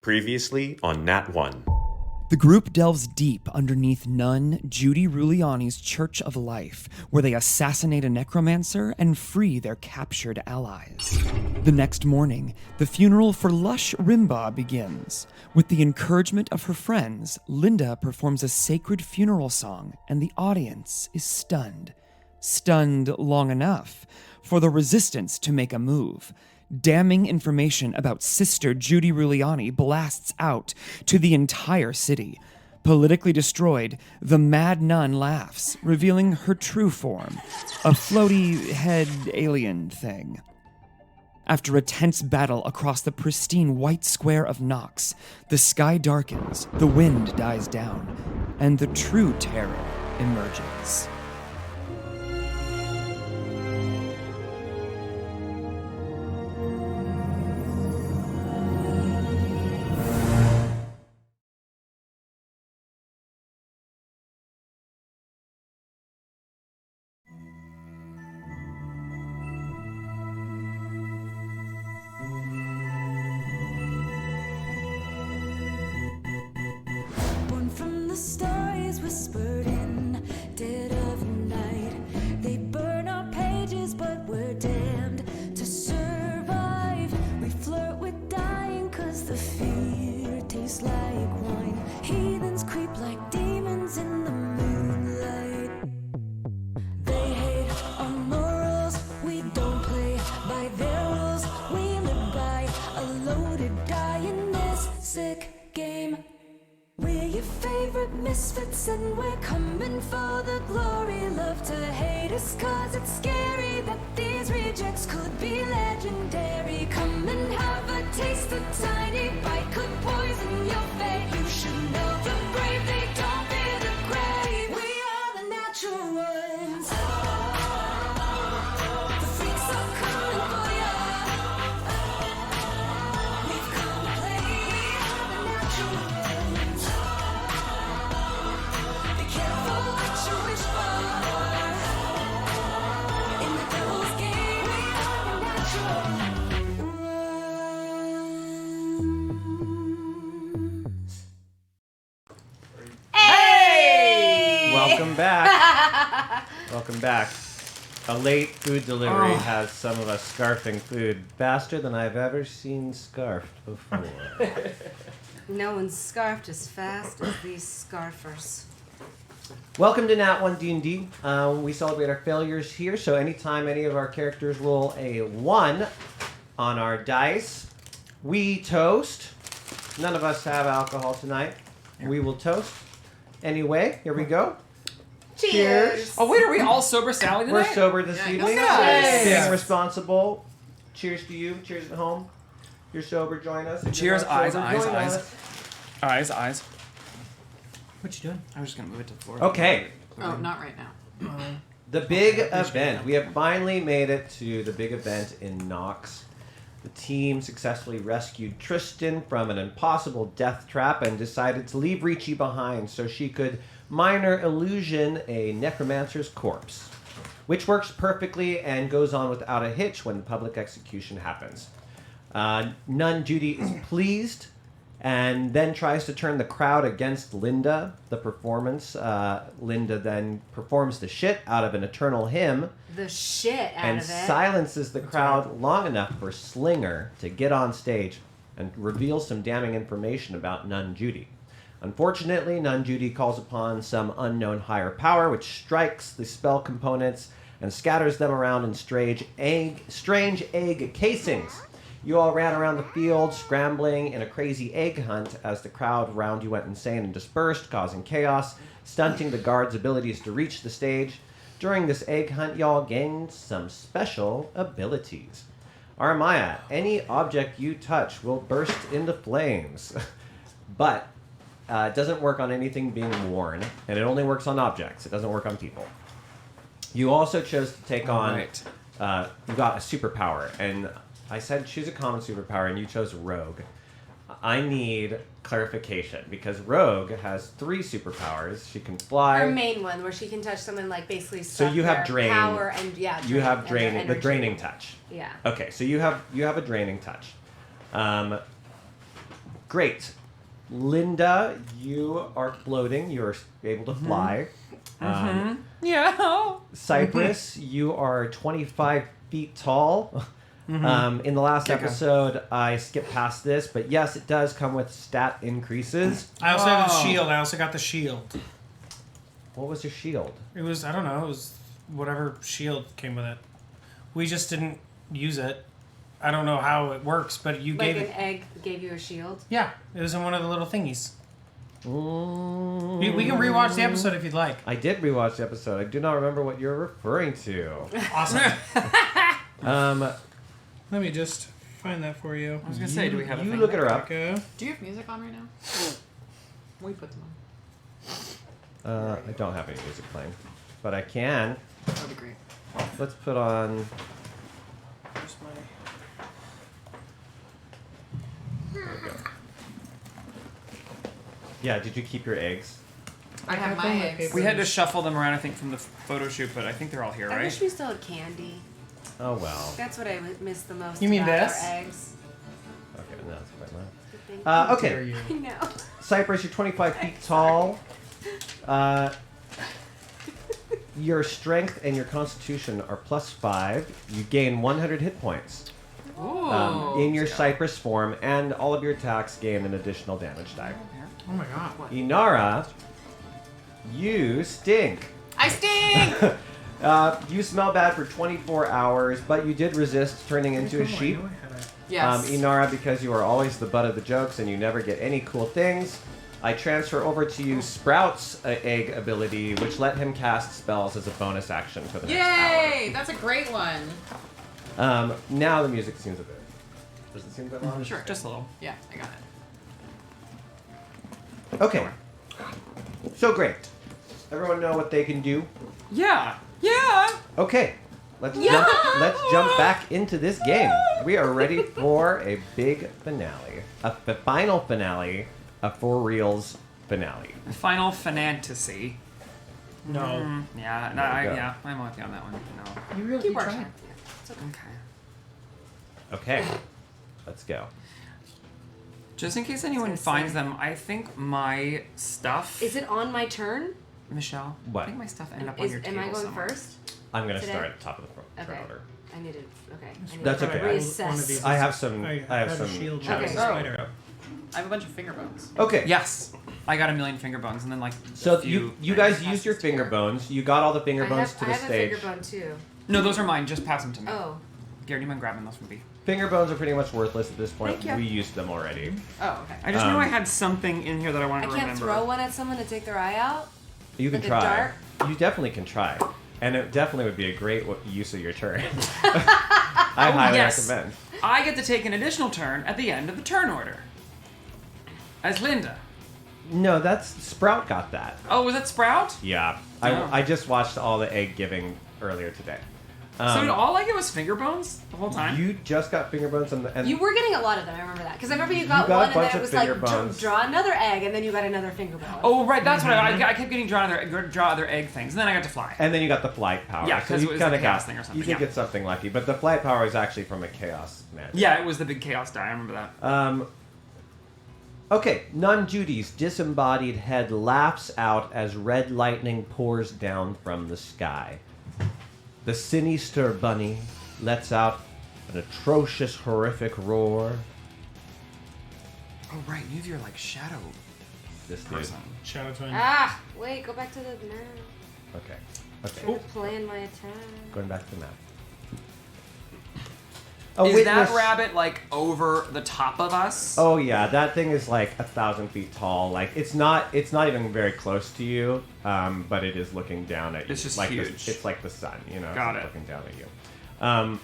Previously on NatOne. The group delves deep underneath nun Judy Ruliani's Church of Life, where they assassinate a necromancer and free their captured allies. The next morning, the funeral for Lush Rimbaugh begins. With the encouragement of her friends, Linda performs a sacred funeral song, and the audience is stunned. Stunned long enough for the resistance to make a move. Damning information about Sister Judy Ruliani blasts out to the entire city. Politically destroyed, the mad nun laughs, revealing her true form, a floaty head alien thing. After a tense battle across the pristine white square of Nox, the sky darkens, the wind dies down, and the true terror emerges. Misfits and we're coming for the glory. Love to hate us cause it's scary that these rejects could be legendary. Come and have a taste, a tiny bite could poison your fate. You should know the brave, they don't fear the grave. We are the natural ones. The freaks are coming for ya. We've come to play. We are the natural ones. Welcome back. Welcome back. A late food delivery has some of us scarfing food faster than I've ever seen scarfed before. No one's scarfed as fast as these scarfers. Welcome to NatOne D&D. We celebrate our failures here, so anytime any of our characters roll a 1 on our dice, we toast. None of us have alcohol tonight. We will toast. Anyway, here we go. Cheers. Oh, wait, are we all sober Sally tonight? We're sober this evening. Look at us. Being responsible. Cheers to you. Cheers at home. You're sober, join us. If Cheers, eyes, sober, eyes, join eyes. us. Eyes. What you doing? I was just going to move it to the floor. Okay. Oh, not right now. The big event. We have finally made it to the big event in Nox. The team successfully rescued Tristan from an impossible death trap and decided to leave Ricci behind so she could minor illusion a necromancer's corpse, which works perfectly and goes on without a hitch when the public execution happens. Nun Judy is pleased and then tries to turn the crowd against Linda. The performance, Linda then performs the shit out of an eternal hymn. The shit out and of it. silences the crowd long enough for Slinger to get on stage and reveal some damning information about Nun Judy. Unfortunately, Nun Judy calls upon some unknown higher power, which strikes the spell components and scatters them around in strange egg casings. You all ran around the field, scrambling in a crazy egg hunt as the crowd around you went insane and dispersed, causing chaos, stunting the guards' abilities to reach the stage. During this egg hunt, y'all gained some special abilities. Armaya, any object you touch will burst into flames. But it doesn't work on anything being worn, and it only works on objects. It doesn't work on people. You also chose to take on... Right. You got a superpower, and I said choose a common superpower, and you chose Rogue. I need clarification, because Rogue has 3 superpowers. She can fly. Her main one, where she can touch someone, like, basically So suck you have their drain. power and, yeah, You have and draining, their the energy. draining touch. Yeah. Okay, so you have a draining touch. Great. Linda, you are floating. You're able to fly. Yeah. Cypress, you are 25 feet tall. In the last episode, I skipped past this, but yes, it does come with stat increases. I also have the shield. I also got the shield. What was your shield? It was, I don't know, it was whatever shield came with it. We just didn't use it. I don't know how it works, but you Like gave an it. egg gave you a shield. Yeah, it was in one of the little thingies. We can rewatch the episode if you'd like. I did rewatch the episode. I do not remember what you're referring to. Awesome. Let me just find that for you. I was gonna say, do we have a You thing? look at her up. Okay. Do you have music on right now? We put them on. I don't have any music playing, but I can. That would be great. Let's put on. Where's my... There we go. Yeah, did you keep your eggs? I have got my them on eggs. paper. We had to shuffle them around, I think, from the photo shoot, but I think they're all here, I right? wish we still had candy. Oh well. That's what I missed the most. You mean about this? Our eggs. Okay, no, that's quite loud. Thank Dare Okay, you. you. I know. Cypress, you're 25 feet tall. Your strength and your constitution are +5. You gain 100 hit points in your Cypress form, and all of your attacks gain an additional damage die. Oh my god. Inara, you stink. I stink! You smell bad for 24 hours, but you did resist turning into a sheep. Yes. Inara, because you are always the butt of the jokes and you never get any cool things, I transfer over to you Sprout's egg ability, which let him cast spells as a bonus action for the next Yay! That's a great one. hour. Now the music seems a bit. Does it seem a bit loud? Sure. Just a little. Yeah, I got it. Okay. So great. Everyone know what they can do? Yeah! Yeah! Okay. Let's jump back into this game. We are ready for a big finale. A final finale. A for reals finale. Final fantasy. No. Yeah, There we go. yeah, I'm with you on that one. No. You really Keep tried. working. Yeah, it's okay. Okay. Okay. Let's go. Just in case anyone gonna finds say. them, I think my stuff. Is it on my turn? Michelle? What? I think my stuff ended up on your table Am I going somewhere. first? I'm going to Today? start at the top of the Okay. order. I need to. Okay. I need That's to okay. Reassess. I have some. I I have had a some. shield challenges Okay. to spider. look up. I have a bunch of finger bones. Okay. Yes. I got a million finger bones and then like So a few you things. guys used your finger bones. You got all the finger bones to I the have stage. a finger bone too. No, those are mine. Just pass them to me. Oh. Gary, do you mind grabbing those from B? Finger bones are pretty much worthless at this point. Thank you. We used them already. Oh, okay. I just knew I Um, had something in here that I wanted I to can't remember. throw one at someone to take their eye out. You can Like a try. dart? You definitely can try, and it definitely would be a great use of your turn. I highly yes. recommend. I get to take an additional turn at the end of the turn order. As Linda. No, that's Sprout got that. Oh, was that Sprout? Yeah, Oh. I just watched all the egg giving earlier today. So did all I get was finger bones the whole time? You just got finger bones and You were getting a lot of them. I remember that because I remember you got, got a one and bunch then it of was like finger bones. draw another egg and then you got another finger bone. Oh, right, that's what I kept getting draw other egg things, and then I got to fly. And then you got the flight power. Yeah, so 'cause you it was kinda the chaos got, thing or something, You did yeah. get something lucky, but the flight power is actually from a chaos magic. Yeah, it was the big chaos die, I remember that. Okay, Nun Judy's disembodied head laughs out as red lightning pours down from the sky. The sinister bunny lets out an atrocious, horrific roar. Oh, right, you're like shadow This dude. person. Shadow Twin. Ah, wait, go back to the map. Okay. Trying to plan my attack. Going back to the map. Is that rabbit like over the top of us? Oh yeah, that thing is like 1,000 feet tall. Like it's not even very close to you, but it is looking down at you. It's just like huge. It's like the sun, you know. Got it's it. Looking down at you.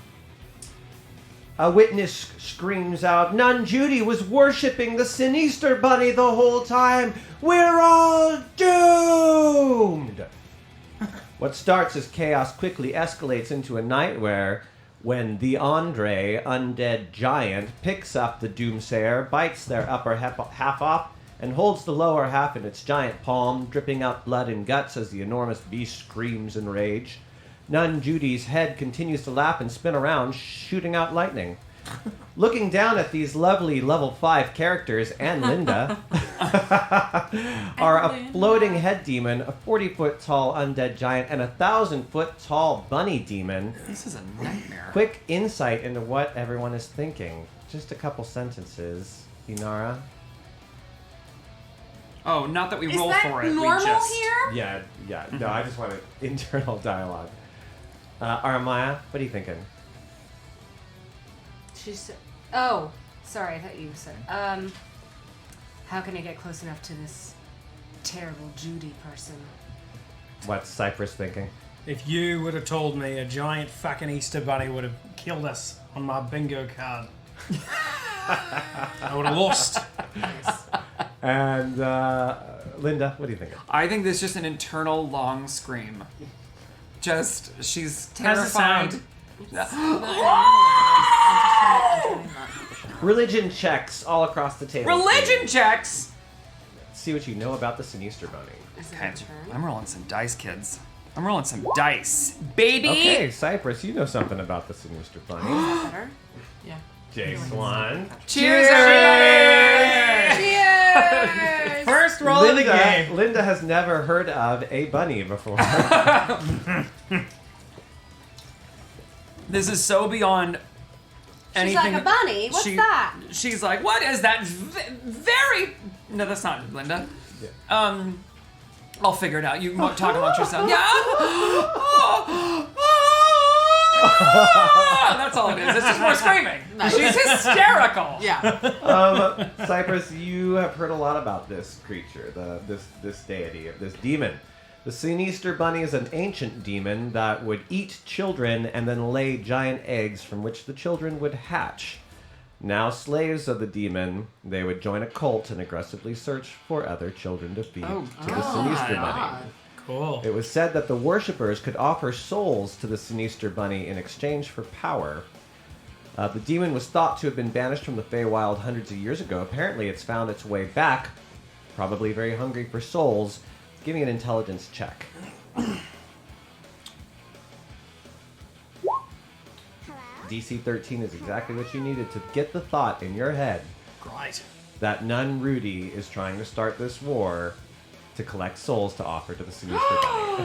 A witness screams out, "Nun Judy was worshipping the Sinister Bunny the whole time. We're all doomed." What starts as chaos quickly escalates into a nightmare when the Andre, undead giant, picks up the Doomsayer, bites their upper half off, and holds the lower half in its giant palm, dripping out blood and guts as the enormous beast screams in rage. Nun Judy's head continues to laugh and spin around, shooting out lightning. Looking down at these lovely level 5 characters and Linda are a floating head demon, a 40-foot tall undead giant, and a 1,000-foot tall bunny demon. This is a nightmare. Quick insight into what everyone is thinking. Just a couple sentences. Inara? Oh, not that we Is roll that for it. normal we just... here? Yeah. No, I just wanted internal dialogue. Aramaya, what are you thinking? She said, "Oh, sorry. I thought you said. How can I get close enough to this terrible Judy person?" What's Cypress thinking? If you would have told me a giant fucking Easter bunny would have killed us on my bingo card, I would have lost. And Linda, what do you think? I think there's just an internal long scream. Just, she's How's it terrified. sound? Religion checks all across the table. Religion checks! See what you know about the Sinister Bunny. Is it Okay, my turn? I'm rolling some dice, kids. I'm rolling some dice. Baby! Okay, Cypress, you know something about the Sinister Bunny. Better? Yeah. J-Swan. Cheers, everybody! Cheers! First roll of the game. Linda has never heard of a bunny before. This is so beyond She's anything. like, a bunny? What's that? She's like, what is that? Very... No, that's not Linda. Yeah. I'll figure it out. You talk amongst yourselves. Yeah. That's all it is. It's just more screaming. She's hysterical. Yeah. Cypress, you have heard a lot about this creature, this deity, this demon. The Sinister Bunny is an ancient demon that would eat children and then lay giant eggs from which the children would hatch. Now slaves of the demon, they would join a cult and aggressively search for other children to feed to the Sinister Bunny. Cool. It was said that the worshippers could offer souls to the Sinister Bunny in exchange for power. The demon was thought to have been banished from the Feywild hundreds of years ago. Apparently, it's found its way back, probably very hungry for souls. Give me an intelligence check. DC 13 is exactly what you needed to get the thought in your head Great. that Nun Rudy is trying to start this war to collect souls to offer to the Sinister Bunny.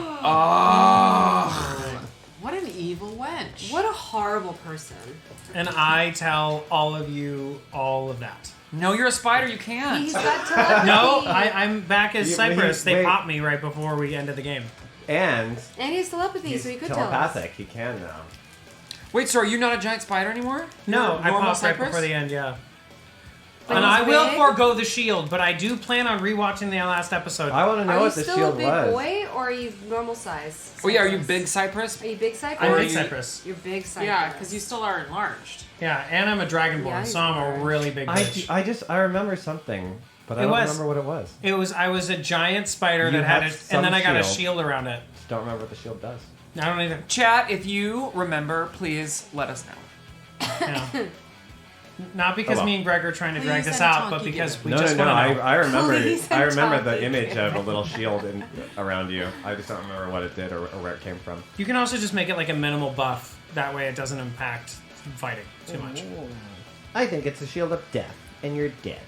What an evil wench. What a horrible person. And I tell all of you all of that. No, you're a spider. You can't. He's got telepathy. No, I'm back as You- Cypress. They wait. popped me right before we ended the game. And And he's telepathy, he's so he could telepathic. He can now. Wait, so are you not a giant spider anymore? No, You're I normal popped right Cypress? before the end, yeah. But And he's I will big? forego the shield, but I do plan on rewatching the last episode. I want to Are know you what the still shield a big was. boy, or are you normal size? Oh yeah, are you Cypress? big Cypress? Are you big Cypress? I'm Or big you- Cypress. You're big Cypress. Yeah, because you still are enlarged. Yeah, and I'm a dragonborn, Yeah, so I'm a he's really big bitch. I remember something, but I It don't was- remember what it was. I was a giant spider You that had have it, some and then I got a shield. shield around it. Just don't remember what the shield does. I don't even. Chat, if you remember, please let us know. Yeah. Not because well. me and Greg are trying to Please drag this and out, but Tonky because do. we No, just no, no. want to know. I remember. Please I and remember the Tonky. image of a little shield around you. I just don't remember what it did or where it came from. You can also just make it like a minimal buff. That way it doesn't impact fighting too much. I think it's a shield of death, and you're dead.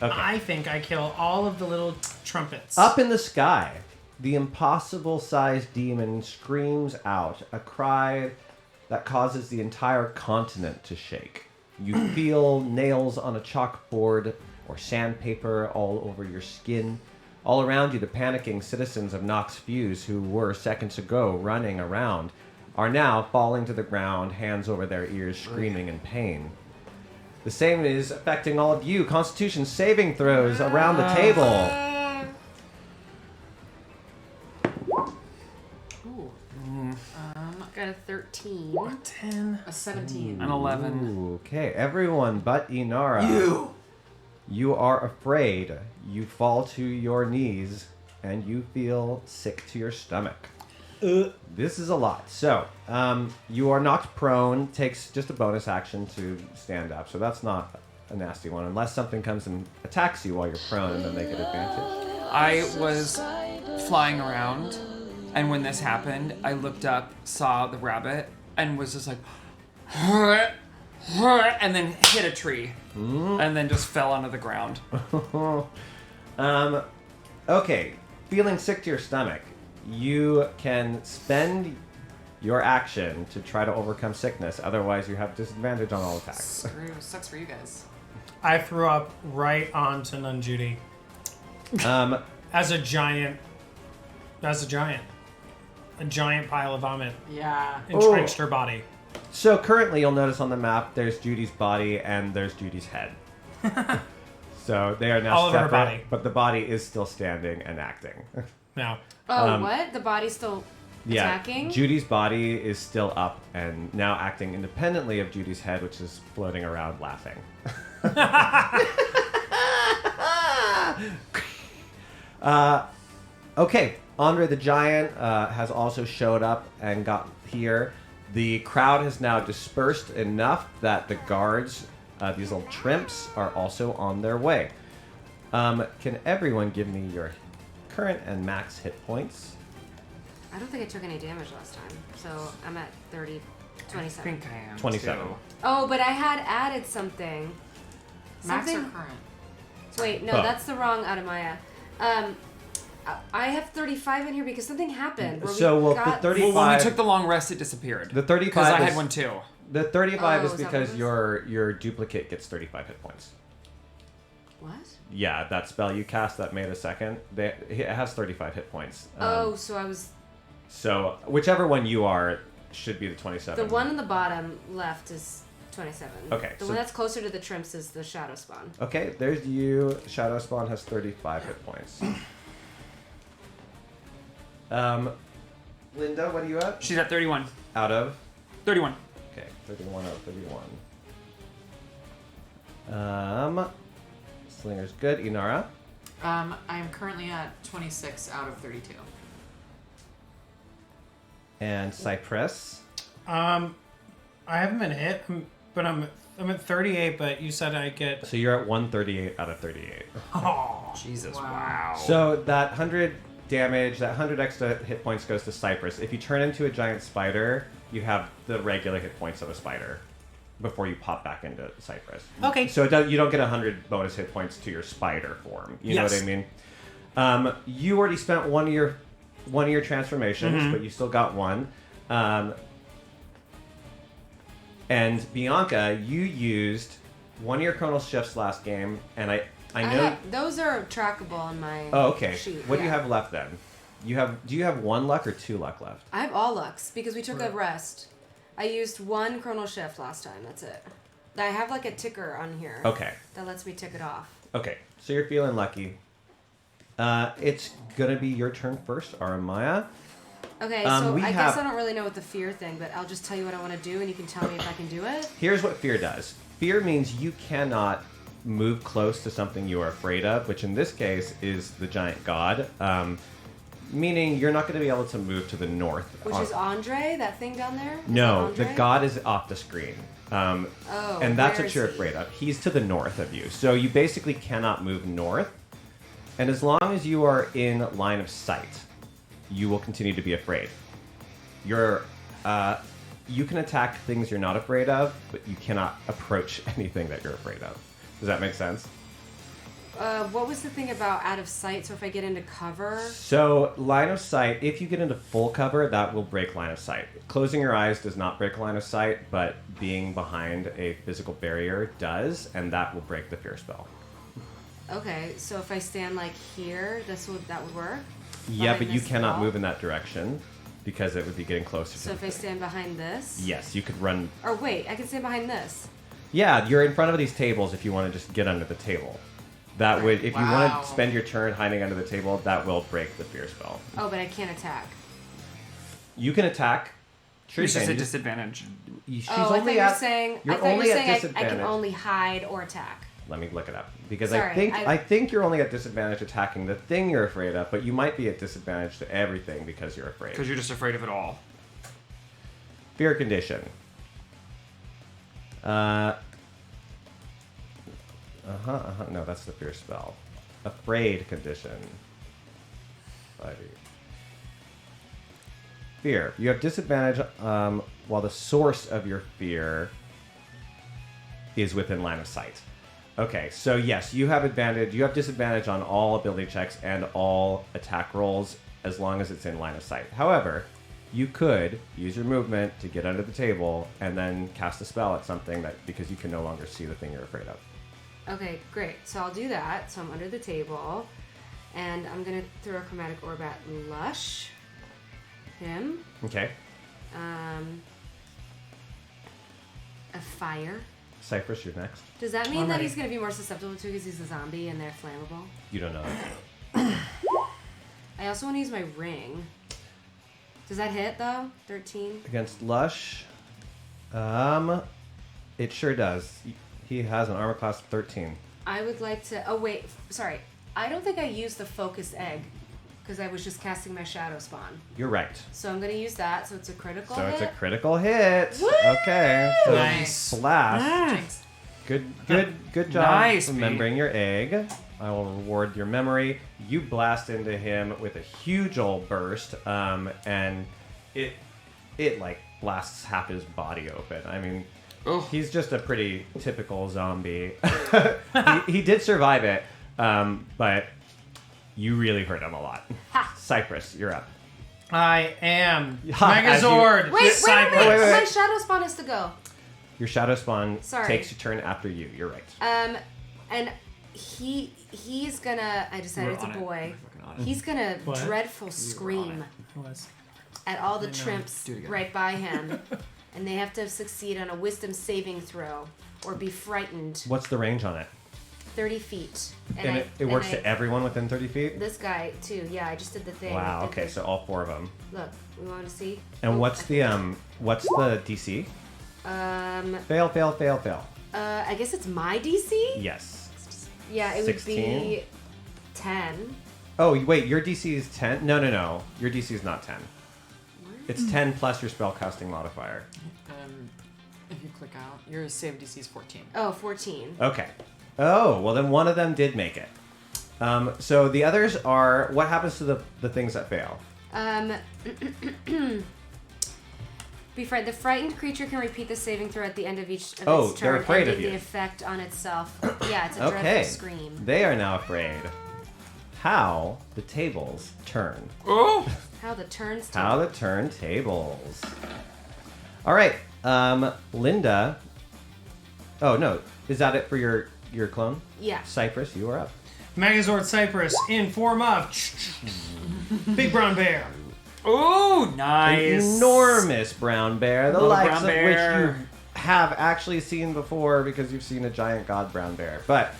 Okay. I think I kill all of the little trumpets. Up in the sky, the impossible-sized demon screams out a cry that causes the entire continent to shake. You feel nails on a chalkboard or sandpaper all over your skin. All around you, the panicking citizens of Nox Fuze, who were seconds ago running around, are now falling to the ground, hands over their ears, screaming in pain. The same is affecting all of you. Constitution saving throws around the table. Ooh. Got a 13. 10. A 17. An 11. Okay, everyone but Inara. You are afraid. You fall to your knees and you feel sick to your stomach. This is a lot. So, you are knocked prone. Takes just a bonus action to stand up. So that's not a nasty one. Unless something comes and attacks you while you're prone and then they get advantage. I was flying around, and when this happened, I looked up, saw the rabbit, and was just like, and then hit a tree, and then just fell onto the ground. Okay, feeling sick to your stomach, you can spend your action to try to overcome sickness. Otherwise, you have disadvantage on all attacks. Screw. Sucks for you guys. I threw up right onto Nun Judy. As a giant pile of vomit Yeah. entrenched her body. So currently, you'll notice on the map, there's Judy's body and there's Judy's head. So they are now All over her separate, body. but the body is still standing and acting. Now, Oh, what? The body's still Yeah, attacking? Judy's body is still up and now acting independently of Judy's head, which is floating around laughing. Okay, Andre the Giant has also showed up and got here. The crowd has now dispersed enough that the guards, these little trimps, are also on their way. Can everyone give me your current and max hit points? I don't think I took any damage last time, so I'm at 27. I think I am. 27. too. Oh, but I had added something. Max or Something- current? Wait, no, Oh. that's the wrong Adamaya. I have 35 in here because something happened. Where So, we well, got the 30 Well, when we 35 took the long rest, it disappeared. The 35 Because I is- had one too. The 35 Oh, is is that because what your duplicate gets 35 hit points. What? Yeah, that spell you cast that made a second, it has 35 hit points. Oh, so I was... So whichever one you are should be the 27. The one on the bottom left is 27. Okay, The so- one that's closer to the trimps is the shadow spawn. Okay, there's you. Shadow Spawn has 35 hit points. Linda, what are you at? She's at 31. Out of? 31. Okay, 31 out of 31. Slinger's good. Inara? I'm currently at 26 out of 32. And Cypress? I haven't been hit, but I'm at 38. But you said I get. So you're at 138 out of 38. Oh, Jesus, Wow. wow. So that 100 damage, that 100 extra hit points goes to Cypress. If you turn into a giant spider, you have the regular hit points of a spider before you pop back into Cypress. Okay. So you don't get 100 bonus hit points to your spider form. You know what Yes. I mean? You already spent one of your transformations, but you still got one. And Bianca, you used one of your chronal shifts last game, and I know. Those are trackable on my Oh, okay. sheet. What do you yeah. have left then? Do you have 1 luck or 2 luck left? I have all lucks because we took a rest. I used 1 chronal shift last time. That's it. I have like a ticker on here. Okay. That lets me tick it off. Okay. So you're feeling lucky. It's gonna be your turn first, Aramaya. Okay, So so we I have- guess I don't really know what the fear thing, but I'll just tell you what I want to do, and you can tell me if I can do it. Here's what fear does. Fear means you cannot move close to something you are afraid of, which in this case is the giant god. Meaning you're not going to be able to move to the north. Which is Andre, that thing down there? Is No, that the Andre? god is off the screen. And that's where what is you're he? afraid of. He's to the north of you. So you basically cannot move north. And as long as you are in line of sight, you will continue to be afraid. You can attack things you're not afraid of, but you cannot approach anything that you're afraid of. Does that make sense? What was the thing about out of sight? So if I get into cover, So, line of sight, if you get into full cover, that will break line of sight. Closing your eyes does not break line of sight, but being behind a physical barrier does, and that will break the fear spell. okay. So if I stand like here, that would work. Yeah, Behind but you this cannot wall? move in that direction because it would be getting closer So to if the I thing. stand behind this, Yes, you could run. or wait, I can stand behind this. Yeah, you're in front of these tables if you want to just get under the table. That would, if you want Wow. to spend your turn hiding under the table, that will break the fear spell. Oh, but I can't attack. You can attack. Sure, It's you just can. a disadvantage. She's Oh, I thought only you were at. saying. You're I thought you were only at saying I can disadvantage. only hide or attack. Let me look it up because Sorry, I think you're only at disadvantage attacking the thing you're afraid of, but you might be at disadvantage to everything because you're afraid. Because you're just afraid of it all. Fear condition. No, that's the fear spell. Afraid condition. Fear. You have disadvantage while the source of your fear is within line of sight. Okay, so yes, you have advantage. You have disadvantage on all ability checks and all attack rolls as long as it's in line of sight. However, you could use your movement to get under the table and then cast a spell at something that because you can no longer see the thing you're afraid of. Okay, great. So I'll do that. So I'm under the table, and I'm gonna throw a chromatic orb at Lush. Him. Okay. A fire. Cypress, you're next. Does that mean I'm that ready. he's gonna be more susceptible to because he's a zombie and they're flammable? You don't know that. I also want to use my ring. Does that hit though? 13. Against Lush, it sure does. He has an armor class of 13. I would like to. Oh wait, sorry. I don't think I used the focused egg because I was just casting my shadow spawn. You're right. So I'm gonna use that. So it's a critical So hit. it's a critical hit. Woo! Okay. So Nice. blast. Jinx. Good job Nice, remembering your egg. I will reward your memory. You blast into him with a huge old burst, and it like blasts half his body open. I mean, he's just a pretty typical zombie. he did survive it, but you really hurt him a lot. Cypress, you're up. I am Ha, as you- Megazord. Wait. Cypress. wait. My shadow spawn has to go. Your shadow spawn Sorry. takes your turn after you. You're right. And he's gonna. I decided it's a boy. He's gonna What? dreadful scream It was. at all the trimps Do it again. right by him, and they have to succeed on a wisdom saving throw or be frightened. What's the range on it? 30 feet. And it works to everyone within 30 feet? This guy too. Yeah, I just did the thing. Wow, Did okay, the- so all 4 of them. Look, we want to see. And Oh, what's the DC? Fail. I guess it's my DC. Yes. Yeah, it 16? would be 10. Oh, wait, your DC is 10? No. Your DC is not 10. It's 10 plus your spellcasting modifier. If you click out, your save DC is 14. Oh, 14. Okay. Oh, well then one of them did make it. So the others are, what happens to the things that fail? The frightened creature can repeat the saving throw at the end of each of Oh, its they're turn, afraid of ending you. the effect on itself. Yeah, it's a Okay. dreadful scream. They are now afraid. How the tables turn. Oh! How the turns How the turntables. All right, Linda. Oh no, is that it for your clone? Yeah. Cypress, you are up. Megazord Cypress in form of Big Brown Bear. Oh, nice. Enormous brown bear, the Little likes brown of bear. which you have actually seen before because you've seen a giant god brown bear. But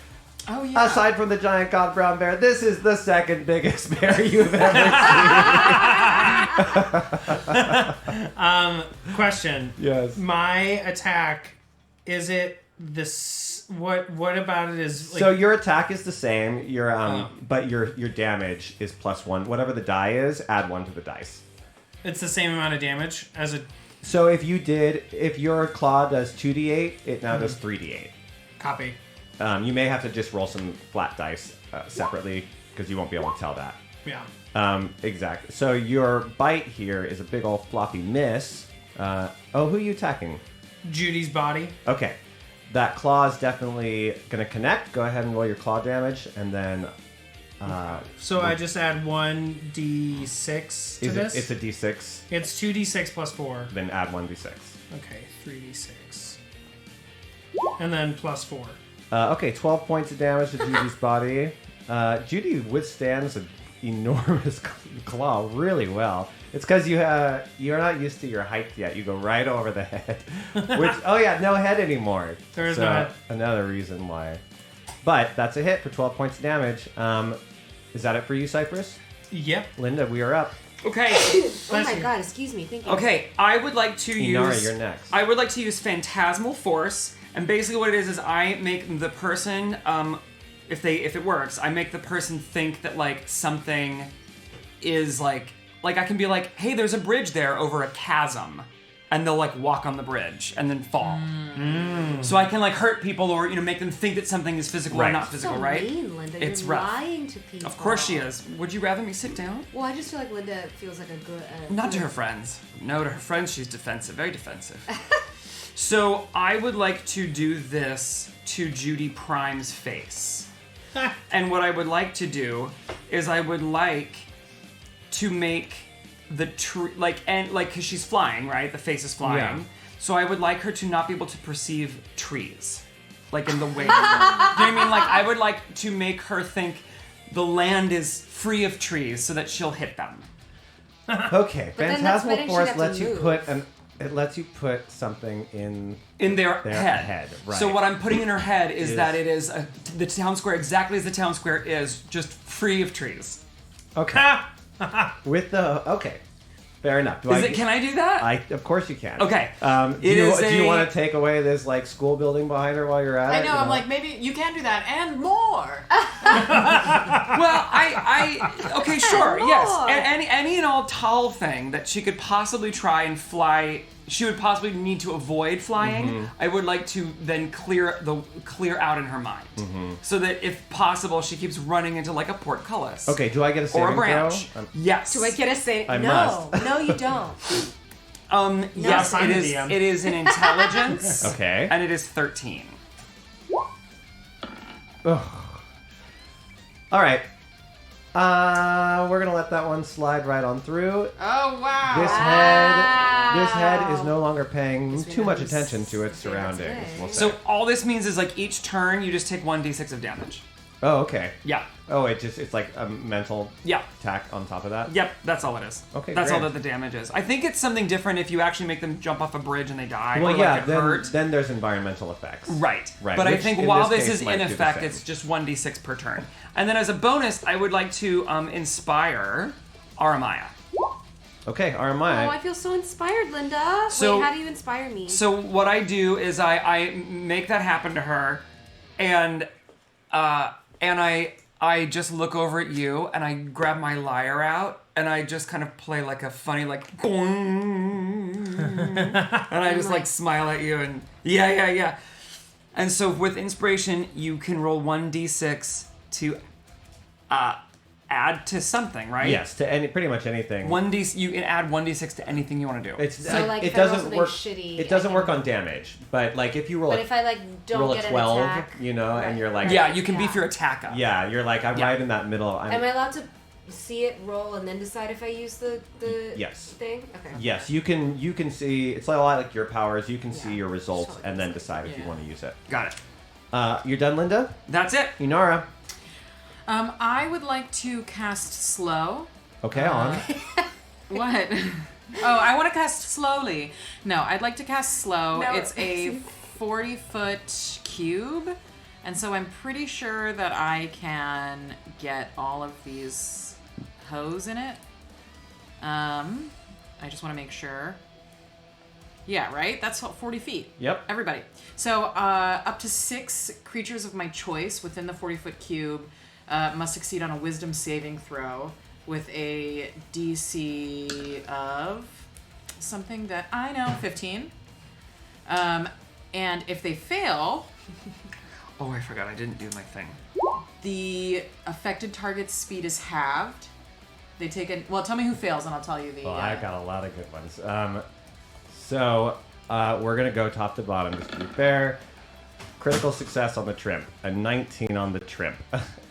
Oh, yeah. aside from the giant god brown bear, this is the second biggest bear you've ever seen. Question. Yes. My attack, is it this? What about it is like? So your attack is the same. But your damage is +1. Whatever the die is, add 1 to the dice. It's the same amount of damage as a So if your claw does 2d8, it now does 3d8. copy. You may have to just roll some flat dice separately because you won't be able to tell that. Yeah. Exactly. So your bite here is a big old floppy miss. Who are you attacking? Judy's body. Okay. That claw is definitely going to connect. Go ahead and roll your claw damage, and then... So I just add 1d6 to this. It's a d6, It's 2d6 plus 4. then add 1d6. Okay, 3d6. And then plus 4. Okay, 12 points of damage to Judy's body. Judy withstands an enormous claw really well. It's because you're not used to your height yet. You go right over the head. Which, oh yeah, no head anymore. There is So, no head. Another reason why. But that's a hit for 12 points of damage. Is that it for you, Cypress? Yep. Linda, we are up. Okay. Oh my you. god, excuse me. Thank you. Okay, I would like to Inara, use... you're next. I would like to use Phantasmal Force, and basically what it is I make the person, if it works, I make the person think that, like, something is, like I can be like, hey, there's a bridge there over a chasm, and they'll, like, walk on the bridge and then fall. So I can, like, hurt people or, make them think that something is physical or Right. not physical, so right? mean, Linda. It's You're rough. lying to people. Of course she is. Would you rather me sit down? Well, I just feel like Linda feels like a good. Not to her friends. No, to her friends, she's defensive. Very defensive. So I would like to do this to Judy Prime's face. And what I would like to do is I would like to make the tree, because she's flying, right? The face is flying. Yeah. So I would like her to not be able to perceive trees. Like in the way. You know what I mean? Like I would like to make her think the land is free of trees so that she'll hit them. Okay, But then that's Phantasmal when she'd Force have to lets you move. it lets you put something in Their head. head. Right. So what I'm putting in her head is Is- that it is the town square exactly as the town square is, just free of trees. Okay. With the fair enough. Can I do that? Of course you can. Okay. Do you want to take away this like school building behind her while you're at it? I know. you I'm like, maybe you can do that and more. Well, okay, sure, More. yes. Any and all tall thing that she could possibly try and fly, she would possibly need to avoid flying. Mm-hmm. I would like to then clear out in her mind, so that if possible, she keeps running into like a portcullis. Okay. Do I get a saving Or a branch. throw? Yes. Do I get a say? I No, must. no, you don't. Yes, I'm it the is. DM. It is an intelligence. Okay. And it is 13. All right. We're gonna let that one slide right on through. Oh wow. This head is no longer paying Because we too know much who's attention to its scared surroundings. today. We'll say. So all this means is like each turn you just take 1d6 of damage. Oh, okay. Yeah. Oh, it's like a mental Yeah. attack on top of that. Yep, that's all it is. Okay, that's all great. that the damage is. I think it's something different if you actually make them jump off a bridge and they die. Well, or yeah. like get hurt. Then there's environmental effects. Right. Right, But I which think in while this this case is might in do the effect, same. it's just 1d6 per turn. And then as a bonus, I would like to inspire Aramaya. Okay, Oh, Aramaya. I feel so inspired, Linda. So- Wait, how do you inspire me? So what I do is I make that happen to her, and I just look over at you and I grab my lyre out and I just kind of play like a funny like boing, and I just like smile at you and yeah. And so with inspiration, you can roll 1d6 to add to something, right? Yes, to pretty much anything. You can add 1d6 to anything you want to do. It's So, like, it if I roll doesn't something work. shitty, It doesn't I work can- on damage, but like if you roll but a, if I don't roll get a an 12, attack, and you're like, yeah, you can beef Yeah. your attack up. yeah, you're like I'm Yeah. right in that middle. am I allowed to see it roll and then decide if I use the Yes. thing? Okay. Yes, you can see. It's a lot like your powers. You can see Yeah, your results totally and then makes decide if you Yeah. want to use it. Got it. You're done, Linda. That's it. Inara. I would like to cast slow. Okay, on. What? Oh, I want to cast slowly. No, I'd like to cast slow. No. It's a 40-foot cube, and so I'm pretty sure that I can get all of these hoes in it. I just want to make sure. Yeah, right? That's 40 feet. Yep. Everybody. So up to 6 creatures of my choice within the 40-foot cube must succeed on a wisdom saving throw with a DC of something that I know, 15. And if they fail, Oh, I forgot. I didn't do my thing. the affected target's speed is halved. They take it. Well, tell me who fails, and I'll tell you the. Well, I got a lot of good ones. So we're gonna go top to bottom just to be fair. Critical success on the trimp, a 19 on the trimp,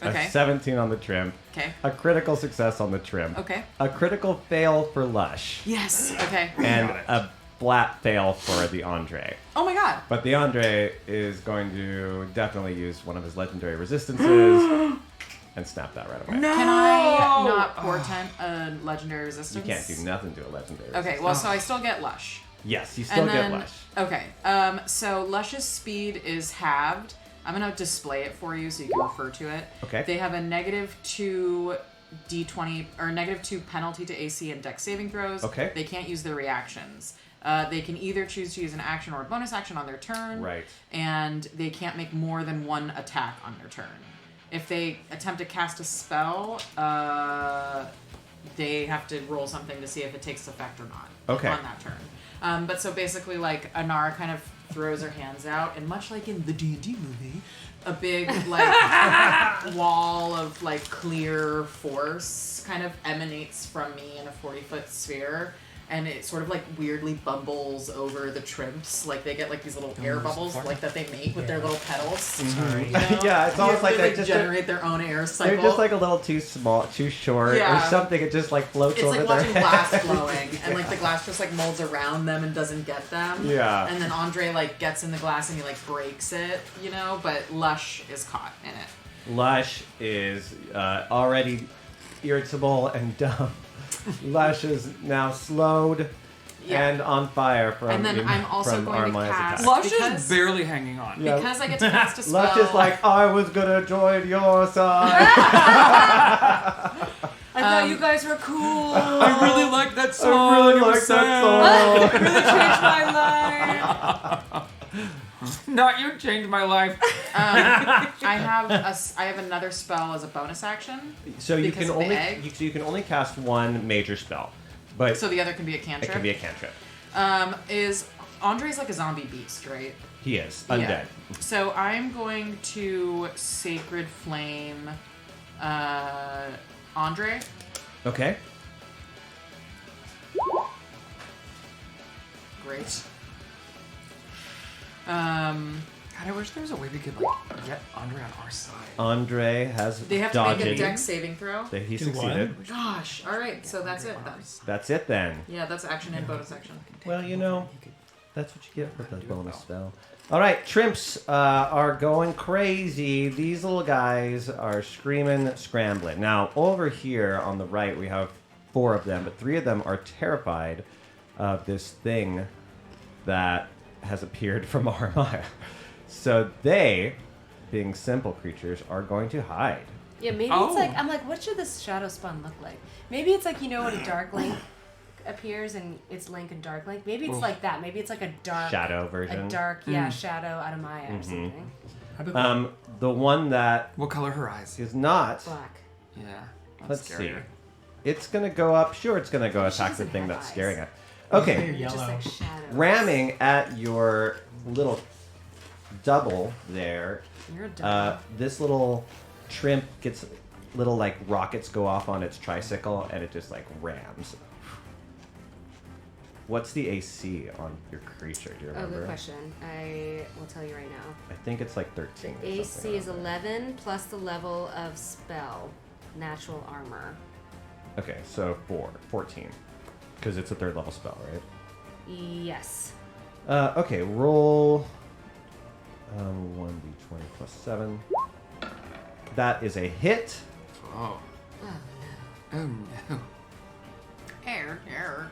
Okay. a 17 on the trimp, Okay. a critical success on the trimp, Okay. a critical fail for Lush, Yes. Okay. and Got it. a flat fail for the Andre. Oh my God. But the Andre is going to definitely use one of his legendary resistances and snap that right away. No. Can I not portent a legendary resistance? You can't do nothing to a legendary Okay. resistance. Well, so I still get Lush. Yes, you still And get then, Lush. Okay. So Lush's speed is halved. I'm gonna display it for you so you can refer to it. Okay. They have a -2 D20 or -2 penalty to AC and Dex saving throws. Okay. They can't use their reactions. They can either choose to use an action or a bonus action on their turn. Right. And they can't make more than one attack on their turn. If they attempt to cast a spell, they have to roll something to see if it takes effect or not. Okay. On that turn. But so basically, like, Anara kind of throws her hands out, and much like in the D&D movie, a big, like, wall of, like, clear force kind of emanates from me in a 40-foot sphere, and it sort of like weirdly bumbles over the trimps. Like they get like these little air bubbles like that they make with their little petals. Sorry. You know? Yeah, it's almost like they they just generate their own air cycle. they're just like a little too small, too short, Yeah. or something. It just like floats it's over like their watching head. glass flowing, and like the glass just like molds around them and doesn't get them. Yeah. And then Andre like gets in the glass and he like breaks it, you know. But Lush is caught in it. Lush is already irritable and dumb. Lush is now slowed Yeah. and on fire from And then I'm also from going to Armaya's cast- attack. Lush Because- is barely hanging on. Yeah. Because I get to cast a spell. Lush is like, I was gonna join your side. I thought you guys were cool. I really like that song. I really It was like sad. that song. Really changed my life. Not you changed my life. I have another spell as a bonus action. So you Because can of the only egg? you can only cast one major spell, but So the other can be a it cantrip. can be a cantrip. Is Andre's like a zombie beast, right? He is undead. Yeah. So I'm going to Sacred Flame Andre. Okay. Great. God, I wish there was a way we could like get Andre on our side. Andre has They have to dodging. make a dex saving throw. That he Do succeeded. Gosh. All right. So that's it then. That's it then. Yeah, that's action and bonus action. Well, you know, that's what you get for the bonus spell. All right, Trimps are going crazy. These little guys are screaming, scrambling. Now, over here on the right, we have 4 of them, but 3 of them are terrified of this thing that has appeared from Armaya. So they, being simple creatures, are going to hide. Yeah, maybe Oh. it's like, I'm like, what should this shadow spawn look like? Maybe it's like, you know, when a dark link appears and it's Link and Dark Link. Maybe it's like that. Maybe it's like a dark Shadow version. A dark, shadow out of Maya or something. How did that The one that What color her eyes? is not, Black. Yeah. That's let's see. scarier. It's going to go up. Sure, it's going to go She attack the doesn't thing have that's eyes. scaring it. They're Okay. Just yellow. like shadows. Ramming at your little double there, You're a dog. this little Trimp gets little like rockets go off on its tricycle and it just like rams. What's the AC on your creature? Do you Oh, remember? good question. I will tell you right now. I think it's like 13. or AC something is like 11 plus the level of spell, natural armor. that. Okay, so 14. Because it's a 3rd level spell, right? Yes. Okay, roll 1d20 plus 7. That is a hit. Oh. Oh no. Error.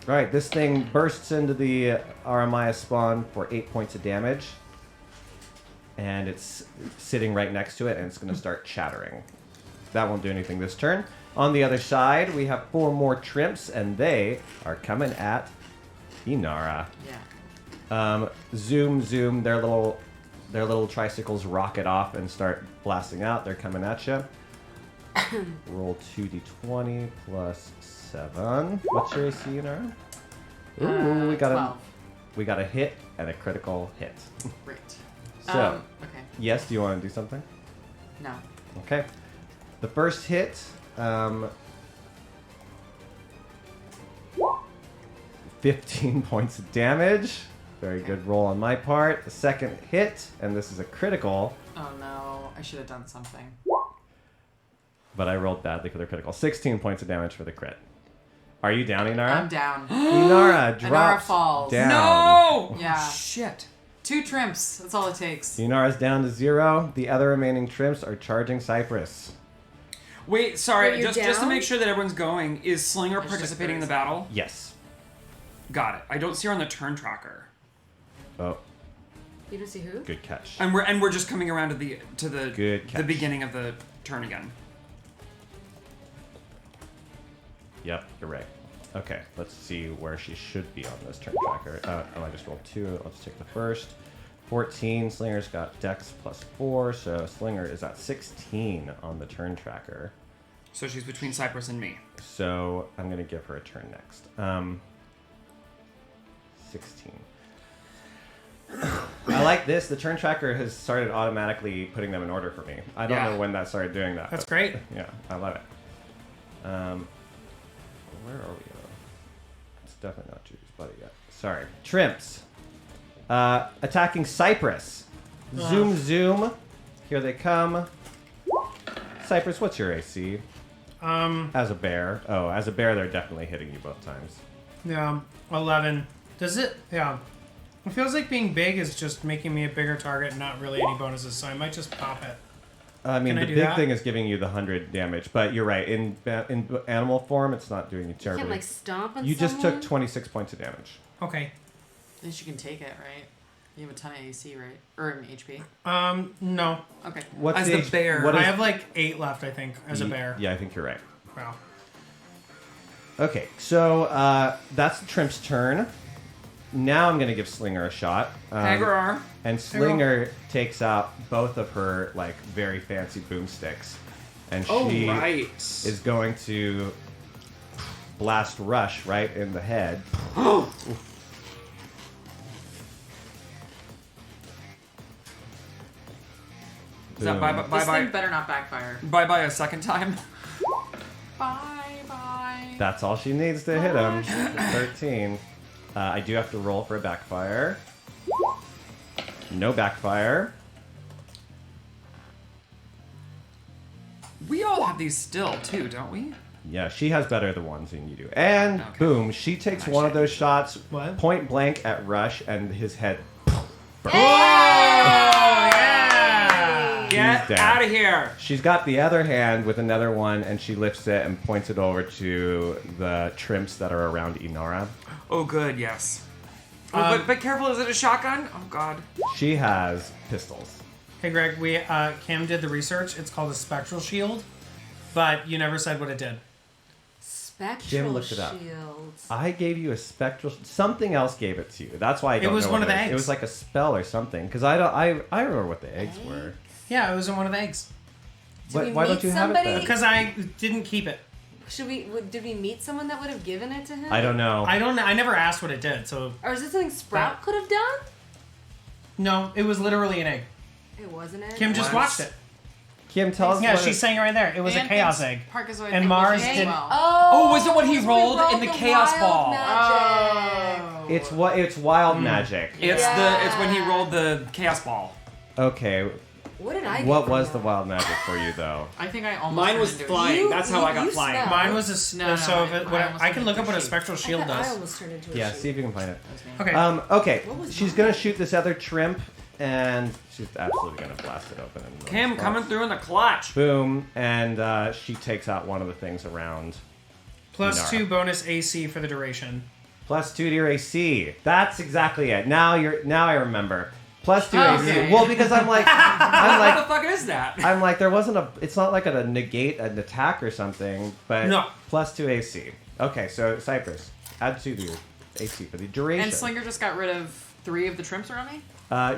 All right, this thing bursts into the Aramaya spawn for 8 points of damage. And it's sitting right next to it, and it's going to start chattering. That won't do anything this turn. On the other side, we have 4 more Trimps, and they are coming at Inara. Yeah. Zoom, their little tricycles rocket off and start blasting out. They're coming at you. Roll 2d20 plus 7. What's your AC, Inara? Ooh, we got a hit and a critical hit. Great. So, Okay. yes, do you want to do something? No. Okay. The first hit, 15 points of damage. Very good roll on my part. The second hit, and this is a critical, Oh no. I should have done something. but I rolled badly for the critical. 16 points of damage for the crit. Are you down, Inara? I'm down. Inara drops falls. down. No! Yeah. Shit. 2 trimps. That's all it takes. Inara's down to 0. The other remaining Trimps are charging Cypress. Wait, sorry. Wait, you're just to down? make sure that everyone's going, is Slinger Just participating in the curious. battle? Yes. Got it. I don't see her on the turn tracker. Oh, You don't see who? good catch. And we're just coming around to the Good the catch. beginning of the turn again. Yep, you're right. Okay, let's see where she should be on this turn tracker. I just rolled 2. Let's take the first. 14. Slinger's got Dex plus 4, so Slinger is at 16 on the turn tracker. So she's between Cypress and me. So I'm going to give her a turn next. 16. I like this. The turn tracker has started automatically putting them in order for me. I don't Yeah. know when that started doing that. That's but- great. Yeah, I love it. where are we? It's definitely not Judy's buddy yet. Sorry. Trimps. Attacking Cypress. Zoom, zoom. Here they come. Cypress, what's your AC? As a bear. Oh, as a bear, they're definitely hitting you both times. Yeah, 11. Does it? Yeah. It feels like being big is just making me a bigger target and not really any bonuses, so I might just pop it. I mean, Can I the do big that? thing is giving you the 100 damage, but you're right. In animal form, it's not doing you You terribly. can't like stomp on You just someone? took 26 points of damage. Okay. At least you can take it, right? You have a ton of AC, right? Or an HP. No. Okay. What's As the H- bear. What I is, have like 8 left, I think, as a bear. Yeah, I think you're right. Wow. Okay, so that's the Trimp's turn. Now I'm going to give Slinger a shot. Hagar. And Slinger takes out both of her like very fancy boomsticks, and she is going to blast Rush right in the head. Is that bye This bye thing better not backfire. bye a second time? Bye. That's all she needs to hit him. 13. I do have to roll for a backfire. No backfire. We all have these still too, don't we? Yeah, she has better the ones than you do. And Okay. boom, she takes one of those shots What? point blank at Rush, and his head. Get dead. out of here! She's got the other hand with another one, and she lifts it and points it over to the Trimps that are around Inara. Oh, good, yes. Oh, but careful, is it a shotgun? Oh, God. She has pistols. Hey, Greg, Cam did the research. It's called a spectral shield, but you never said what it did. Spectral Jim looked it up. shields. I gave you a spectral. Something else gave it to you. That's why I don't was know one what of the it is. It eggs. was like a spell or something. Because I remember what the eggs were. Yeah, it was in one of the eggs. Did we Why don't meet you have it somebody? then? Because I didn't keep it. Did we meet someone that would have given it to him? I don't know. I don't know. I never asked what it did, so Or is it something Sprout could have done? no, it was literally an egg. It wasn't it. Kim just What? watched it. Kim, tell us. Yeah, what she's it- saying it right there. It was a And chaos thinks egg. Parkazoid And egg Mars was did- well. Oh, was it what he because we rolled in the chaos wild ball? Magic. It's wild magic. It's Yeah. it's when he rolled the chaos ball. Okay. What did I get What from was that? the wild magic for you though? I think I almost Mine turned was into a flying. You- That's how I got you flying. smell. Mine was a. No, so no, if it, I what, almost I can look up what a sheep. spectral shield I does. almost turned into a Yeah, sheep. see if you can find it. Okay. Okay. What was She's mine? gonna shoot this other Trimp, and she's absolutely gonna blast it open. And Kim coming through in the clutch. Boom, and she takes out one of the things around. Plus Nara. 2 bonus AC for the duration. Plus 2 to your AC. That's exactly it. Now I remember. Plus 2 AC. Okay. Well, because I'm like, What the fuck is that? I'm like, there wasn't a. It's not like a negate an attack or something, but No. plus 2 AC. Okay, so Cypress, add 2 to your AC for the duration. And Slinger just got rid of 3 of the trimps around me?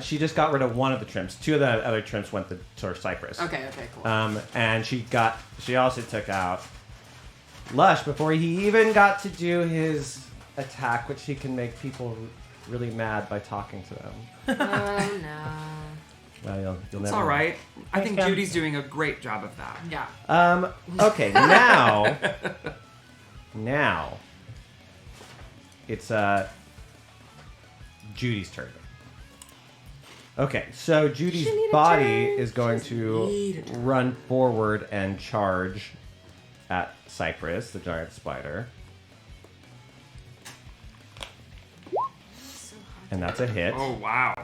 She just got rid of one of the Trimps. 2 of the other Trimps went to Cypress. Okay, cool. And she also took out Lush before he even got to do his attack, which he can make people really mad by talking to them. Oh no. Well, you'll It's never all right. I think Kim. Judy's doing a great job of that. Yeah. Okay, now it's Judy's turn. Okay, so Judy's She need a body turn. is going She to need a turn. run forward and charge at Cypress, the giant spider. And that's a hit. Oh wow.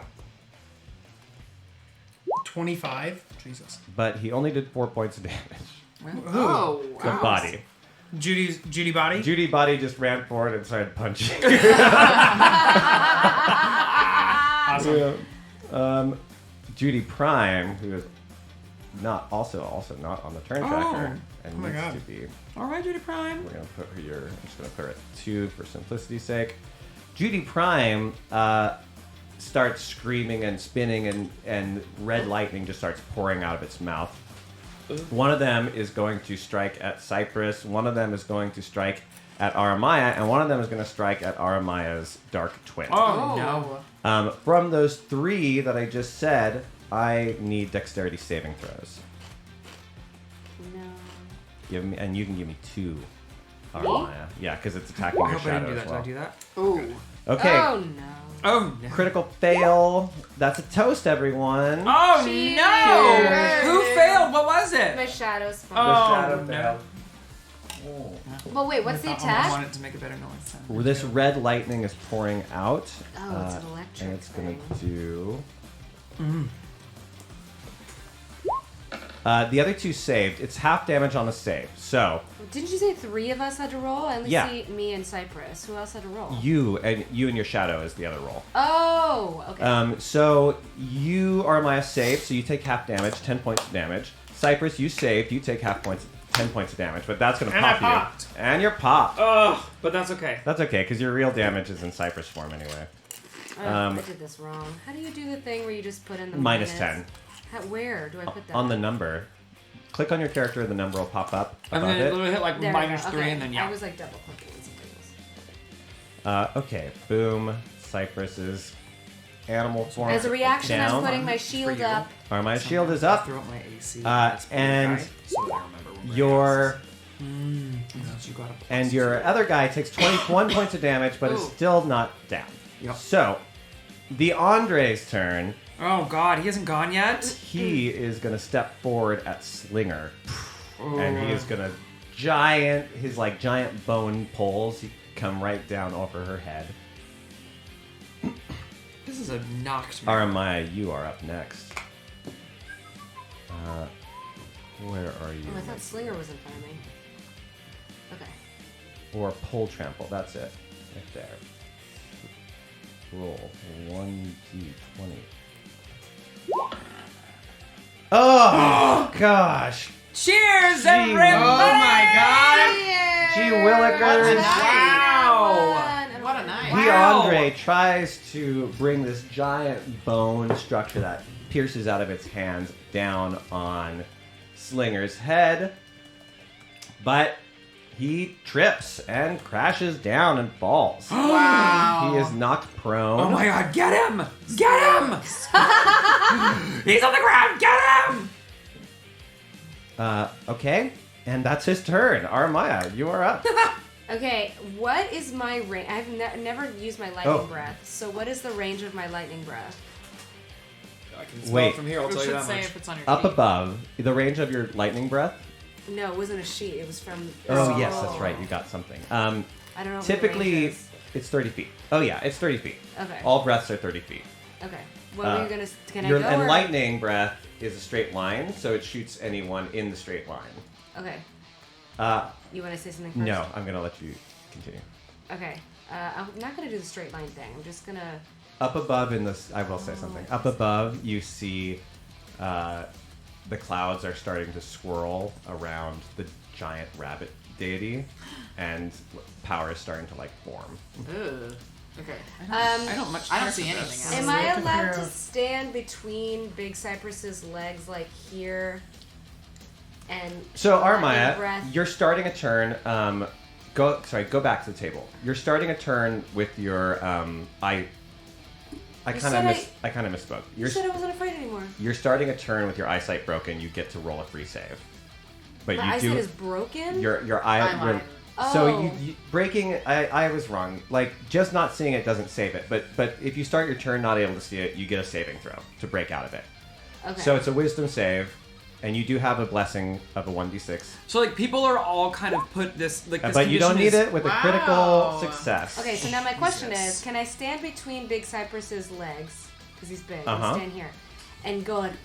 25. Jesus. But he only did 4 points of damage. Oh, The wow. body. Judy body? Judy body just ran forward and started punching. Awesome. Judy Prime, who is not also not on the turn tracker, and my needs God. to be. All right, Judy Prime. We're gonna put her here. I'm just gonna put her at 2 for simplicity's sake. Judy Prime starts screaming and spinning, and red lightning just starts pouring out of its mouth. One of them is going to strike at Cypress. One of them is going to strike at Aramaya, and one of them is going to strike at Aramaya's dark twin. Oh, no. From those 3 that I just said, I need dexterity saving throws. No. Give me, and you can give me 2. Armaya. Yeah, because it's attacking I your hope I didn't shadow do as that. well. Did I do that? Ooh. Okay, Oh no. Oh no. critical fail. That's a toast, everyone. Oh Cheers. no! Who failed? What was it? My shadow's fine. Oh, shadow no. failed. But wait, what's the I attack? want it to make a better noise. This red lightning is pouring out. Oh, it's an electric And it's going thing. to do... the other two saved. It's half damage on a save. So, Didn't you say 3 of us had to roll? I only Yeah. see me and Cypress. Who else had to roll? you and your shadow is the other roll. Oh, okay. So you are my save, so you take half damage, 10 points of damage. Cypress, you saved, you take 10 points of damage, but that's going to And pop I you. popped. And you're popped. Oh, but that's okay. That's okay, because your real damage is in Cypress form anyway. I did this wrong. How do you do the thing where you just put in the Minus minus? 10. Where do I put that? On the number. Click on your character, the number will pop up And above then it it. literally hit like There we minus go. 3 Okay. and then yeah. I was like double clicking on something else. Okay, boom. Cypress's animal form. As a reaction, down. I'm putting my shield you. up. My shield is up. Throw up my AC. And so that I remember when we're your you got a plus and your 2. other guy takes 21 points of damage, but is Ooh. still not down. Yep. So, the Andre's turn. Oh god, he hasn't gone yet. He is going to step forward at Slinger, Oh. and he is going to his like giant bone poles come right down over her head. This is a knocked man. Aramaya, you are up next. Where are you? Oh, I thought Slinger was in front of me. Okay. Or pole trample. That's it. Right there. Roll 1d20. Oh gosh! Cheers, Gee, everybody! Oh my god! Gee willikers! Wow! What a night. He Wow. Andre tries to bring this giant bone structure that pierces out of its hands down on Slinger's head, but he trips and crashes down and falls. Wow. He is knocked prone. Oh my god, get him! Get him! He's on the ground, get him! Okay, and that's his turn. Aramaya, you are up. Okay, what is my range? I've never used my lightning Oh. breath. So what is the range of my lightning breath? I can spell Wait. it from here, I'll We tell you should that say much. if it's on your Up feet. above, the range of your lightning breath. No, it wasn't a sheet. It was from. Oh, yes, that's right. You got something. I don't know. What the range Typically, is. it's 30 feet. Oh, yeah, it's 30 feet. Okay. All breaths are 30 feet. Okay. What were you gonna? Can I Your, go? and or- lightning breath is a straight line, so it shoots anyone in the straight line. Okay. Uh, You want to say something first? no, I'm going to let you continue. Okay. I'm not gonna do the straight line thing. I'm just gonna. Up above in this, I will say something. Up above, you see the clouds are starting to swirl around the giant rabbit deity, and power is starting to like form. Ugh. Okay. I don't much I don't care see for anything this. else. Am I Look at allowed her. to stand between Big Cypress's legs, like here? And So lightning Armaya, breath? you're starting a turn. Go back to the table. You're starting a turn with your I kind said of misspoke. You said I wasn't afraid anymore. You're starting a turn with your eyesight broken. You get to roll a free save, but My you eyesight do is broken. your eye. Eye line. So Oh. you breaking. I was wrong. Like just not seeing it doesn't save it. But if you start your turn not able to see it, you get a saving throw to break out of it. Okay. So it's a wisdom save, and you do have a blessing of a 1d6. So like people are all kind of put this like this But you don't need condition is- it with a Wow. critical success. Okay, so now my question Jesus. is, can I stand between Big Cypress's legs, because he's big, Uh-huh. and stand here, and go and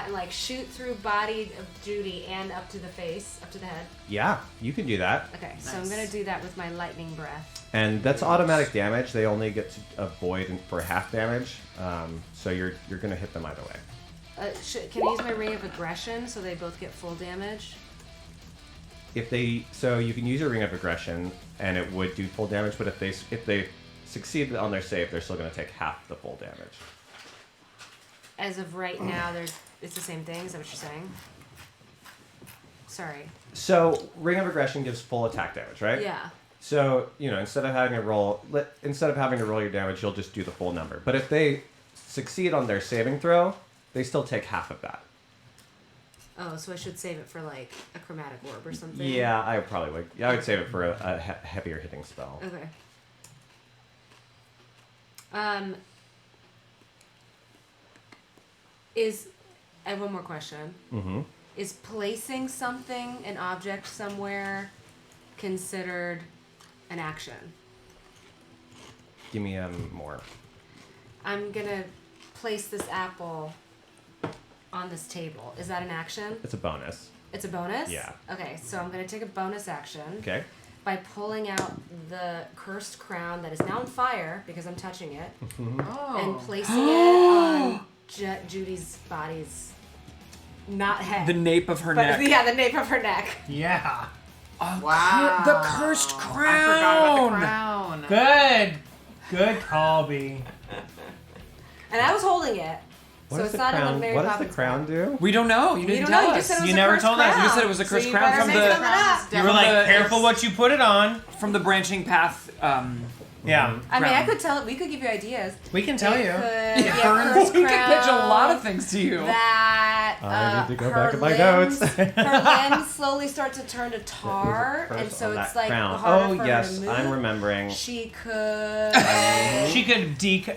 and like shoot through body of Judy and up to the face, up to the head? Yeah, you can do that. Okay, so I'm Nice. gonna do that with my lightning breath. And that's automatic damage. They only get to avoid for half damage. So you're going to hit them either way. Can I use my ring of aggression so they both get full damage? So you can use your ring of aggression, and it would do full damage. But if they succeed on their save, they're still going to take half the full damage. As of right now, it's the same thing. Is that what you're saying? Sorry. So ring of aggression gives full attack damage, right? Yeah. So instead of having to roll your damage, you'll just do the full number. But if they succeed on their saving throw, they still take half of that. Oh, so I should save it for like a chromatic orb or something. Yeah, I probably would. Yeah, I would save it for a heavier hitting spell. Okay. I have one more question. Mm-hmm. Is placing something, an object somewhere, considered an action? Give me more. I'm gonna place this apple on this table. Is that an action? It's a bonus. It's a bonus? Yeah. Okay, so I'm gonna take a bonus action. Okay. By pulling out the cursed crown that is now on fire because I'm touching it, and placing it on Judy's body's not head. The nape of her but, neck. Yeah, the nape of her neck. Yeah. Wow. The cursed crown. I forgot about the crown. Good. Good call, B. And I was holding it. What so does it's the not crown? in the Mary What does Poppins the crown do? We don't know. You You didn't don't tell know. You us. just said it was You a never cursed told us. crown. You said it was a cursed so crown from make the- something up. You were like, Definitely. careful what you put it on. From the branching path. Yeah. I mean, I crown. could tell. We could give you ideas. We can tell It you. Could, Yeah, cursed we could pitch a crown, lot of things to you. That I need to go her back in my limbs, notes. her limbs slowly start to turn to tar, There's a and curse so on it's that like crown. harder Oh for her yes, to move. I'm remembering. She could.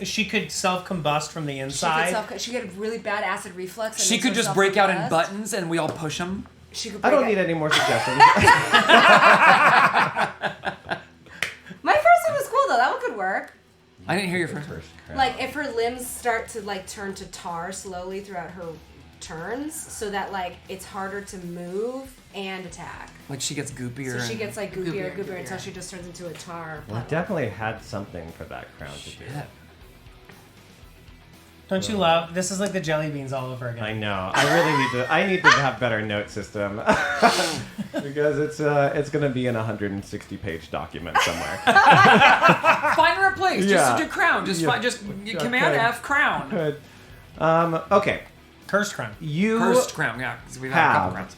She could self-combust from the inside. She could have really bad acid reflux. And She makes could just herself break out in combust. buttons and we all push them. She could I break don't out. need any more suggestions. My first one was cool though. That one could work. I didn't hear your first. Like if her limbs start to like turn to tar slowly throughout her turns, so that like it's harder to move and attack. Like she gets goopier. So she and- gets like goopier Goopier, goopier. until she just turns into a tar. We definitely had something for that crown to do. Shit. Don't you love? This is like the jelly beans all over again. I know. I really need to. I need to have better note system because it's going to be in a 160-page document somewhere. Find her a place. Yeah. Just do crown. Just Yeah. command Okay. F crown. Good. Okay. Cursed crown. You Cursed crown. Yeah, because we've had a couple crowns.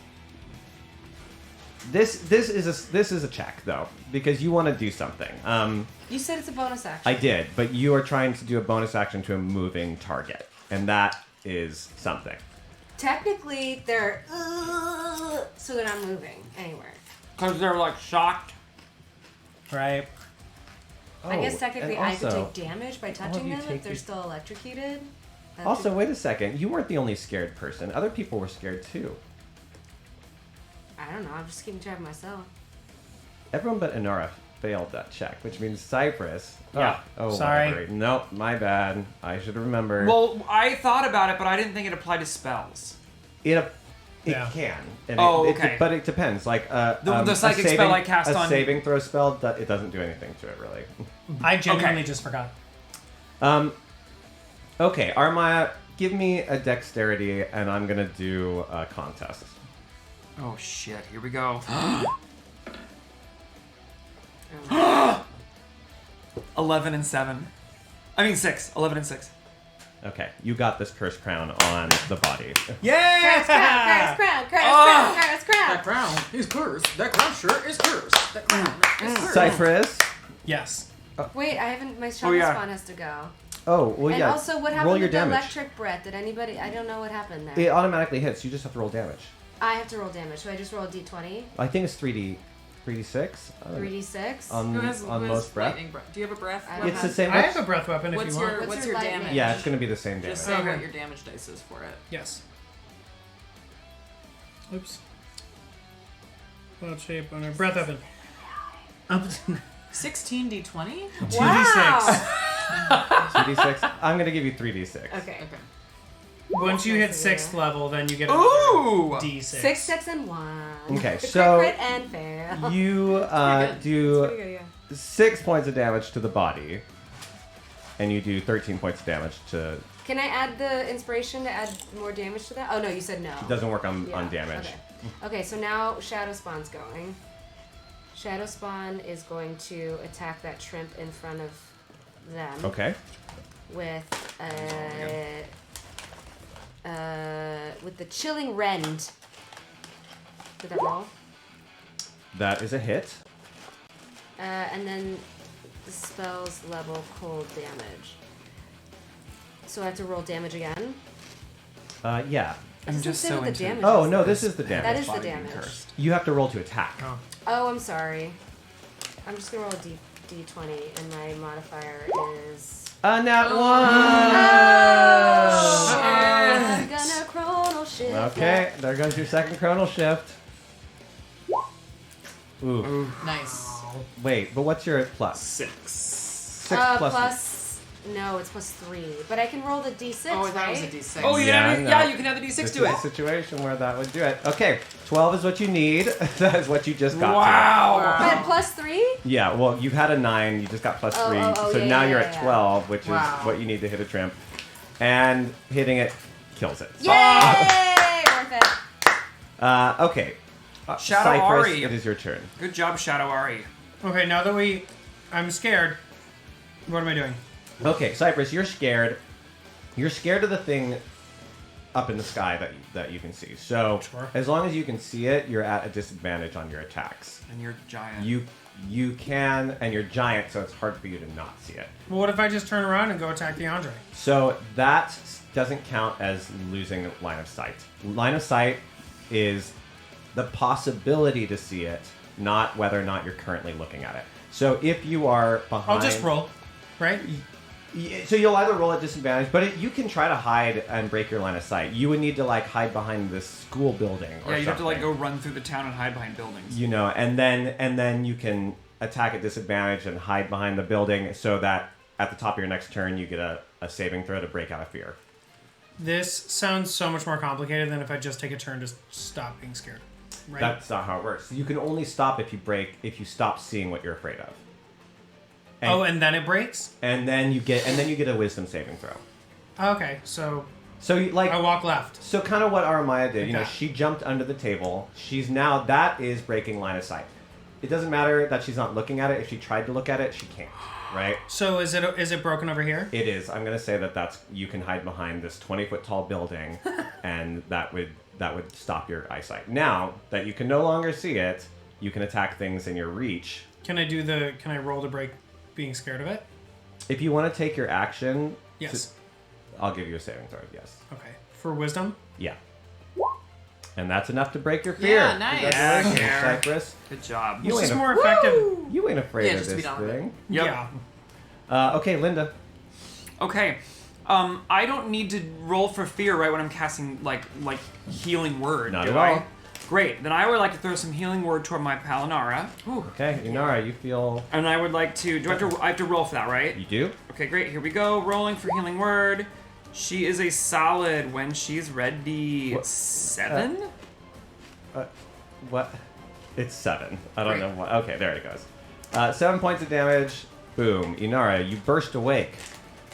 this is a check though because you want to do something. You said it's a bonus action. I did, but you are trying to do a bonus action to a moving target, and that is something. Technically, they're so they're not moving anywhere. Because they're like shocked. Right. I guess technically and I could also- take damage by all of touching you them take if they're these- still electrocuted. Also, wait a second. You weren't the only scared person. Other people were scared too. I don't know. I'm just keeping track of myself. Everyone but Inara failed that check, which means Cypress. Yeah. Oh, Sorry. whatever. Nope, my bad. I should have remembered. Well, I thought about it, but I didn't think it applied to spells. It Yeah. can. And Oh, it, okay. But it depends. Like The a psychic spell I cast a on- saving throw spell, it doesn't do anything to it really. I genuinely Okay. just forgot. Okay, Armaya, give me a dexterity, and I'm gonna do a contest. Oh shit! Here we go. 11 and 7. I mean 6. 11 and 6. Okay, you got this cursed crown on the body. Yeah. Crown. That crown is cursed. That crown sure is cursed. That crown is cursed. Cypress. Yes. Wait, I haven't. My shadow yeah. spawn has to go. Oh, well, And yeah. also, what roll happened your with the damage. electric breath? Did anybody? I don't know what happened there. It automatically hits. You just have to roll damage. I have to roll damage. So I just roll a d20, I think it's 3d6. 3d6. On Who has most breath. lightning breath? Do you have a breath? I don't It's the have- same. I have a breath weapon if What's you want. your What's what's your your lightning? damage? Yeah, it's going to be the same damage. Just say what your damage dice is for it. Yes. Oops. Cloud shape on a breath weapon. 16d20. 2d6. 2d6. I'm going to give you 3d6. Okay. Okay. Once you hit Nice idea. 6th level, then you get another Ooh! d6. 6, 6, and 1. Okay, Crit, so crit, and fail. you Pretty do good, yeah. 6 points of damage to the body, and you do 13 points of damage to. Can I add the inspiration to add more damage to that? Oh no, you said no. It doesn't work on Yeah, damage. Okay, so now Shadow Spawn's going. Shadow Spawn is going to attack that shrimp in front of them Okay. with the Chilling Rend. Did that roll? That is a hit. And then the spell's level cold damage. So I have to roll damage again. Yeah. I'm just so the into damage. Oh, no, this is the damage. That is the body being damage. cursed. You have to roll to attack. Oh, I'm sorry. I'm just gonna roll a d20, and my modifier is. A nat Oh, 1! I'm gonna chronal shift. Okay, there goes your second chronal shift. Ooh. Nice. Wait, but what's your plus? 6. 6 plus. No, it's plus 3. But I can roll the d6. Oh, I thought right? it was a d6. Oh, you Yeah, can no. yeah, you can have the d6 This to is it. a situation where that would do it. Okay, 12 is what you need. That is what you just got. Wow. But plus 3? Yeah, well, you've had a 9, you just got plus 3. Oh, so yeah, now yeah, you're yeah, at yeah. 12, which Wow. is what you need to hit a trimp. And hitting it kills it. Yay! Worth it. Okay. Shadow Cypress, Ari. it is your turn. Good job, Shadow Ari. Okay, now that I'm scared. What am I doing? Okay, Cypress, you're scared. You're scared of the thing up in the sky that you can see. So Sure. as long as you can see it, you're at a disadvantage on your attacks. And you're giant. You can, and you're giant, so it's hard for you to not see it. Well, what if I just turn around and go attack the Andre? So that doesn't count as losing line of sight. Line of sight is the possibility to see it, not whether or not you're currently looking at it. So if you are behind... I'll just roll, right? So you'll either roll at disadvantage, but you can try to hide and break your line of sight. You would need to like hide behind this school building or Yeah, you have to like something. go run through the town and hide behind buildings. You know, and then you can attack at disadvantage and hide behind the building so that at the top of your next turn you get a saving throw to break out of fear. This sounds so much more complicated than if I just take a turn to stop being scared. Right? That's not how it works. You can only stop if you stop seeing what you're afraid of. And then it breaks? And then you get a wisdom saving throw. Okay, so So you, like I walk left. So kind of what Aramaya did, you know, Okay. she jumped under the table. That is breaking line of sight. It doesn't matter that she's not looking at it. If she tried to look at it, she can't, right? So is it broken over here? It is. I'm going to say that's you can hide behind this 20-foot tall building and that would stop your eyesight. Now that you can no longer see it, you can attack things in your reach. Can I roll to break being scared of it? If you want to take your action, Yes. I'll give you a saving throw, yes. Okay. For wisdom? Yeah. And that's enough to break your fear. Yeah, nice. Congratulations, Yeah, Cypress. Good job. You Which is ain't, more effective. you ain't afraid Yeah, of just to be this done with it. thing. Yep. Yeah. Okay, Linda. Okay. I don't need to roll for fear right when I'm casting like healing word. Not do at I? all. Great. Then I would like to throw some healing word toward my pal Inara. Okay, Inara, you feel... And I would like to I have to roll for that, right? You do? Okay, great. Here we go. Rolling for healing word. She is a solid when she's ready. What? 7? What? It's 7. I don't Great. know what... Okay, there it goes. 7 points of damage. Boom. Inara, you burst awake.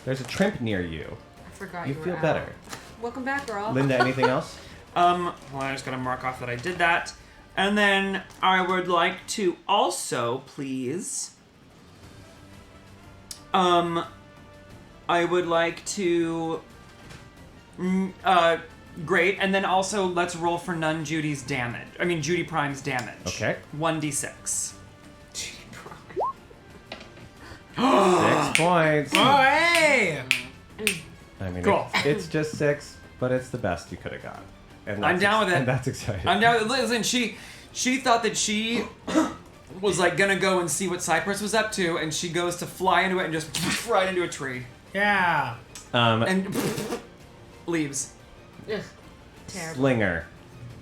There's a trimp near you. I forgot You you were feel out. better. Welcome back, girl. Linda, anything else? Well, I just gotta mark off that I did that. And then I would like to also, please... I would like to... great. And then also, let's roll for Judy Prime's damage. Okay. 1d6. 6 points. Oh, hey! I mean, Cool. it's just 6, but it's the best you could have got. And I'm down with it. And that's exciting. I'm down. Listen, she thought that she was like gonna go and see what Cypress was up to, and she goes to fly into it and just right into a tree Yeah. and leaves. Ugh, terrible.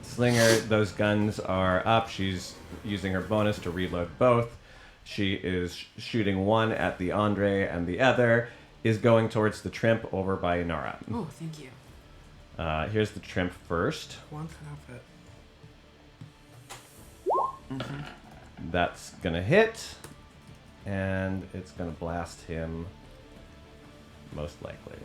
Slinger, those guns are up. She's using her bonus to reload both. She is shooting one at the Andre, and the other is going towards the Trimp over by Inara. Oh, thank you. Here's the Trimp first. One outfit. That's gonna hit, and it's gonna blast him, most likely.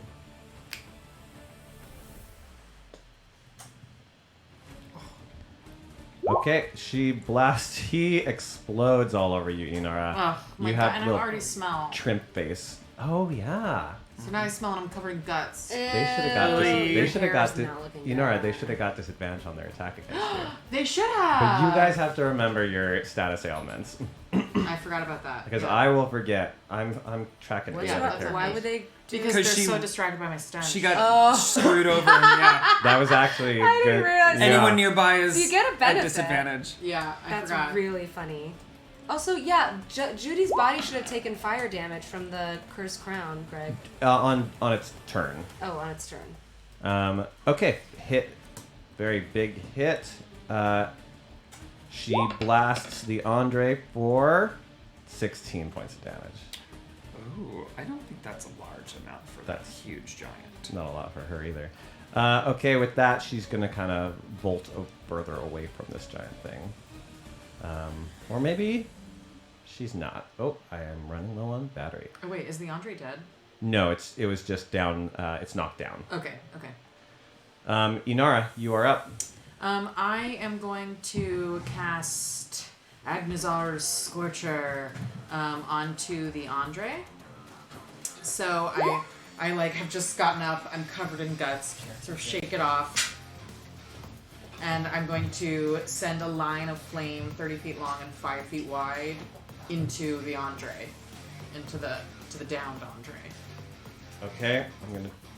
Okay, he explodes all over you, Inara. Oh, my you God, have and I little already smell. Trimp face. Oh yeah. So now I smell and I'm covered in guts. They should have got this. They should have got hair's not looking Inara, good. they should have got disadvantage on their attack against you. They should have. But you guys have to remember your status ailments. I forgot about that. Because Yeah. I will forget. I'm tracking it. What's Yeah, with up? other Why characters. would they? Because 'Cause they're she- so distracted by my stench. She got screwed over. Yeah. That was actually I didn't good. realize that. Anyone nearby is So you get a benefit. at disadvantage. Yeah, I That's forgot. really funny. Also, yeah, Judy's body should have taken fire damage from the cursed crown, Greg. On its turn. Oh, on its turn. Okay, hit. Very big hit. She blasts the Andre for 16 points of damage. Ooh, I don't think that's a large amount for That's- that huge giant. Not a lot for her either. Okay, with that, she's going to kind of bolt further away from this giant thing. Or maybe she's not. Oh, I am running low on battery. Oh, wait, is the Andre dead? No, it was just down. It's knocked down. Okay, okay. Inara, you are up. I am going to cast Agnazar's Scorcher onto the Andre. So I like have just gotten up. I'm covered in guts. Sort of shake it off, and I'm going to send a line of flame 30 feet long and 5 feet wide into the Andre, into the downed Andre. Okay,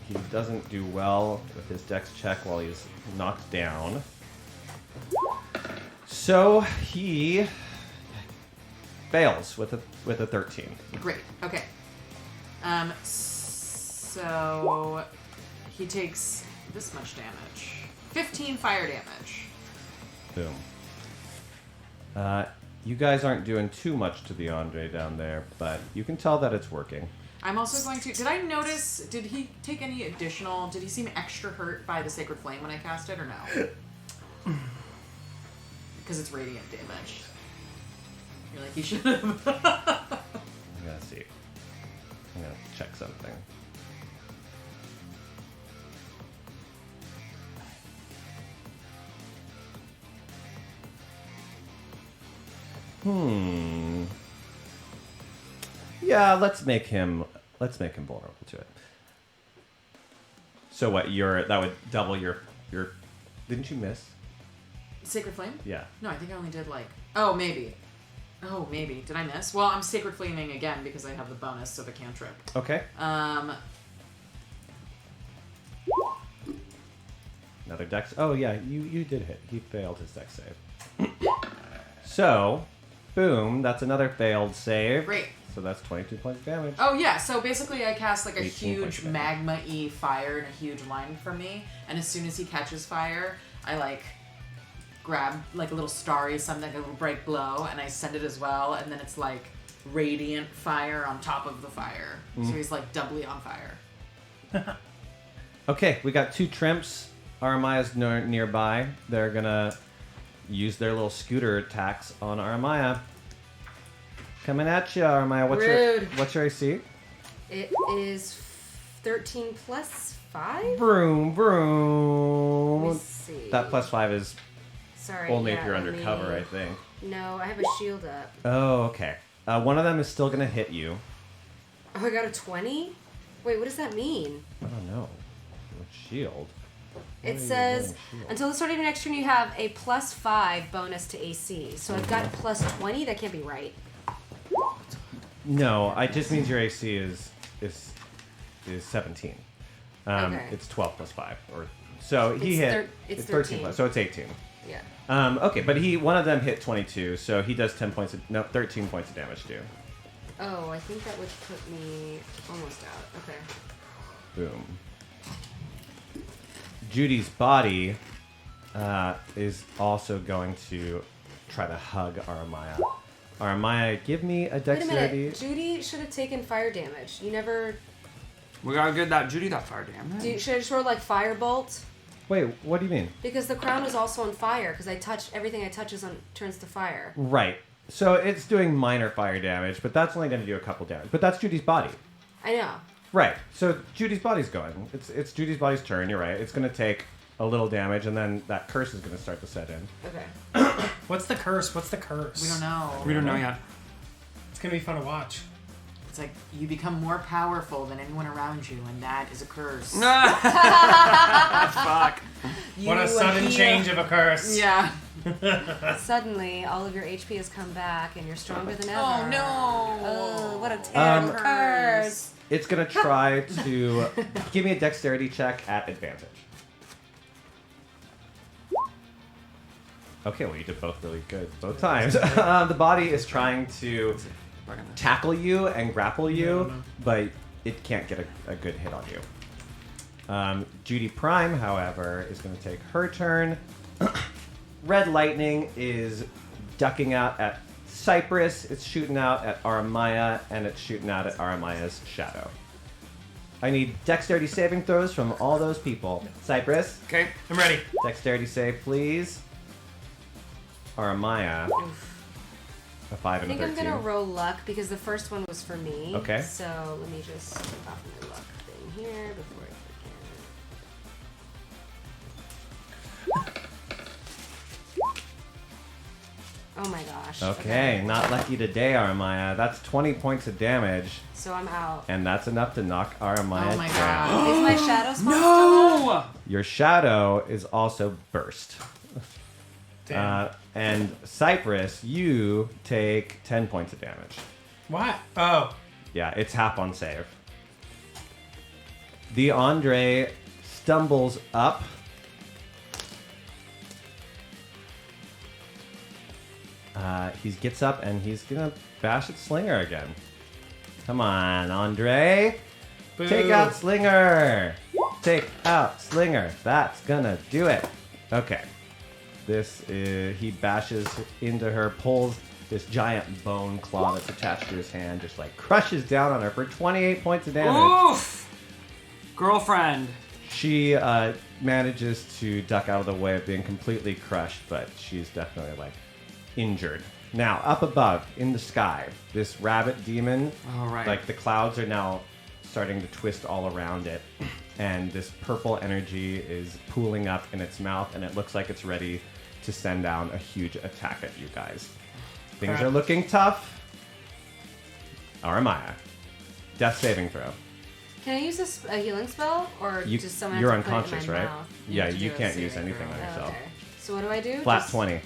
he doesn't do well with his dex check while he's knocked down. So he fails with a 13. Great. Okay. So he takes this much damage. 15 fire damage. Boom. You guys aren't doing too much to the Andre down there, but you can tell that it's working. I'm also going to. Did I notice? Did he take any additional? Did he seem extra hurt by the sacred flame when I cast it, or no? Because it's radiant damage. You're like, he should have. I'm gonna see. I'm gonna check something. Yeah, let's make him vulnerable to it. So what? That would double your. Didn't you miss? Sacred flame? Yeah. No, I think I only did like. Oh, maybe. Oh, maybe. Did I miss? Well, I'm sacred flaming again because I have the bonus of a cantrip. Okay. Another dex. Oh yeah, you did hit. He failed his dex save. So, boom. That's another failed save. Great. So that's 22 points of damage. Oh yeah, so basically I cast like a 18 points huge of damage. magma-y fire in a huge line from me, and as soon as he catches fire, I like grab like a little starry something, like a little bright glow, and I send it as well, and then it's like radiant fire on top of the fire. So he's like doubly on fire. Okay, we got two trimps. Aramaya's nearby. They're gonna use their little scooter attacks on Aramaya. Coming at you, Aramaya. Rude. What's your AC? It is 13 plus 5? Vroom, Let vroom. me see. That plus 5 is Sorry, only yeah, if you're let undercover, me- I think. No, I have a shield up. Oh, okay. One of them is still gonna hit you. Oh, I got a 20? Wait, what does that mean? I don't know. What shield? Why are It you says, rolling shield? until the start of your next turn, you have a plus 5 bonus to AC. So I've got plus 20? That can't be right. No, it just means your AC is 17. Okay. It's 12 plus 5, or so he It's hit. it's 13 13. plus, so it's 18. Yeah. Okay, but one of them hit 22, so he does 13 points of damage to you. Oh, I think that would put me almost out. Okay. Boom. Judy's body is also going to try to hug Aramaya. Aramaya, give me a Wait a dexterity. minute. Judy should have taken fire damage. You never. We gotta get that Judy that fire damage. Should I just roll like firebolt? Wait, what do you mean? Because the crown is also on fire. Because everything I touch turns to fire. Right. So it's doing minor fire damage, but that's only going to do a couple damage. But that's Judy's body. I know. Right. So Judy's body's going. It's Judy's body's turn. You're right. It's going to take a little damage, and then that curse is going to start to set in. Okay. What's the curse? What's the curse? We don't know. We don't know yet. It's gonna be fun to watch. It's like you become more powerful than anyone around you, and that is a curse. Fuck. What a sudden change of a curse. Yeah. Suddenly, all of your HP has come back, and you're stronger than ever. Oh no! Oh, what a terrible curse! It's going to try to give me a dexterity check at advantage. Okay, well, you did both really good both times. The body is trying to tackle you and grapple you, but it can't get a good hit on you. Judy Prime, however, is going to take her turn. Red Lightning is ducking out at Cypress, it's shooting out at Aramaya, and it's shooting out at Aramaya's shadow. I need dexterity saving throws from all those people. Cypress, Okay. I'm ready. dexterity save, please. Aramaya, a 5 I and a think I'm 13. gonna roll luck because the first one was for me. Okay. So let me just take off my luck thing here before I forget. Oh my gosh. Okay, not lucky today, Aramaya. That's 20 points of damage, So I'm out. and that's enough to knock Aramaya Oh my down. god. Is my shadow spawn still up? No! Your shadow is also burst. Damn. And Cypress, you take 10 points of damage. What? Oh. Yeah, it's half on save. The Andre stumbles up. He gets up and he's gonna bash at Slinger again. Come on, Andre. Boo. Take out Slinger. Take out Slinger. That's gonna do it. Okay. This is, he bashes into her, pulls this giant bone claw that's attached to his hand, just like crushes down on her for 28 points of damage. Oof! Girlfriend. She manages to duck out of the way of being completely crushed, but she's definitely like injured. Now, up above in the sky, this rabbit demon, All right. like the clouds are now starting to twist all around it, and this purple energy is pooling up in its mouth, and it looks like it's ready to send down a huge attack at you guys. Things are looking tough. Aramaya, death saving throw. Can I use a healing spell, or You, just someone you're have to put it in unconscious, my right? mouth? Yeah, have to you do a can't use saving anything throw. on Oh, yourself. okay. So what do I do? Flat Just- 20.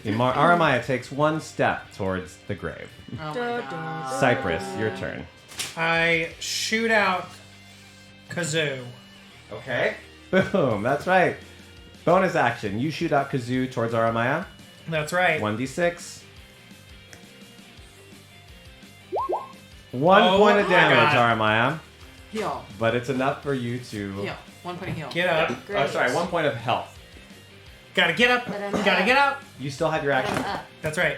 Aramaya takes one step towards the grave. Oh my god. Cypress, your turn. I shoot out Kazoo. Okay. Boom, that's right. Bonus action. You shoot out Kazoo towards Aramaya. That's right. 1d6. 1 Oh point of my damage, God. Aramaya. Heal. But it's enough for you to... Heal. 1 point of heal. Get up. Oh, Great. sorry, 1 point of health. Gotta get up. But I'm Gotta up. get up. You still have your I'm action. up. That's right.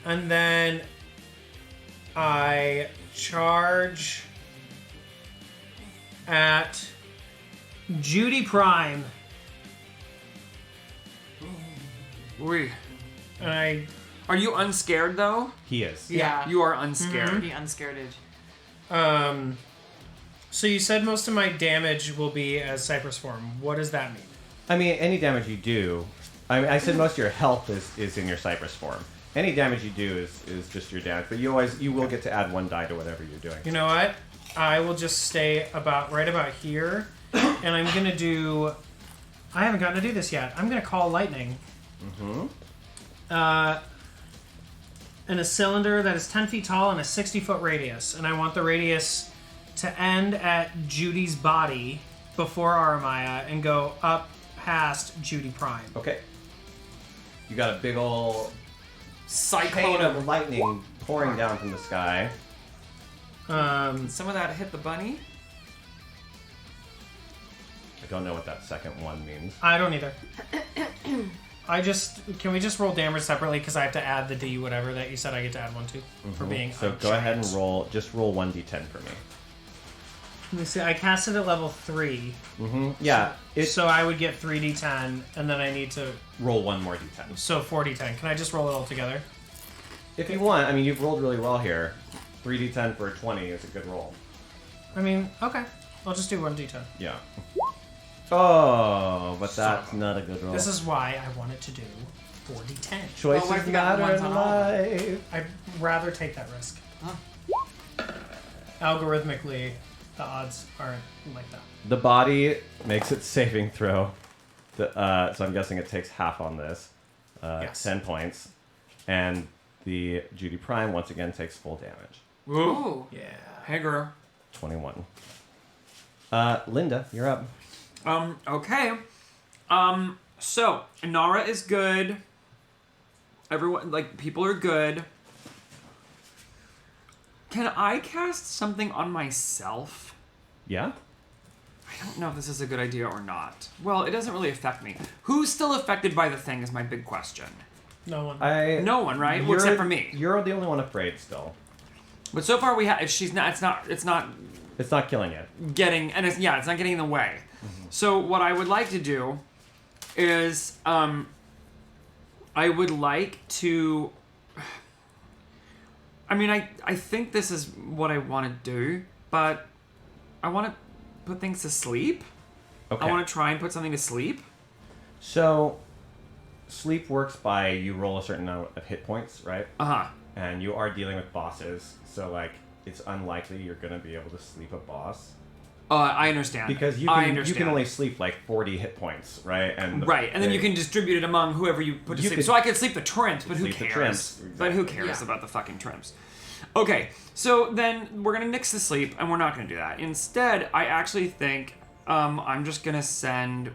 And then I charge at Judy Prime. Oi. And I Are you unscared though? He is. Yeah. You are unscared. Be unscareded. so you said most of my damage will be as Cypress form. What does that mean? I mean, any damage you do... I said most of your health is in your Cypress form. Any damage you do is just your damage, but you will get to add 1 die to whatever you're doing. You know what? I will just stay right about here, and I'm gonna do. I haven't gotten to do this yet. I'm gonna call lightning. In a cylinder that is 10 feet tall and a 60-foot radius, and I want the radius to end at Judy's body before Aramaya and go up past Judy Prime. Okay. You got a big ol' Cyclone chain of of lightning pouring down from the sky. some of that hit the bunny. I don't know what that second one means. I don't either. Can we just roll damage separately because I have to add the D whatever that you said I get to add 1 to for being. So a go ahead and giant. roll 1d10 for me. Let me see. I cast it at level 3, Yeah, it's so I would get 3d10, and then I need to. roll 1 more d10. So 4d10. Can I just roll it all together? If you want, I mean, you've rolled really well here. 3d10 for a 20 is a good roll. I mean, okay. I'll just do 1d10. Yeah. Oh, but that's not a good roll. This is why I wanted to do 4d10. Choices what if you got matter ones in on all? life. I'd rather take that risk. Algorithmically, the odds aren't like that. The body makes its saving throw. So I'm guessing it takes half on this. Yes. 10 points. And the Judy Prime once again takes full damage. Ooh. Yeah. Hey, girl. 21. Linda, you're up. Okay. So, Inara is good. Everyone, like, people are good. Can I cast something on myself? Yeah? I don't know if this is a good idea or not. Well, it doesn't really affect me. Who's still affected by the thing is my big question. No one. No one, right? Well, except for me. You're the only one afraid still. But so far we have. If she's not, it's not It's not killing it. getting, and it's not getting in the way. So what I would like to do is, I would like to. I mean, I think this is what I want to do, but I want to put things to sleep. Okay. I want to try and put something to sleep. So, sleep works by you roll a certain amount of hit points, right? Uh-huh. And you are dealing with bosses, so like it's unlikely you're gonna be able to sleep a boss I understand. because you can only sleep like 40 hit points, right? And then you can distribute it among whoever you put to You sleep. could So I could sleep the trimps, but who sleep the cares? trimps, But who exactly. cares Yeah. about the fucking trimps? Okay, so then we're gonna nix the sleep, and we're not gonna do that. Instead, I actually think I'm just gonna send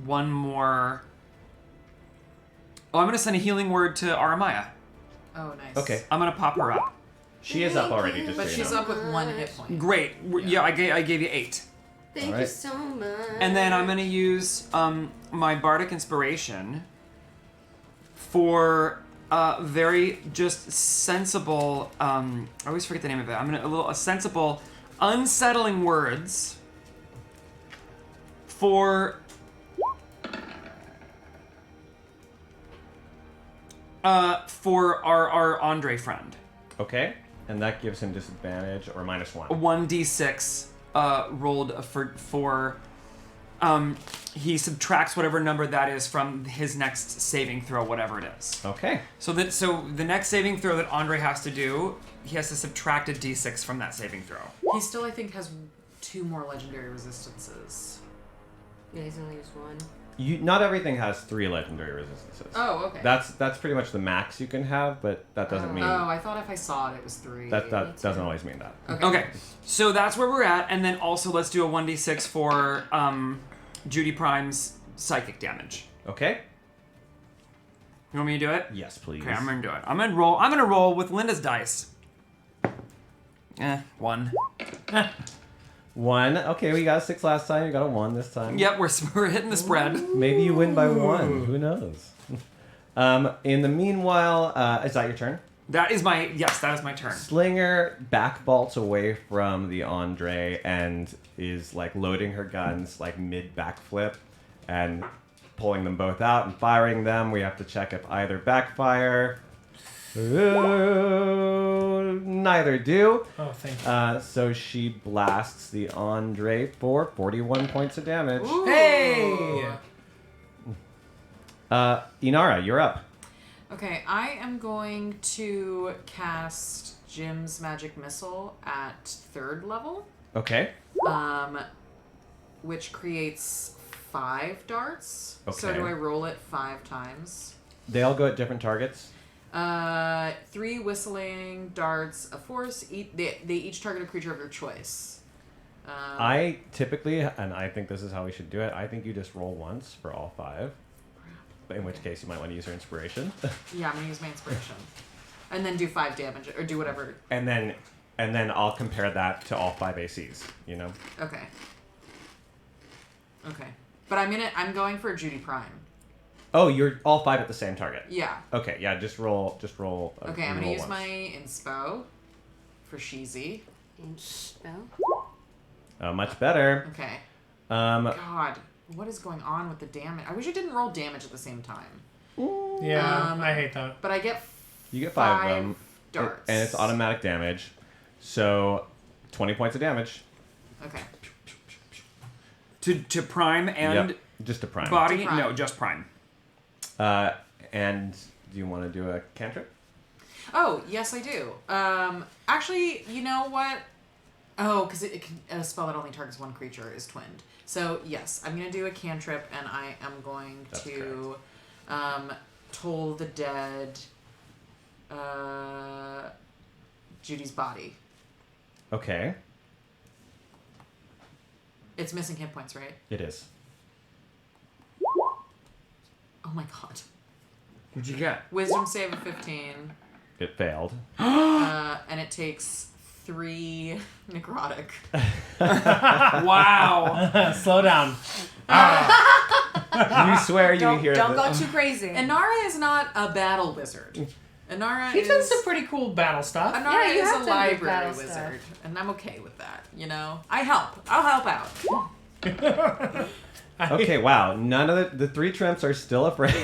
one more. Oh, I'm gonna send a healing word to Aramaya. Oh, nice. Okay, I'm gonna pop her up. she is up already. Just But so you she's know. up with 1 hit point. Great. Yeah, I gave you 8. Thank you Alright. so much. And then I'm gonna use my bardic inspiration for very just sensible. I always forget the name of it. I'm gonna a sensible, unsettling words for our Andre friend. Okay, and that gives him disadvantage or -1. 1d6 rolled for he subtracts whatever number that is from his next saving throw, whatever it is. Okay, So the next saving throw that Andre has to do, he has to subtract a d6 from that saving throw. He still, I think, has 2 more legendary resistances. Yeah, he's only used one. not everything has 3 legendary resistances. Oh, okay. That's pretty much the max you can have, but that doesn't mean Oh, I thought if I saw it, it was 3. that doesn't always mean that. Okay, so that's where we're at, and then also let's do a 1d6 for Judy Prime's psychic damage. Okay. You want me to do it? Yes, please. Okay, I'm gonna do it. I'm gonna roll with Linda's dice. 1. 1. Okay, we got a 6 last time. You got a 1 this time. Yep, we're hitting the spread. Maybe you win by 1. Who knows? In the meanwhile, is that your turn? That is my turn. Slinger backbolts away from the Andre and is like loading her guns like mid backflip and pulling them both out and firing them. We have to check if either backfire. Ooh, neither do. Oh, thank you. So she blasts the Andre for 41 points of damage. Hey! Inara, you're up. Okay, I am going to cast Jim's Magic Missile at 3rd level, Okay. which creates 5 darts. So Okay. do I roll it 5 times? They all go at different targets. 3 whistling darts of force. They each target a creature of your choice. I typically, and I think this is how we should do it, I think you just roll once for all 5. In which case you might want to use your inspiration. Yeah, I'm gonna use my inspiration, and then do 5 damage or do whatever. and then I'll compare that to all 5 ACs, you know? Okay. Okay, but I'm going for Judy Prime. Oh, you're all 5 at the same target. Yeah. Okay, yeah, just roll. Okay, I'm gonna roll use once. my inspo for Sheezy. Spell. Much better. Okay. Yeah, God, what is going on with the damage? I wish I didn't roll damage at the same time. Yeah, I hate that. But I get you get 5 of them. darts. And it's automatic damage. So 20 points of damage. Okay. To prime and Yep, just a prime. body? To prime. No, just prime. And do you want to do a cantrip? Oh, yes, I do. Actually, you know what? Oh, because a spell that only targets one creature is twinned. So, yes, I'm going to do a cantrip, and I am going to toll the dead Judy's body. Okay. It's missing hit points, right? It is. Oh my god. What'd you get? Wisdom save of 15. It failed. And it takes 3 necrotic. Wow. Slow down. You swear you hear Don't the- go too crazy. Inara is not a battle wizard. Inara He is... does some pretty cool battle stuff. Inara Yeah, you is have a to do library battle wizard. stuff. And I'm okay with that, you know? I'll help out. Okay, wow. None of the 3 trimps are still afraid,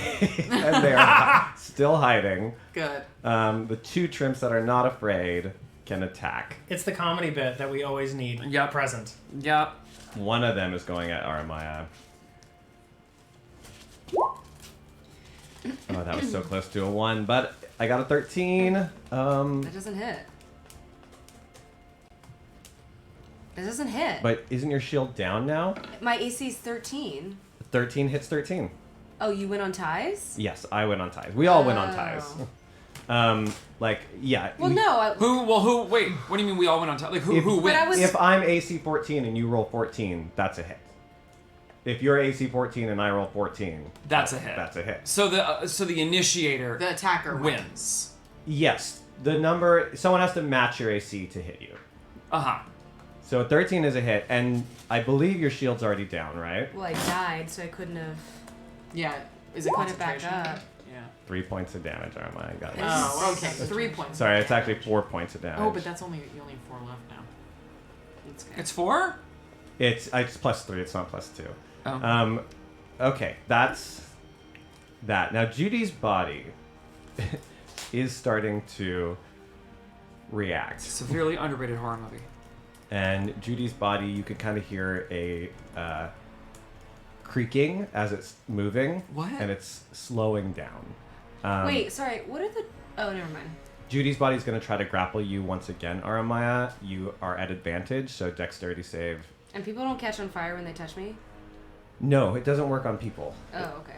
and they're still hiding. Good. The 2 trimps that are not afraid can attack. It's the comedy bit that we always need present. Yep. One of them is going at Aramaya. Oh, that was so close to a 1, but I got a 13. That doesn't hit. It doesn't hit. But isn't your shield down now? My AC is 13. 13 hits 13. Oh, you went on ties? Yes, I went on ties. We all went on ties. Yeah. Well, no. Who? Wait, what do you mean we all went on top? Like, who But wins? I was- If I'm AC 14 and you roll 14, that's a hit. If you're AC 14 and I roll 14, That's a hit. That's a hit. So the initiator The attacker wins. Yes, the number. Someone has to match your AC to hit you. Uh-huh. So 13 is a hit, and I believe your shield's already down, right? Well, I died, so I couldn't have. Yeah. Is it Put it back concentration? up. Yeah. 3 points of damage. I got it. Oh, okay. 3 points. Sorry, it's actually 4 points of damage. Oh, but that's you only have 4 left now. That's good. It's 4? It's plus 3. It's not plus 2. Oh. Okay, that's that. Now Judy's body is starting to react, Severely underrated horror movie. and Judy's body, you could kind of hear a creaking as it's moving. What? And it's slowing down. Wait, sorry. What are the? Oh, never mind. Judy's body's going to try to grapple you once again, Aramaya. You are at advantage, so dexterity save. And people don't catch on fire when they touch me. No, it doesn't work on people. Oh, okay.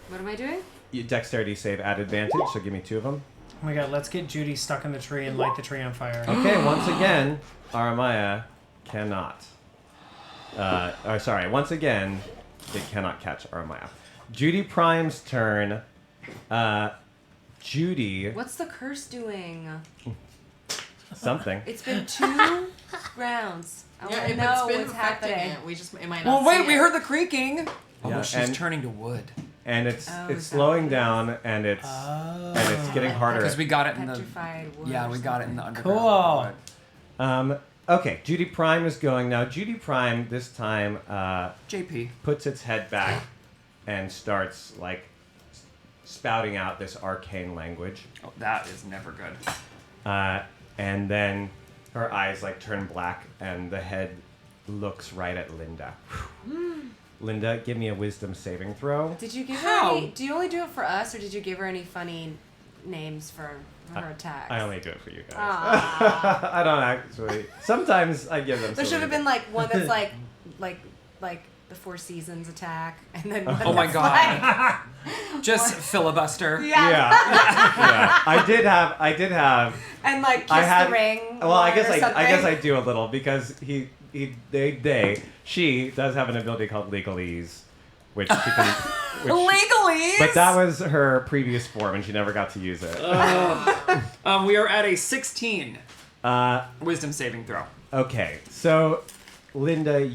What am I doing? You dexterity save at advantage, so give me 2 of them. Oh my god, let's get Judy stuck in the tree and light the tree on fire. Okay, once again, Aramaya cannot. Once again, it cannot catch Aramaya. Judy Prime's turn. Judy, What's the curse doing? something. It's been 2 rounds. I want to know what's affecting happening. it. We just it might not. Well, wait, see we it. heard the creaking. Oh, Yeah, she's and- turning to wood. And it's Oh, it's is that slowing what it is? down, and it's getting harder. Because we got it in the... Petrified wood. Yeah, or we got it in the underground. Cool. Okay, Judy Prime is going now. Judy Prime this time JP. puts its head back and starts like spouting out this arcane language. Oh, that is never good. And then her eyes like turn black, and the head looks right at Linda. Linda, give me a wisdom saving throw. Did you give How? her any? Do you only do it for us, or did you give her any funny names for her attacks? I only do it for you guys. Aww. I don't actually. Sometimes I give them. There should silly have been like one that's like the Four Seasons attack, and then one Oh my that's god. Just filibuster. like, Yeah. yeah. I did have. And like kiss I had. the ring. Well, I one guess or I something. guess I do a little because she does have an ability called Legalese, which she can. Legalese? But that was her previous form, and she never got to use it. We are at a 16 Uh, wisdom saving throw. okay, so Linda,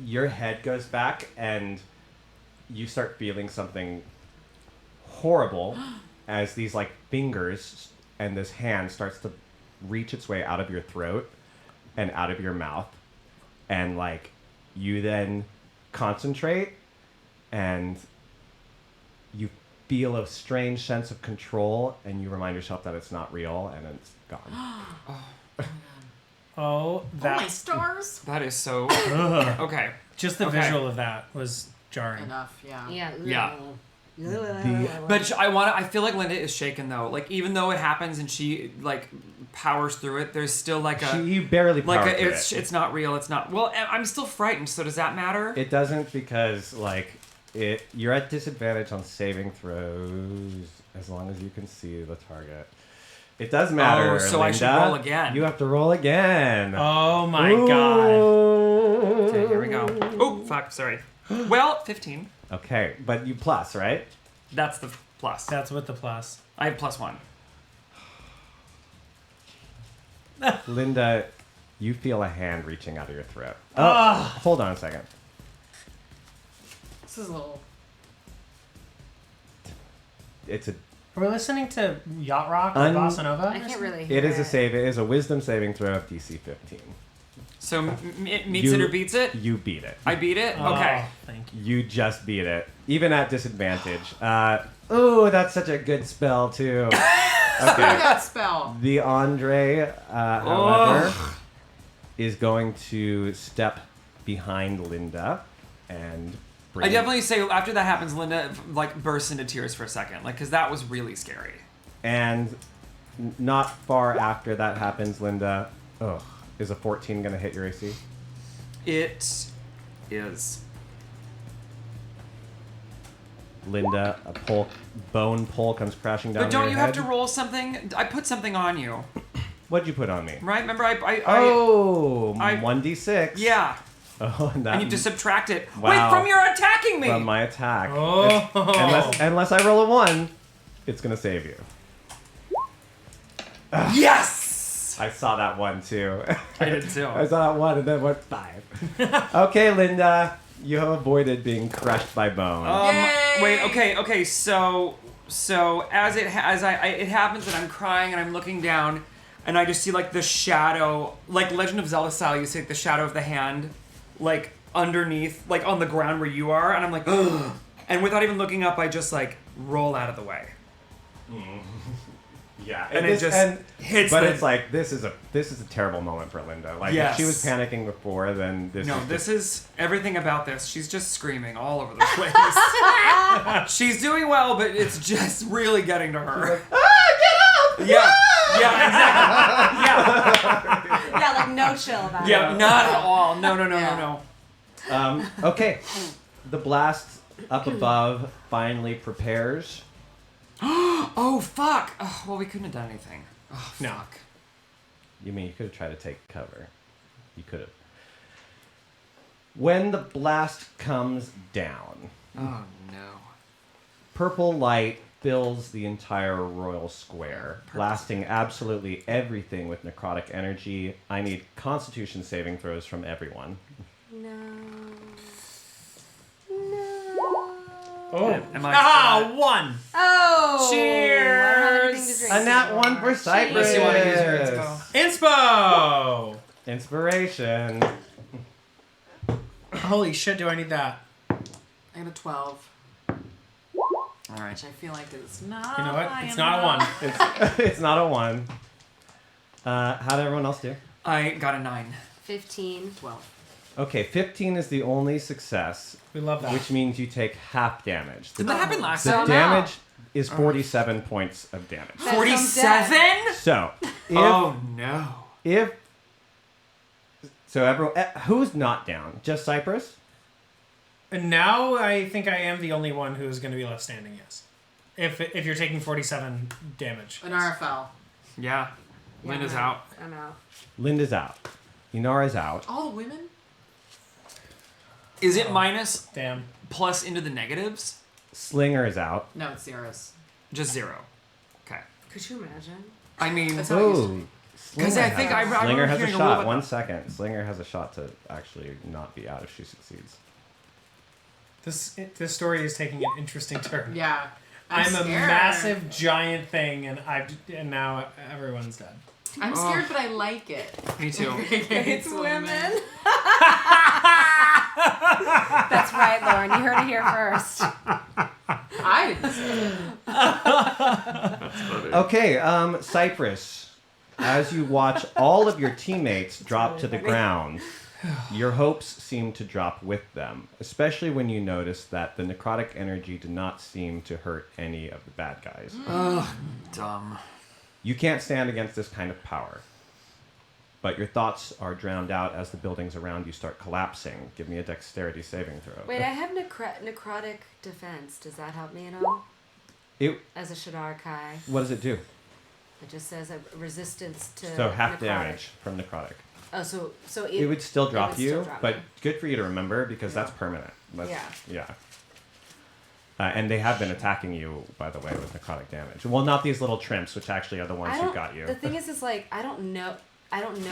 your head goes back, and you start feeling something horrible as these like fingers and this hand starts to reach its way out of your throat and out of your mouth, and like you then concentrate and you feel a strange sense of control, and you remind yourself that it's not real, and it's gone. Oh, my that stars. That is so okay. just the Okay. visual of that was jarring. Enough, yeah. Yeah. Yeah. The But I feel like Linda is shaken though. Like even though it happens and she like powers through it, there's still like a you barely like power a, through it's it. it's not real. It's not. Well, I'm still frightened. So does that matter? It doesn't because you're at disadvantage on saving throws as long as you can see the target. It does matter. Oh, so I should Linda. roll again. You have to roll again. Oh my god. Okay, here we go. Oh fuck, sorry. Well, 15. Okay, but you plus, right? That's the plus. That's with the plus. I have +1. Linda, you feel a hand reaching out of your throat. Oh, hold on a second. This is a little. It's a. Are we listening to Yacht Rock or Un- Bossa Nova? I can't really. It is hear a save. It is a wisdom saving throw of DC 15. So it meets it or beats it? You beat it. I beat it? Oh, Okay. thank you. You just beat it, even at disadvantage. Oh, that's such a good spell too. Look Okay. at that spell. The Andre, however, is going to step behind Linda and bring. I definitely say after that happens, Linda like bursts into tears for a second, like because that was really scary. And not far after that happens, Linda. Is a 14 going to hit your AC? It is. Linda, a bone pole comes crashing down. But don't your you head. have to roll something? I put something on you, What'd you put on me? right? Remember I 1d6. yeah. Oh, and that I need to subtract it. Wow. Wait, from your attacking me. from my attack. Oh. Unless I roll a 1, it's gonna save you. Yes. I saw that one too. I did too. I saw that one and then went 5. Okay, Linda, you have avoided being crushed by bone. Yay! Wait. Okay. So as it happens and I'm crying and I'm looking down and I just see like the shadow, like Legend of Zelda style. You see like, the shadow of the hand, like underneath, like on the ground where you are, and I'm like, ugh. And without even looking up, I just like roll out of the way. Yeah, And it just hits But the- it's like this is a terrible moment for Linda. Like Yes. if she was panicking before, then this. No, is this is everything about this. She's just screaming all over the place. She's doing well, but it's just really getting to her. Yeah, exactly. Yeah, like no chill about it. Yeah, not at all. No. Okay, the blast up above finally prepares. Oh fuck! Oh, well, we couldn't have done anything. Oh No. fuck. You mean you could have tried to take cover? You could have. When the blast comes down, Oh no. purple light fills the entire royal square, blasting absolutely everything with necrotic energy. I need Constitution saving throws from everyone. No. Oh. Am I Ah, 1. Oh. Cheers. I don't have anything to drink A nat anymore. 1 for Cypress. Unless you want to use your inspo. Inspo! Inspiration. Holy shit, do I need that? I got a 12. All right. Which I feel like it's not. You know what? high It's not a 1. It's not a 1. How did everyone else do? I got a 9. 15. 12. Okay, 15 is the only success, We love that. which means you take half damage. Did that happen last The time? damage is 47 points of damage. That's 47? So, Oh no. if so, everyone, who's not down? Just Cypress? And now I think I am the only one who's going to be left standing, yes. If you're taking 47 damage. An RFL. Yeah. Yeah, Linda's I'm out. I'm out. Linda's out. Inara's out. All the women? Is it minus Damn. plus into the negatives? Slinger is out. No, it's zeros. Just 0. Okay. Could you imagine? I mean, That's how it used to be. because I think I Slinger remember has a hearing rule shot. about 1 that. second. Slinger has a shot to actually not be out if she succeeds. This story is taking an interesting turn. Yeah. I'm a scared. massive giant thing, and now everyone's dead. I'm scared, but I like it. Me too. It's women. That's right, Lauren. You heard it here first. I didn't say it. Okay, Cypress. as you watch all of your teammates drop to the ground, your hopes seem to drop with them, especially when you notice that the necrotic energy did not seem to hurt any of the bad guys. Dumb. You can't stand against this kind of power. But your thoughts are drowned out as the buildings around you start collapsing. Give me a dexterity saving throw. Wait, I have necrotic defense. Does that help me at all? As a Shadar Kai. What does it do? It just says a resistance to So half necrotic. damage from necrotic. Oh, so It would still drop would you, still drop but me. good for you to remember because that's permanent. Yeah. And they have been attacking you, by the way, with necrotic damage. Well, not these little trimps, which actually are the ones who got you. The thing is like I don't know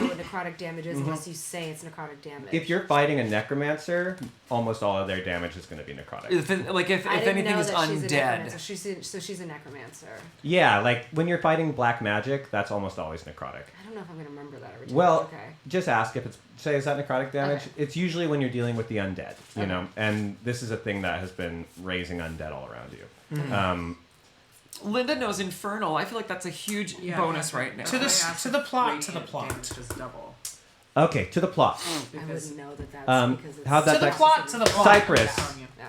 what necrotic damage is unless you say it's necrotic damage. If you're fighting a necromancer, almost all of their damage is going to be necrotic. If I didn't anything know is that she's a undead. necromancer. So she's a necromancer. Yeah, like when you're fighting black magic, that's almost always necrotic. I don't know if I'm gonna remember that every time. Well, Okay. just ask if it's is that necrotic damage? Okay. It's usually when you're dealing with the undead, you Okay. know, and this is a thing that has been raising undead all around you. Linda knows Infernal. I feel like that's a huge bonus right now. To the plot. Damage is double. Okay, to the plot. I wouldn't know that that's because it's how'd that To the dex- plot. To the plot. Cypress. No.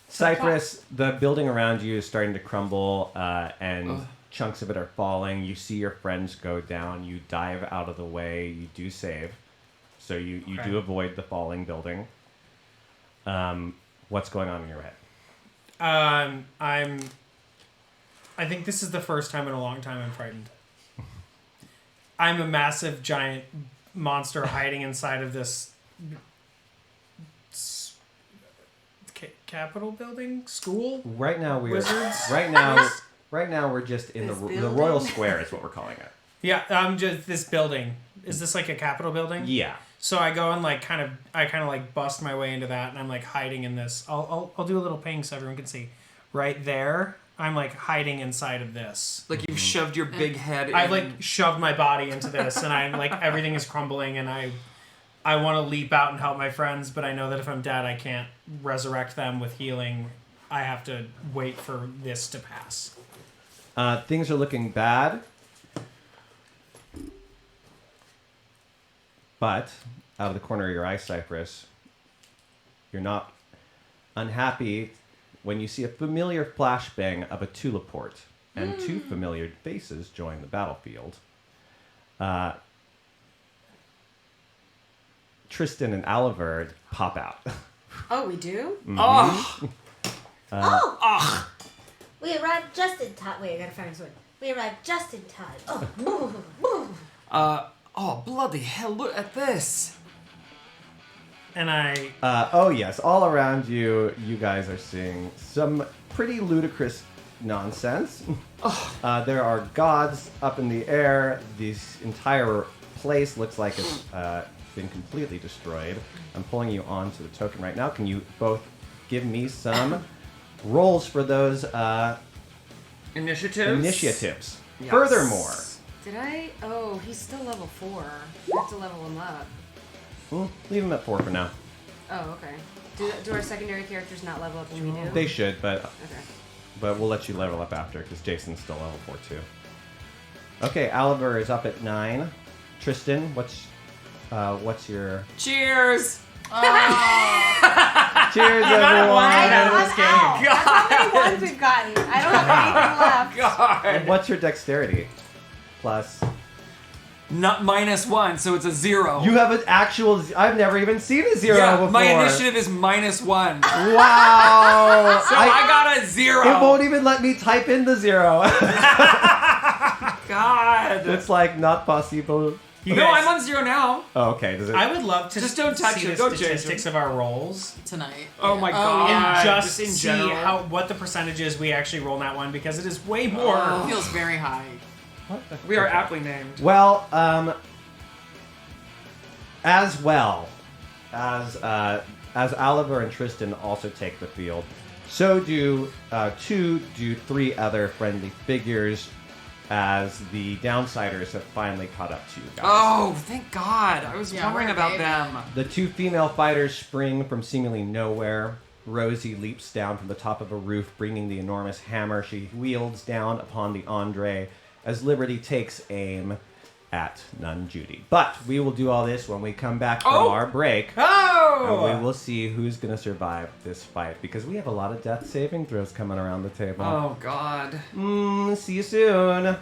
Cypress, the building around you is starting to crumble, and chunks of it are falling. You see your friends go down. You dive out of the way. You do save. So you Okay. do avoid the falling building. What's going on in your head? I think this is the first time in a long time I'm frightened. I'm a massive, giant monster hiding inside of this Capitol building? School? Right now Wizards? right now we're just in the building? Royal Square is what we're calling it. Yeah, just this building. Is this like a Capitol building? Yeah. So I go and like kind of bust my way into that, and I'm like hiding in this. I'll do a little ping so everyone can see. Right there, I'm like hiding inside of this. Like you've shoved your big head in. I've like shoved my body into this, and I'm like everything is crumbling, and I want to leap out and help my friends, but I know that if I'm dead, I can't resurrect them with healing. I have to wait for this to pass. Things are looking bad. But, out of the corner of your eye, Cypress, you're not unhappy when you see a familiar flashbang of a tuliport and two familiar faces join the battlefield. Tristan and Oliver pop out. Oh, we do? Oh! We arrived just in time. Wait, I gotta find this one. We arrived just in time. Oh, move, move. Oh, bloody hell, look at this! And I Oh yes, all around you, you guys are seeing some pretty ludicrous nonsense. There are gods up in the air. This entire place looks like it's been completely destroyed. I'm pulling you onto the token right now. Can you both give me some rolls for those Initiatives? initiatives? Yes. Furthermore, Did I? Oh, he's still level 4. I have to level him up. leave them at 4 for now. Oh, okay. Do our secondary characters not level up when we do? They should, but Okay. we'll let you level up after because Jason's still level 4 too. Okay, Oliver is up at 9. Tristan, what's your Cheers! cheers, everyone? this game. How many ones we've gotten? I don't have anything left. God! What's your dexterity? Plus, Not -1, so it's a 0. you have an actual. I've never even seen a 0 yeah, before. my initiative is -1. Wow! So I got a 0. It won't even let me type in the 0. God! It's like not possible. You No, guys- I'm on 0 now. Oh, okay. Does it? I would love to Just don't touch see it. the Go, statistics of our rolls Tonight. Oh my Yeah. God. and just in see general. what the percentages we actually roll in that one, because it is way more. It feels very high. What the- We are okay. aptly named. Well, as Oliver and Tristan also take the field, so do 3 other friendly figures as the downsiders have finally caught up to you guys. Oh, thank God. I was Yeah, wondering we're about baby. them. The 2 female fighters spring from seemingly nowhere. Rosie leaps down from the top of a roof, bringing the enormous hammer she wields down upon the Andre as Liberty takes aim. at Nun Judy. But we will do all this when we come back from our break. Oh! And we will see who's going to survive this fight, because we have a lot of death saving throws coming around the table. Oh, God. See you soon.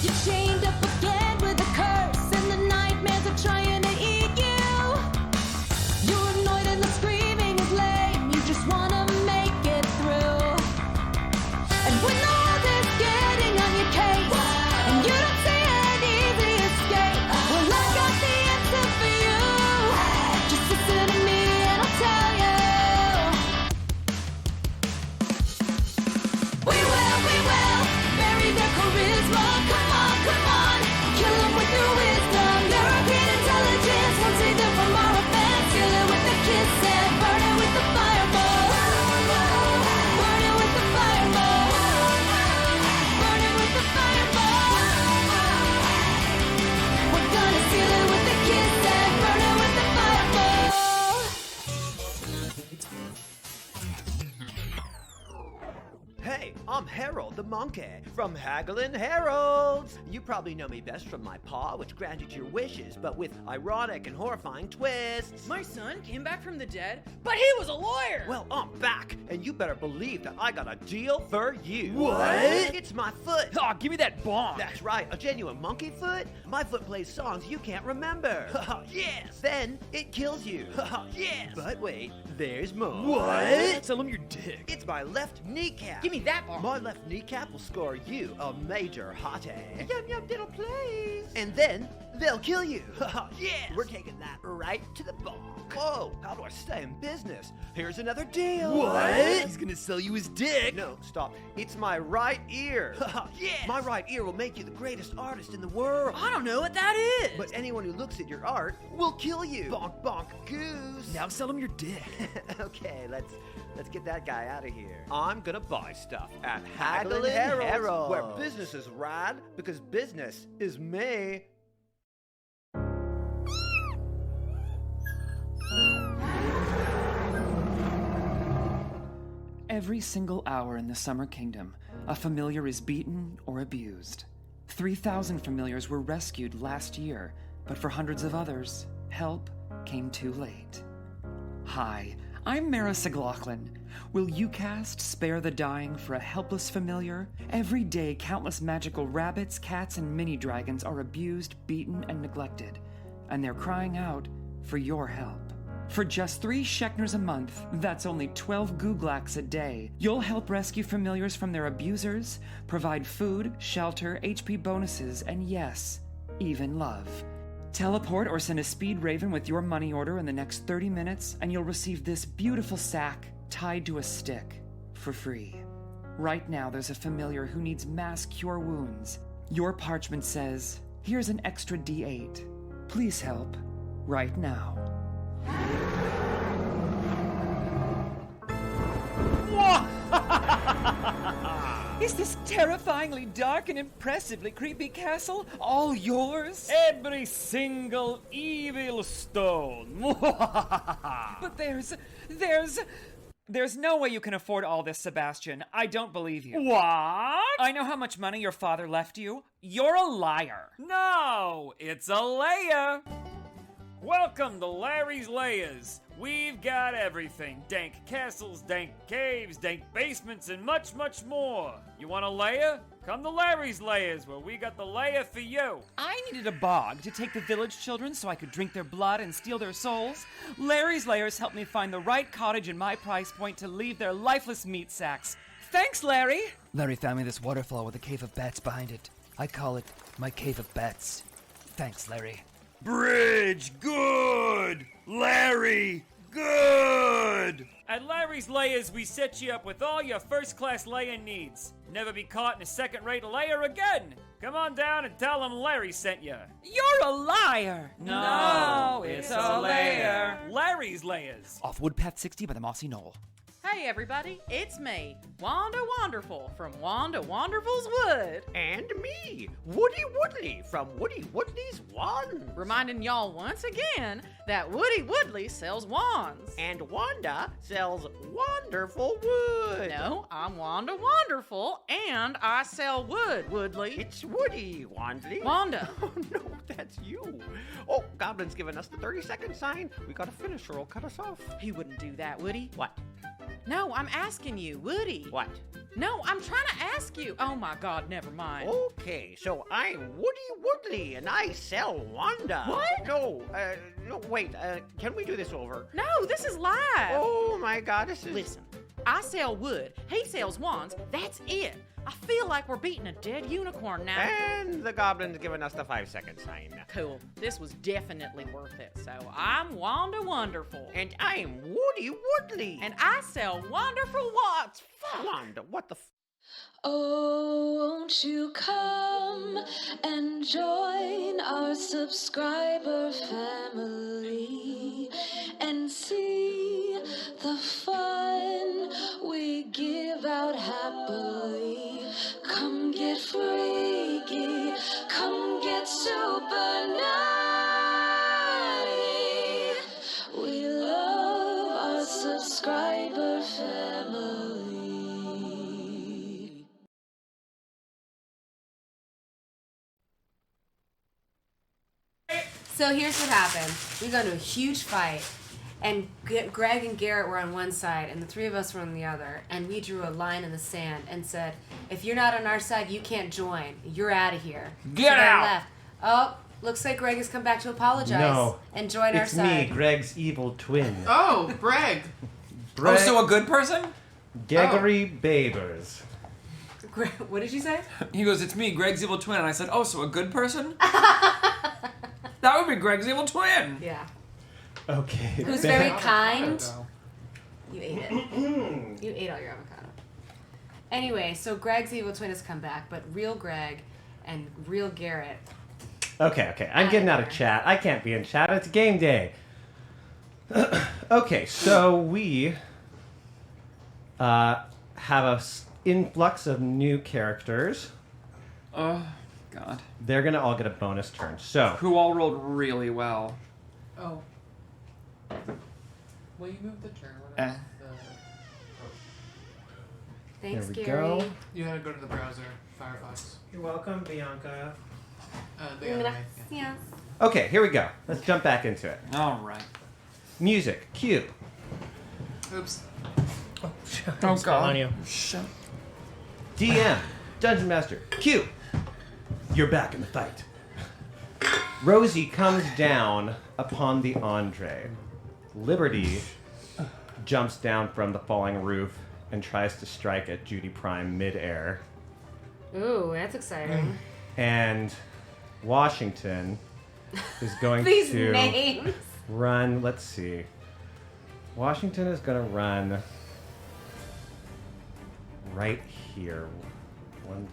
You're chained up again with a curse, and the nightmares are trying to eat you. You're annoyed and the screaming is lame. You just wanna make it through. And when all this getting on your case, and you don't see an easy escape, well, I got the answer for you. Just listen to me and I'll tell you. We will bury their charisma. Come on, kill them with your wisdom. European intelligence won't save them from our offense. Kill it with a kiss and burn it with the fireball. Burn it with the fireball. Burn it with the fireball. We're gonna seal it with a kiss and burn it with the fireball. Hey, I'm Harold the Monkey from Haggling Heralds. You probably know me best from my paw, which granted your wishes, but with ironic and horrifying twists. My son came back from the dead, but he was a lawyer! Well, I'm back, and you better believe that I got a deal for you. What? It's my foot. Aw, give me that bonk! That's right, a genuine monkey foot. My foot plays songs you can't remember. Yes. Then it kills you. Yes. But wait, there's more. What? Tell him your dick. It's my left kneecap. Give me that bonk! My left kneecap will score you a major hottie. Yum yum diddle please. And then they'll kill you. Yes. We're taking that right to the bonk. Whoa, how do I stay in business? Here's another deal. What? He's gonna sell you his dick! No, stop. It's my right ear. Yes. My right ear will make you the greatest artist in the world. I don't know what that is! But anyone who looks at your art will kill you. Bonk bonk goose. Now sell him your dick. Okay, let's get that guy out of here. I'm gonna buy stuff at Haggling Haggling Heralds, Heralds. where business is rad because business is me. Every single hour in the Summer Kingdom, a familiar is beaten or abused. 3,000 familiars were rescued last year, but for hundreds of others, help came too late. Hi, I'm Mara Siglaughlin. Will you cast Spare the Dying for a helpless familiar? Every day, countless magical rabbits, cats, and mini-dragons are abused, beaten, and neglected, and they're crying out for your help. For just 3 Shekners a month, that's only 12 Googlax a day, you'll help rescue familiars from their abusers, provide food, shelter, HP bonuses, and yes, even love. Teleport or send a speed raven with your money order in the next 30 minutes, and you'll receive this beautiful sack tied to a stick for free. Right now, there's a familiar who needs mass cure wounds. Your parchment says, here's an extra D8. Please help right now. Is this terrifyingly dark and impressively creepy castle all yours? Every single evil stone! But there's no way you can afford all this, Sebastian. I don't believe you. What? I know how much money your father left you. You're a liar. No, it's a layer! Welcome to Larry's Layers. We've got everything. Dank castles, dank caves, dank basements, and much, much more. You want a layer? Come to Larry's Layers, where we got the layer for you. I needed a bog to take the village children so I could drink their blood and steal their souls. Larry's Layers helped me find the right cottage in my price point to leave their lifeless meat sacks. Thanks, Larry! Larry found me this waterfall with a cave of bats behind it. I call it my cave of bats. Thanks, Larry. Bridge, good! Larry, good! At Larry's Layers, we set you up with all your first-class layer needs. Never be caught in a second-rate layer again. Come on down and tell them Larry sent you. You're a liar! No, it's a layer. Larry's Layers. Off Woodpath 60 by the Mossy Knoll. Hey everybody, it's me, Wanda Wonderful from Wanda Wonderful's Wood. And me, Woody Woodley from Woody Woodley's Wands. Reminding y'all once again that Woody Woodley sells wands. And Wanda sells wonderful wood. No, I'm Wanda Wonderful, and I sell wood, Woodley. It's Woody, Wandley. Wanda. Oh no, that's you. Oh, Goblin's giving us the 30-second sign. We gotta finish or he'll cut us off. He wouldn't do that, would he? What? No, I'm asking you, Woody. What? No, I'm trying to ask you. Oh my God, never mind. Okay, so I'm Woody Woodley and I sell Wanda. What? No, wait, can we do this over? No, this is live. Oh my God, this is... Listen, I sell wood, he sells wands, that's it. I feel like we're beating a dead unicorn now. And the Goblin's giving us the 5-second sign. Cool, this was definitely worth it. So I'm Wanda Wonderful. And I'm Woody Woodley. And I sell wonderful wands. Wanda, what the Oh, won't you come and join our subscriber family and see the fun we give out happily. Come get freaky, come get super naughty. We love our subscriber family. So here's what happened. We got into a huge fight, and Greg and Garrett were on one side, and the three of us were on the other, and we drew a line in the sand and said, if you're not on our side, you can't join. You're out of here. Get so they out! left. Oh, looks like Greg has come back to apologize No, and join our it's side. me, Greg's evil twin. Oh, Greg. Oh, so a good person? Gregory Babers. Greg, what did you say? He goes, it's me, Greg's evil twin. And I said, oh, so a good person? That would be Greg's evil twin. Yeah. Okay. Who's very kind. You ate it. You ate all your avocado. Anyway, so Greg's evil twin has come back, but real Greg and real Garrett. Okay. I'm getting out of chat. I can't be in chat. It's game day. Okay, so we have a influx of new characters. Oh, God. They're gonna all get a bonus turn. So Who all rolled really well. Oh. Will you move the turn? What about Thanks, There we Gary. go. You had to go to the browser, Firefox. You're welcome, Bianca. The other way. Yeah. Okay, here we go. Let's jump back into it. All right. Music, cue. Oops. Oh, God. On you. Shut. DM, Dungeon Master, cue. You're back in the fight. Rosie comes down upon the Andre. Liberty jumps down from the falling roof and tries to strike at Judy Prime midair. Ooh, that's exciting. And Washington is going These to names. run. Let's see. Washington is going to run right here. One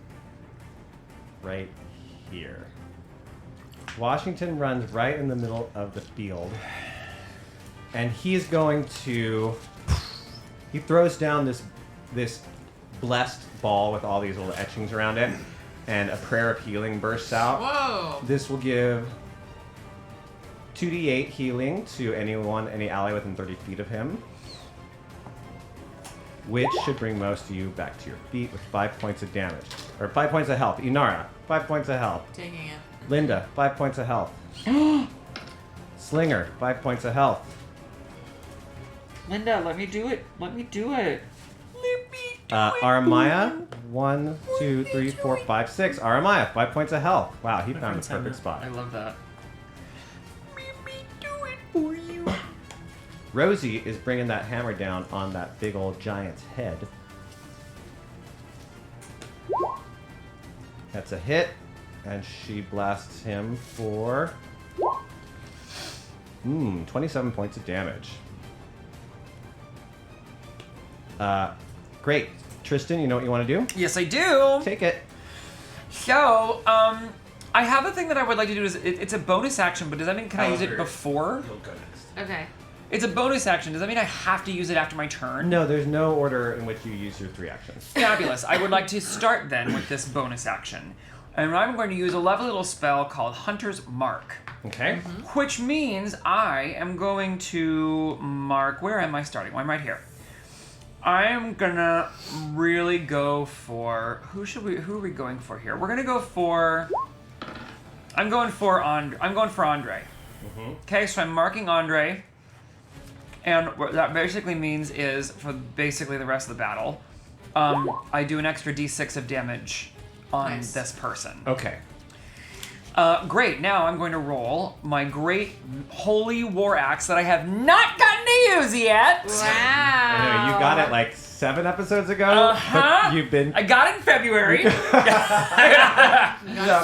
right here. Washington runs right in the middle of the field. And he's going to... He throws down this blessed ball with all these little etchings around it. And a prayer of healing bursts out. Whoa! This will give 2d8 healing to any ally within 30 feet of him. Which should bring most of you back to your feet with 5 points of damage. Or 5 points of health. Inara, 5 points of health. Taking it. Linda, 5 points of health. Slinger, 5 points of health. Linda, let me do it. Let me do it. Aramaya, 1, 2, 3, 4, 5, 6. Aramaya, 5 points of health. Wow, he found the perfect spot. I love that. Rosie is bringing that hammer down on that big old giant's head. That's a hit, and she blasts him for 27 points of damage. Great. Tristan, you know what you want to do? Yes, I do. Take it. So, I have a thing that I would like to do. It's a bonus action, but does that mean can I use it before? Okay. It's a bonus action. Does that mean I have to use it after my turn? No, there's no order in which you use your 3 actions. Fabulous. I would like to start then with this bonus action. And I'm going to use a lovely little spell called Hunter's Mark. Okay. Which means I am going to mark... Where am I starting? Well, I'm right here. I am gonna really go for... Who are we going for here? We're gonna go for... I'm going for Andre. Okay, so I'm marking Andre. And what that basically means is, for basically the rest of the battle, I do an extra d6 of damage on this person. Okay. Great, now I'm going to roll my great holy war axe that I have not gotten to use yet. Wow. I know, you got it like 7 episodes ago, but you've been... I got it in February. Yeah,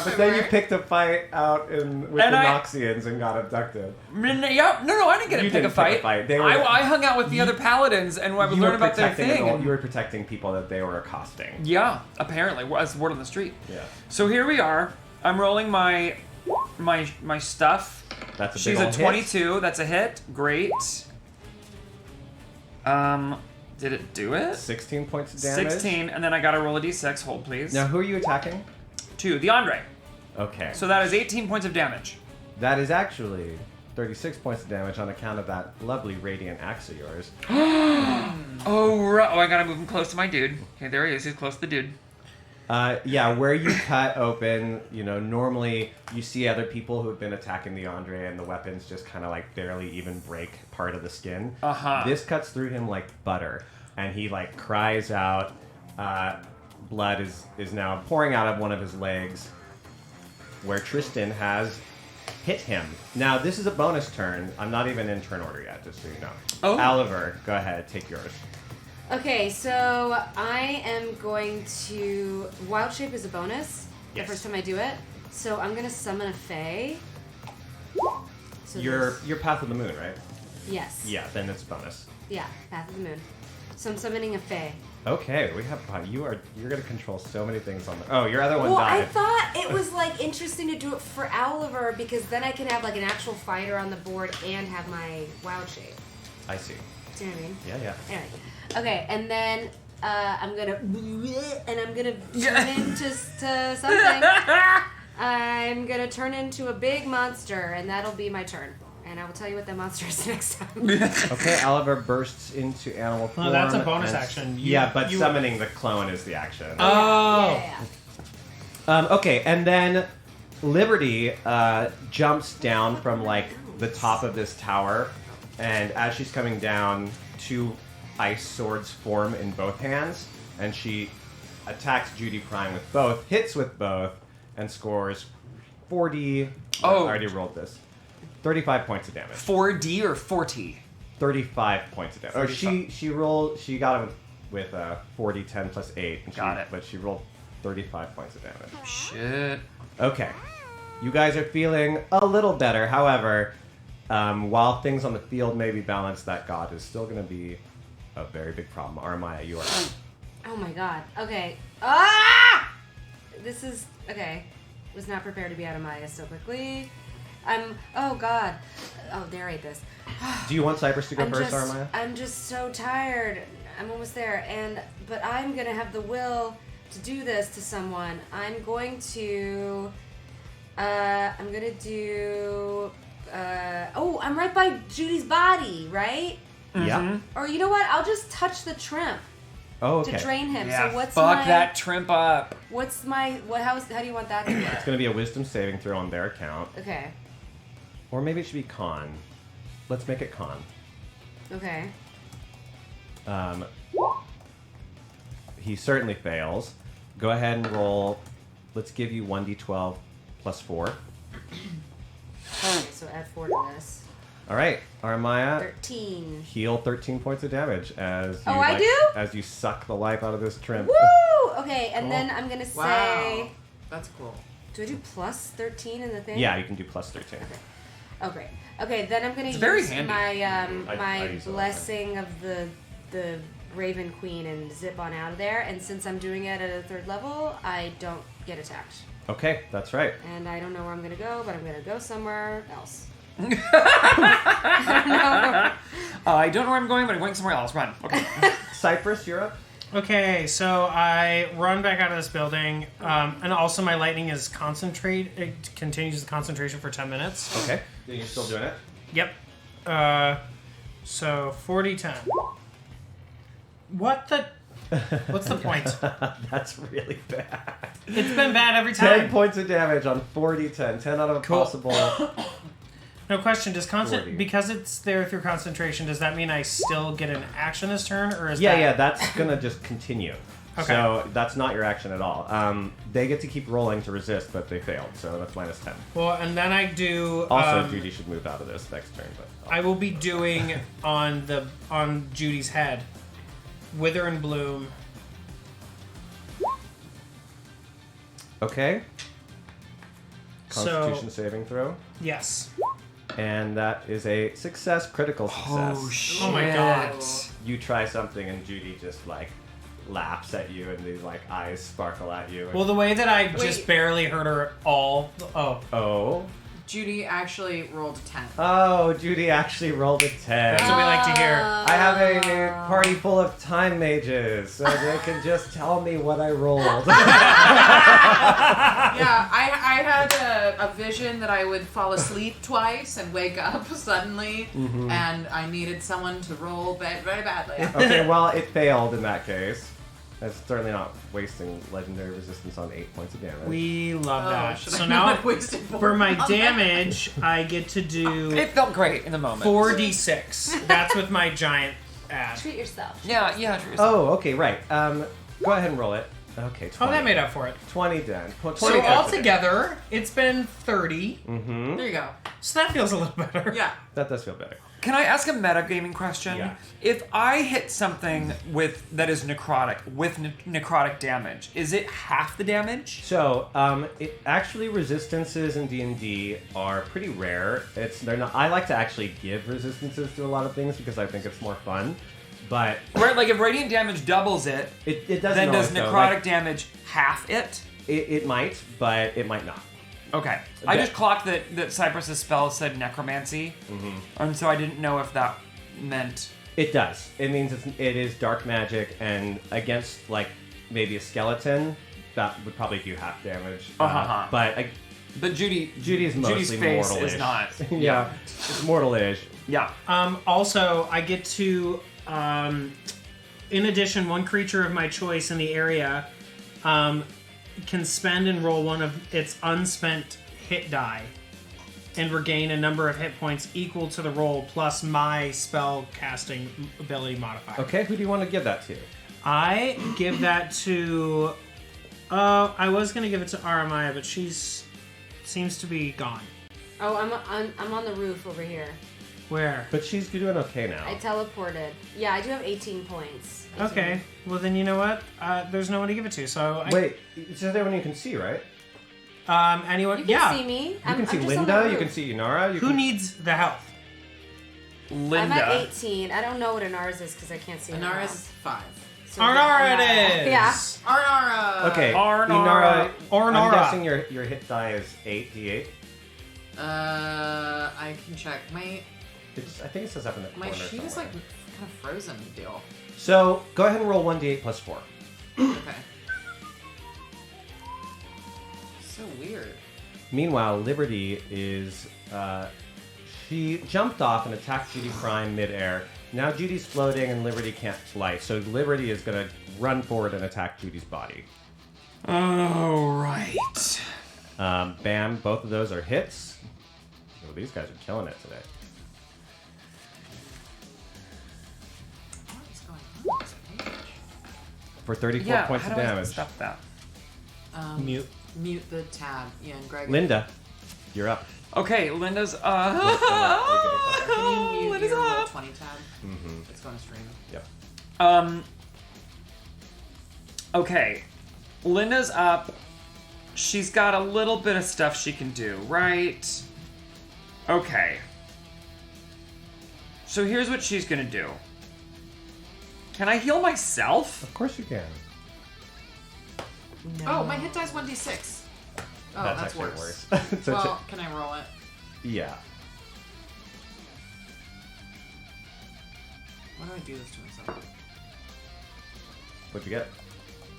but then you picked a fight out with the Noxians and got abducted. Yeah, no, I didn't get to pick a fight. They were, I hung out with the other paladins and I was learning about their thing. You were protecting people that they were accosting. Yeah, apparently, as word on the street. Yeah. So here we are. I'm rolling my stuff. That's a big She's old a 22. Hit. That's a hit. Great. Did it do it? 16 points of damage. 16, and then I gotta roll a d6. Hold, please. Now, who are you attacking? 2, the Andre. Okay. So that is 18 points of damage. That is actually 36 points of damage on account of that lovely radiant axe of yours. Oh, I gotta move him close to my dude. Okay, there he is. He's close to the dude. Yeah, where you cut open, normally you see other people who have been attacking the Andre and the weapons just kind of like barely even break part of the skin. This cuts through him like butter, and he like cries out. Blood is now pouring out of one of his legs, where Tristan has hit him. Now, this is a bonus turn. I'm not even in turn order yet, just so you know. Oh. Oliver, go ahead, take yours. Okay, so I am going to... Wild Shape is a bonus the first time I do it. So I'm going to summon a Fey. So Your Path of the Moon, right? Yes. Yeah, then it's bonus. Yeah, Path of the Moon. So I'm summoning a Fey. Okay, we have... Wow, you're going to control so many things on the... Oh, your other one Well, died. I thought it was like interesting to do it for Oliver because then I can have like an actual fighter on the board and have my Wild Shape. I see. Do you know what I mean? Yeah. Anyway. Okay, and then I'm gonna turn into something. I'm gonna turn into a big monster, and that'll be my turn. And I will tell you what that monster is next time. Okay, Oliver bursts into animal form. Oh, that's a bonus action. But summoning the clone is the action. Oh. Yeah. Okay, and then Liberty jumps down from like the top of this tower, and as she's coming down, 2 ice swords form in both hands, and she attacks Judy Prime with both, hits with both, and scores 40. Oh. I already rolled this. 35 points of damage. 4D or 40? 35 points of damage. Oh, she got him with 40, 10 plus 8. And Got it. But she rolled 35 points of damage. Shit. Okay. You guys are feeling a little better. However, while things on the field may be balanced, that god is still going to be a very big problem. Aramaya, you are up. Oh my god. Okay. Ah! This is... Okay. Was not prepared to be out of Maya so quickly. Oh god. Oh, narrate this. Do you want Cypress to go first, Aramaya? I'm just so tired. I'm almost there. But I'm going to have the will to do this to someone. I'm going to do... I'm right by Judy's body, right? Yeah. Or you know what? I'll just touch the trimp Oh, okay. to drain him. Yeah, So what's fuck my... that trimp up. What's my... How do you want that to work? It's going to be a wisdom saving throw on their account. Okay. Or maybe it should be con. Let's make it con. Okay. He certainly fails. Go ahead and roll. Let's give you 1d12 plus 4. Okay, so add 4 to this. All right, Aramaya. 13. Heal 13 points of damage as you, I do? as you suck the life out of this trimp. Woo! Okay, and then I'm gonna say... Wow. That's cool. Do I do plus 13 in the thing? Yeah, you can do plus 13. Oh, great. Okay, then I'm gonna very use handy. my I my use it all the blessing of the Raven Queen and zip on out of there. And since I'm doing it at a 3rd level, I don't get attacked. Okay, that's right. And I don't know where I'm gonna go, but I'm gonna go somewhere else. I don't know. I don't know where I'm going, but I'm going somewhere else. Run. Okay. Cypress, you're up. Okay, so I run back out of this building, and also my lightning is concentrate. It continues the concentration for 10 minutes. Okay. You're still doing it? Yep. So 40-10. What the? What's the point? That's really bad. It's been bad every time. 10 points of damage on 40-10. 10 out of a possible. No question. Does 40. because it's there through concentration? Does that mean I still get an action this turn, or is Yeah, that's gonna just continue. Okay. So that's not your action at all. They get to keep rolling to resist, but they failed, so that's -10. Well, and then I do. Also, Judy should move out of this next turn, but I will be doing on Judy's head, Wither and Bloom. okay. Constitution saving throw, Yes. and that is a success, critical success. Oh, shit. Oh my god. You try something, and Judy just like laughs at you, and these like eyes sparkle at you. Well, the way that I just barely hurt her all. Oh. Judy actually rolled a 10. Oh, Judy actually rolled a 10. That's what we like to hear. I have a party full of time mages, so they can just tell me what I rolled. Yeah, I had a vision that I would fall asleep twice and wake up suddenly, and I needed someone to roll very badly. Okay, well, it failed in that case. That's certainly not wasting legendary resistance on 8 points of damage. We love that. should So I now, not waste it for my damage, I get to do It felt great in the moment. 4d6. That's with my giant add. Treat yourself. Yeah, true. Oh, okay, right. Go ahead and roll it. Okay, 20. Oh, that made up for it. 20 then. 20 So after altogether, it's been 30. There you go. So that feels a little better. Yeah. That does feel better. Can I ask a metagaming question? Yeah. If I hit something that is necrotic with necrotic damage, is it half the damage? So, it actually resistances in D&D are pretty rare. They're not. I like to actually give resistances to a lot of things because I think it's more fun. But Right, like if radiant damage doubles it, it doesn't. then does always, though. necrotic Like, damage half it? it might, but it might not. Okay. I just clocked that Cypress's spell said necromancy, and so I didn't know if that meant... It does. It means it is dark magic, and against like maybe a skeleton, that would probably do half damage. But Judy's mostly Judy's face mortal-ish. is not. Yeah, it's mortal-ish. Yeah. Also, I get to, in addition, one creature of my choice in the area can spend and roll one of its unspent hit die and regain a number of hit points equal to the roll plus my spell casting ability modifier. Okay, who do you want to give that to? I give that to... I was going to give it to Aramaya, but she's seems to be gone. Oh, I'm on the roof over here. Where? But she's doing okay now. I teleported. Yeah, I do have 18 points. 18. Okay, well then you know what? There's no one to give it to, so... Wait, it's just everyone you can see, right? Anyone? You can see me. You can see Linda, you can see Inara. Who needs the health? Linda. I'm at 18. I don't know what Inara's is because I can't see Inara's 5. So Arnara it is! Yeah. Arnara! Okay, Arnara. Inara. I'm guessing your hit die is 8d8. I can check. I think it says up in the corner My sheet is somewhere. like kind of frozen deal. So, go ahead and roll 1d8 plus 4. Okay. So weird. Meanwhile, Liberty is... she jumped off and attacked Judy Prime midair. Now Judy's floating and Liberty can't fly, so Liberty is going to run forward and attack Judy's body. Oh, right. Bam, both of those are hits. Oh, these guys are killing it today. What is going on with this page? For 34 points of damage. Stop that. Mute. Mute the tab. Yeah, and Greg. Linda, you're up. Okay, Linda's Can you mute Linda's your up. Roll20 tab? It's going to stream. Yep. Okay. Linda's up. She's got a little bit of stuff she can do, right? Okay. So here's what she's gonna do. Can I heal myself? Of course you can. Oh, my hit die's 1d6. Oh, that's actually worse. So Well, can I roll it? yeah. Why do I do this to myself? What'd you get?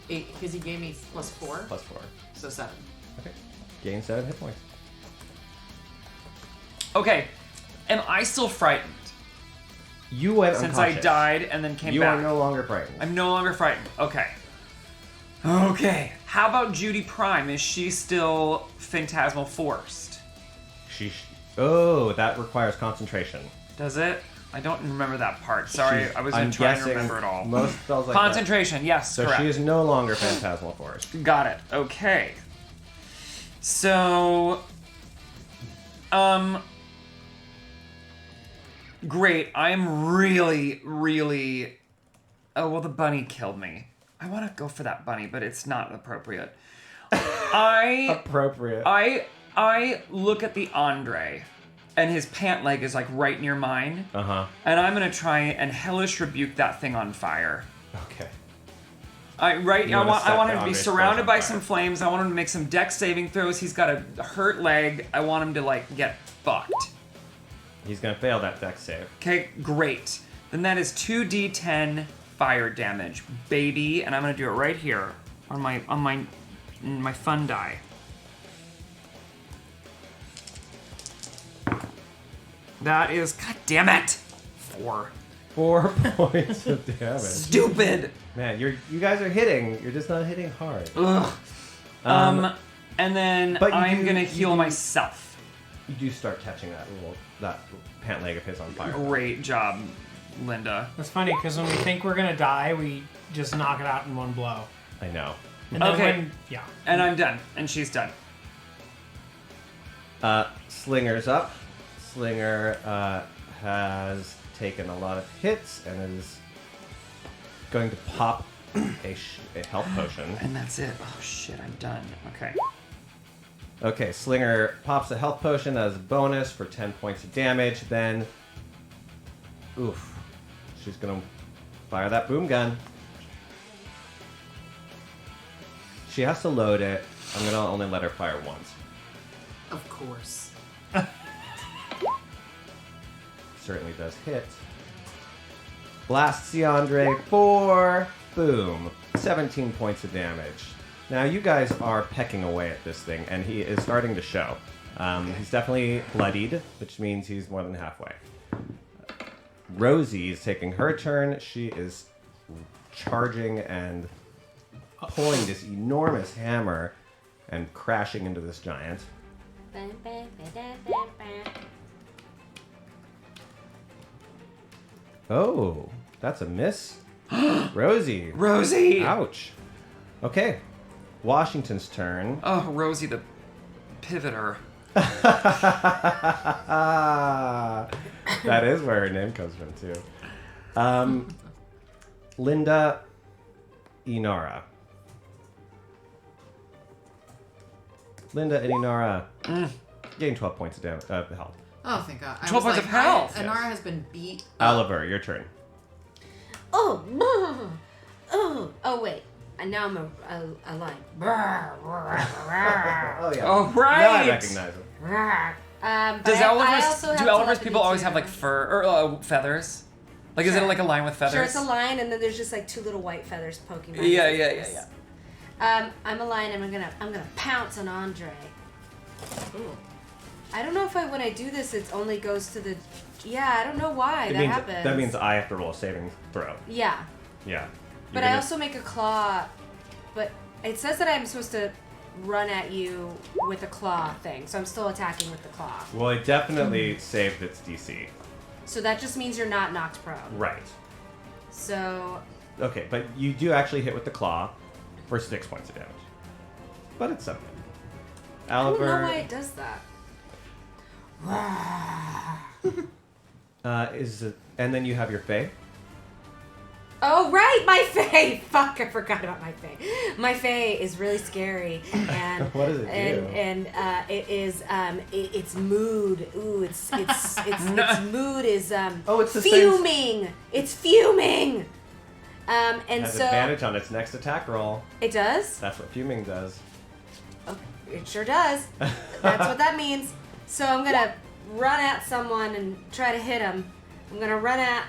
8, because he gave me +4. +4. So 7. Okay. Gain 7 hit points. Okay. Am I still frightened? You went Since unconscious. I died and then came you back. are no longer frightened. I'm no longer frightened. Okay. Okay. How about Judy Prime? Is she still phantasmal forced? Oh, that requires concentration. Does it? I don't remember that part. Sorry, I was I'm trying to guessing remember it all. Most spells like Concentration, that. yes, So correct. she is no longer phantasmal forced. Got it. Okay. So, great. I'm really, really. Oh well, the bunny killed me. I want to go for that bunny, but it's not appropriate. Appropriate. I look at the Andre, and his pant leg is like right near mine. Uh-huh. And I'm gonna try and hellish rebuke that thing on fire. Okay. I want him to be Andre's surrounded on by fire. some flames. I want him to make some dex saving throws. He's got a hurt leg. I want him to like get fucked. He's gonna fail that dex save. Okay, great. Then that is 2d10 fire damage, baby, and I'm gonna do it right here on my fun die. That is, god damn it, 4. 4 points of damage. Stupid. Man, you guys are hitting. You're just not hitting hard. Ugh. And then but I'm gonna heal myself. You do start catching that pant leg of his on fire. Great job, Linda. That's funny because when we think we're gonna die, we just knock it out in one blow. I know. And then Okay. yeah. And I'm done. And she's done. Slinger's up. Slinger has taken a lot of hits and is going to pop a health potion. And that's it. Oh shit, I'm done. Okay. Okay, Slinger pops a health potion as a bonus for 10 points of damage. Then, oof, she's gonna fire that boom gun. She has to load it. I'm gonna only let her fire once. Of course. Certainly does hit. Blasts Andre for boom, 17 points of damage. Now you guys are pecking away at this thing, and he is starting to show. He's definitely bloodied, which means he's more than halfway. Rosie is taking her turn. She is charging and pulling this enormous hammer and crashing into this giant. Oh, that's a miss. Rosie. Rosie! Ouch. Okay. Washington's turn. Oh, Rosie the pivoter. That is where her name comes from, too. Linda Inara. Linda and Inara gain 12 points of damage, health. Oh, thank God. 12 points of health. Inara has been beat. Oliver, your turn. Oh, wait. And now I'm a line. Oh, yeah. Oh, Now I right! recognize him. Do Oliver's people always have like fur or feathers? Like, is it like a line with feathers? Sure, it's a line, and then there's just like 2 little white feathers poking. Yeah. I'm a lion, and I'm gonna pounce on Andre. Ooh. I don't know if when I do this, it only goes to the. Yeah, I don't know why that happens. That means I have to roll a saving throw. Yeah. Yeah. But I also make a claw. But it says that I'm supposed to run at you with a claw thing, so I'm still attacking with the claw. Well, it definitely saved its DC. So that just means you're not knocked prone. Right. So. Okay, but you do actually hit with the claw for 6 points of damage. But it's something. Oliver. I don't know why it does that. And then you have your Fae. Oh right, my Fae! Fuck, I forgot about my Fae. My Fae is really scary, and What does it do? And it is its mood. Ooh, its mood is it's the fuming. It's fuming. And has so advantage on its next attack roll. it does. That's what fuming does. Okay, it sure does. That's what that means. So I'm gonna run at someone and try to hit him. I'm gonna run at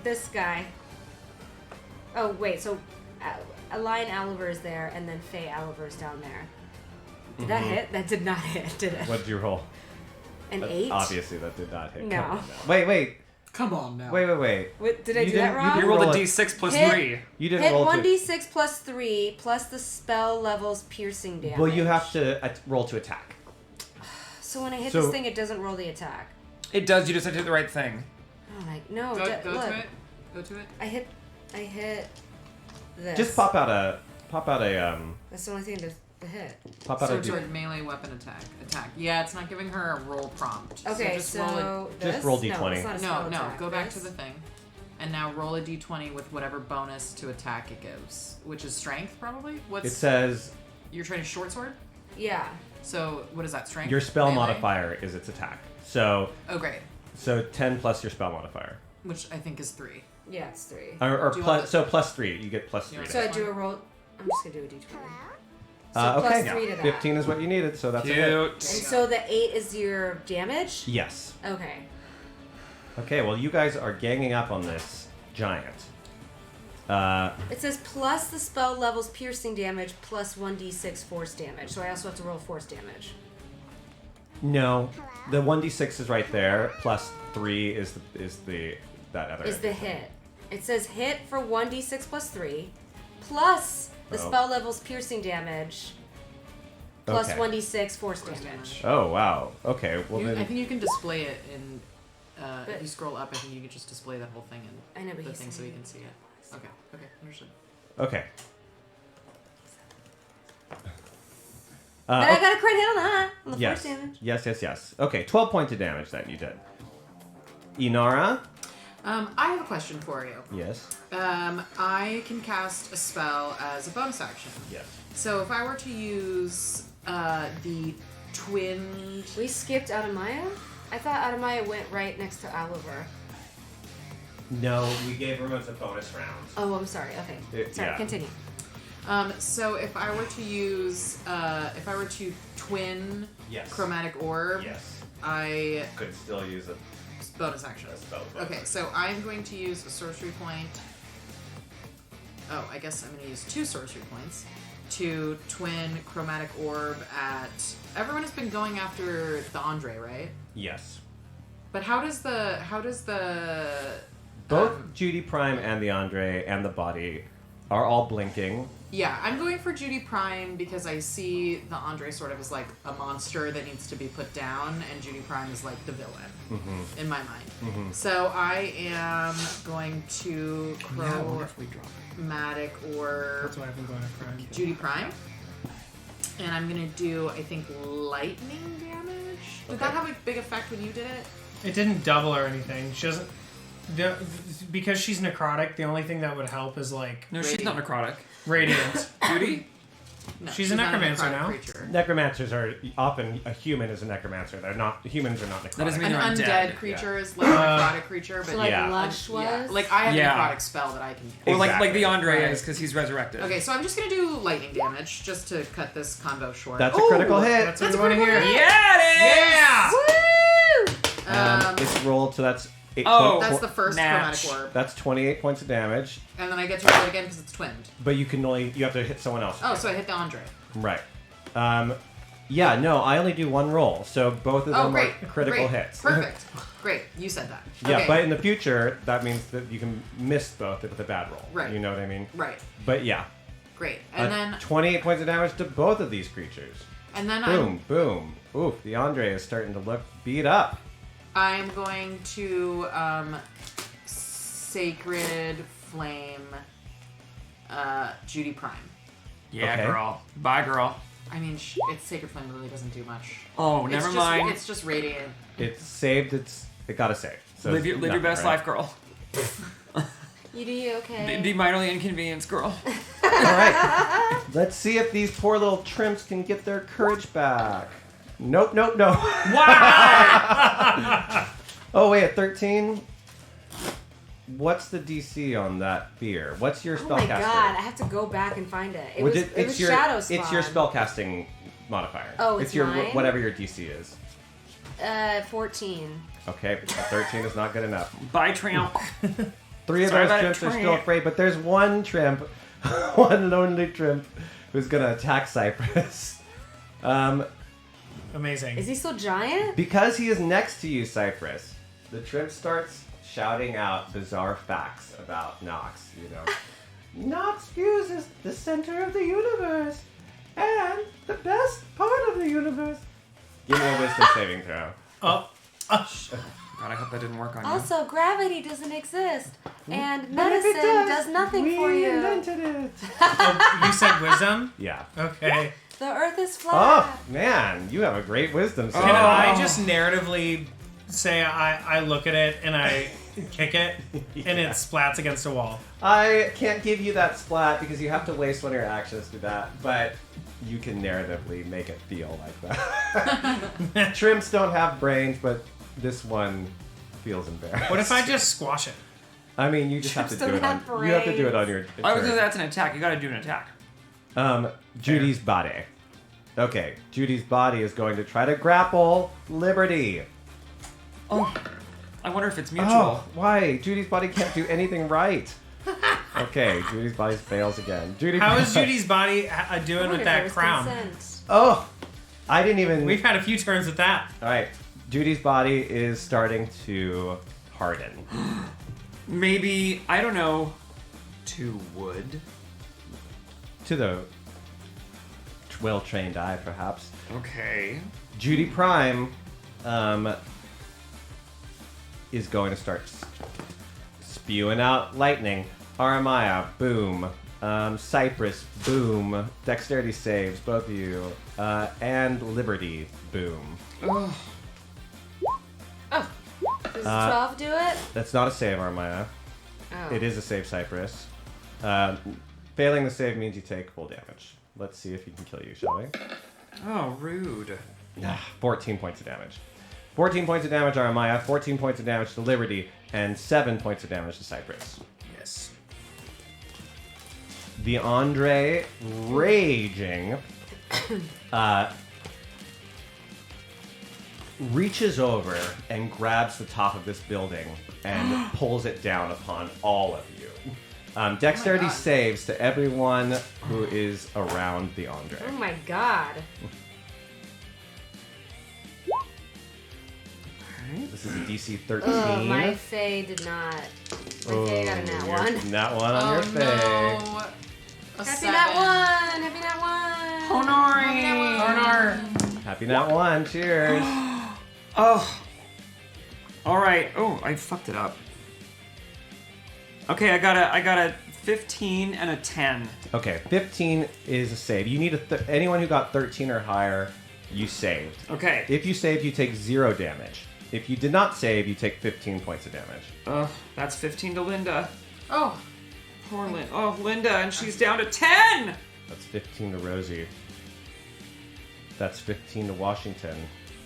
this guy. Oh wait, so Lion Oliver is there, and then Faye Oliver is down there. Did that hit? That did not hit, did it? What did you roll? An 8? Obviously, that did not hit. No. Come on now. Wait. Come on now. Wait. What, did I do didn't- that wrong? You rolled a d6 plus Hit. 3. You didn't Hit roll 1d6 plus 3 plus the spell level's piercing damage. Well, you have to roll to attack. So when I hit So- this thing, it doesn't roll the attack. It does. You just have to do the right thing. Oh my, no. Go look, to it. Go to it. I hit this. Just pop out a That's the only thing to hit. pop out So a D. toward melee weapon attack. Yeah, it's not giving her a roll prompt. Okay, just roll it. this? Just roll No, D20. it's not a spell No, attack. go back This? to the thing. And now roll a d20 with whatever bonus to attack it gives, which is strength probably. It says You're trying to short sword. Yeah. So what is that strength? your spell Melee? modifier is its attack. So Oh great, 10 plus your spell modifier. which I think is 3. Yeah, it's 3. Or Do you want plus 3. You get plus 3. You to So I hit. do a roll. I'm just gonna do a d20. So Okay. plus 3 to that. 15 is what you needed, so that's a hit. Cute. And so the 8 is your damage? Yes. Okay. Okay, well, you guys are ganging up on this giant. It says plus the spell level's piercing damage plus 1d6 force damage. So I also have to roll force damage. No, the 1d6 is right there. Plus 3 is that other. Is the hit. It says hit for 1d6 plus 3 plus the spell level's piercing damage plus Okay. 1d6 force damage. Oh wow. Okay. Well I then. think you can display it in. But- If you scroll up, I think you can just display that whole thing in I know, but the he's thing so saying you can see it. Okay, understood. Okay. But I got a crit hit on that. On the yes. force damage. Yes. Okay, 12 points of damage that you did. Inara? I have a question for you. Yes. I can cast a spell as a bonus action. Yes. So if I were to use the twin. We skipped Adamaya? I thought Adamaya went right next to Oliver. No, we gave Rumo's a bonus round. Oh, I'm sorry. Okay. Sorry, yeah. continue. So if I were to use, if I were to twin Yes. chromatic orb, Yes. I Could still use a bonus action. spell. bonus. Okay, so I'm going to use a sorcery point. Oh, I guess I'm going to use 2 sorcery points to twin chromatic orb at. Everyone has been going after the Andre, right? Yes. But how does the Both Judy Prime and the Andre and the body are all blinking. Yeah, I'm going for Judy Prime because I see the Andre sort of as like a monster that needs to be put down, and Judy Prime is like the villain in my mind. So I am going to chromatic orb That's why I've been going to Prime. Judy Prime, and I'm gonna do I think lightning damage. Did that have a big effect when you did it? It didn't double or anything. She doesn't. Because she's necrotic, the only thing that would help is like No, she's not necrotic. radiant. Judy? No, She's a not necromancer necrotic now. Creature. Necromancers are often a human is a necromancer. They're not humans are not necrotic. That doesn't mean An they're undead undead. creature is like a necrotic creature, but So like Yeah. Lush was? yeah, like I have Yeah. a necrotic spell that I can. Or like Exactly. the Andre Right. is because he's resurrected. Okay, so I'm just gonna do lightning damage just to cut this convo short. That's a critical hit. That's what we want to hear. Yeah, it is! Yeah! It's rolled, so that's 8 Oh. That's the first Match. chromatic orb, That's 28 points of damage, and then I get to roll it again because it's twinned. but you have to hit someone else. Oh, so I hit the Andre. Right. Yeah, no, I only do one roll, so both of them Oh, great! are critical Great. hits. Perfect. Great. You said that. Yeah, Okay. but in the future, that means that you can miss both with a bad roll. Right. You know what I mean? Right. But yeah. Great. And then 28 points of damage to both of these creatures. I'm Boom. Oof, the Andre is starting to look beat up. I'm going to Sacred Flame Judy Prime. Yeah, Okay. girl. Bye, girl. I mean, it's Sacred Flame really doesn't do much. Oh, It's never just- mind. It's just radiant. It saved it got to save. So Live your nothing, best right? life, girl. You do okay? Be minorly inconvenienced, girl. All right. Let's see if these poor little trimps can get their courage back. Nope. Wow! Oh, wait, at 13? What's the DC on that beer? What's your Oh spellcaster? my god, I have to go back and find it. It Well, was, it's your Shadow Spawn. It's your spellcasting modifier. Oh, it's your mine? whatever your DC is. 14. Okay, 13 is not good enough. Bye, tramp. 3 of Sorry those about Trimps are Trimp. still afraid, but there's one Trimp, one lonely Trimp, who's gonna attack Cypress. Amazing. Is he still giant? Because he is next to you, Cypress, the Trimp starts shouting out bizarre facts about Nox, you know. Nox Fuze is the center of the universe, and the best part of the universe. Give me a wisdom saving throw. Oh. God, I hope that didn't work on you. Also, gravity doesn't exist, and But if it medicine does nothing we for you. invented it. Oh, you said wisdom? Yeah. Okay. The Earth is flat. Oh, man, you have a great wisdom saving. Can I just narratively say I look at it and I kick it and it splats against a wall? I can't give you that splat because you have to waste one of your actions to do that, but you can narratively make it feel like that. Trimps don't have brains, but this one feels embarrassed. What if I just squash it? I mean, you just have to do it on. have You have to do it on brains. your. I would turn. do that's an attack. You gotta do an attack. Judy's body. Okay, Judy's body is going to try to grapple Liberty. Oh, I wonder if it's mutual. Oh, why? Judy's body can't do anything right. Okay, Judy's body fails again. How is Judy's body doing with that crown? Oh, I didn't even. We've had a few turns with that. All right, Judy's body is starting to harden. Maybe, I don't know, to wood? To the well-trained eye, perhaps. Okay. Judy Prime is going to start spewing out lightning. Aramaya, boom. Cypress, boom. Dexterity saves, both of you. And Liberty, boom. Oh. Does 12 do it? That's not a save, Aramaya. Oh. It is a save, Cypress. Failing the save means you take full damage. Let's see if he can kill you, shall we? Oh, rude. 14 points of damage. 14 points of damage, Aramaya. 14 points of damage to Liberty. And 7 points of damage to Cypress. Yes. The Andre, raging, reaches over and grabs the top of this building and pulls it down upon all of you. Dexterity saves to everyone who is around the Andre. Oh my god. This is a DC 13. Oh, my Fae did not. My Fae got a nat 1. Nat 1 on your Fae. No. Happy nat 1! Happy nat 1! Honor. Happy Nat 1. Cheers. Oh. Alright. Oh, I fucked it up. Okay, I got a 15 and a 10. Okay, 15 is a save. You need anyone who got 13 or higher, you saved. Okay. If you saved, you take 0 damage. If you did not save, you take 15 points of damage. That's 15 to Linda. Oh. Poor Linda. Oh, Linda, and she's down to 10! That's 15 to Rosie. That's 15 to Washington.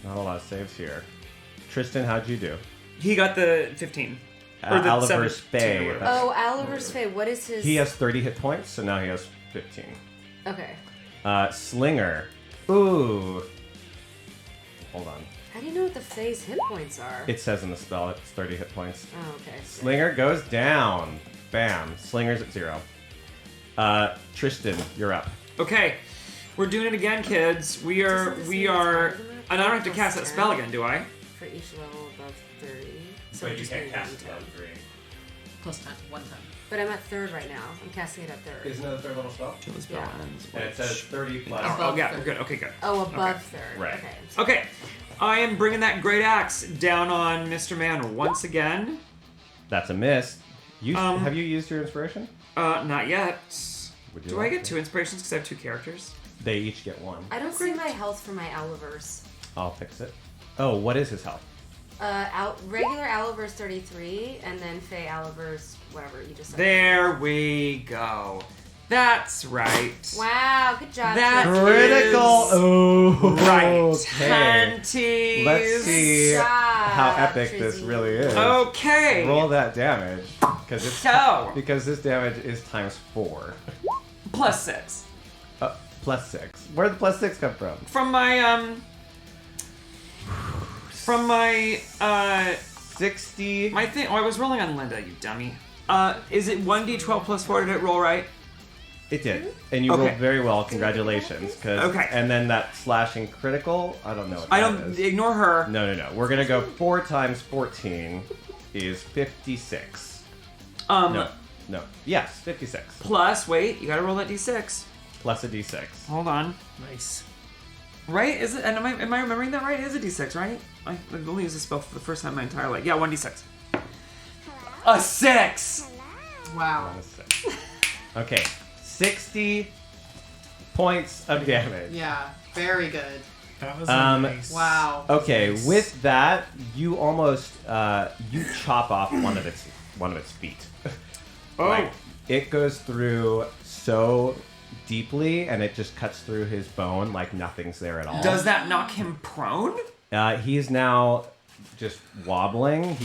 Not a lot of saves here. Tristan, how'd you do? He got the 15. Or the Oliver's 17 or Fae. whatever. Oh, Oliver's Fae. What is his... He has 30 hit points, so now he has 15. Okay. Slinger. Ooh. Hold on. How do you know what the Fae's hit points are? It says in the spell it's 30 hit points. Oh, okay. Slinger goes down. Bam. Slinger's at 0. Tristan, you're up. Okay. We're doing it again, kids. We are... And I don't have to cast that spell again, do I? For each level above 30. So But you just can't maybe cast 1 it above 3. Plus 10. 1 time. But I'm at 3rd right now. I'm casting it at 3rd. Isn't it a 3rd level spell? Till the spell Yeah. ends. And it says 30 plus. Oh, yeah, we're good. Okay, good. Oh, above 3rd. Right. Okay. Okay. I am bringing that great axe down on Mr. Man once again. That's a miss. Have you used your inspiration? Not yet. Would you Do I like get to? 2 inspirations because I have 2 characters? They each get 1. I don't see my health for my Alivers. I'll fix it. Oh, what is his health? Regular Aliver's 33, and then Fae Aliver's whatever you just said. There we go. That's right. Wow, good job. That Tristan. Critical. Oh, Right. okay. 20s. Let's see Good job, how epic this Trizzy. really is. Okay. Roll that damage because it's So. because this damage is times 4. Plus 6. Plus 6. Where did the plus 6 come from? From my 60. my thing. Oh, I was rolling on Linda, you dummy. Is it 1d12 plus 4? Did it roll right? It did, and you Okay. rolled very well. Congratulations. Okay. And then that slashing critical. I don't know. What I that don't is. ignore her. No. We're gonna go 4 times 14 is 56. No. Yes, 56 Plus, wait, you gotta roll that d6. plus a d6. Hold on. Nice. Right? Is it? And am I remembering that right? It is a d6, right? I've only used this spell for the first time in my entire life. Yeah, 1d6. A 6. Wow. On a 6. Okay, 60 points of damage. Yeah, very good. That was nice. Wow. Okay, with that, you almost you chop off one of its feet. Oh. Like, it goes through so deeply, and it just cuts through his bone like nothing's there at all. Does that knock him prone? He's now just wobbling.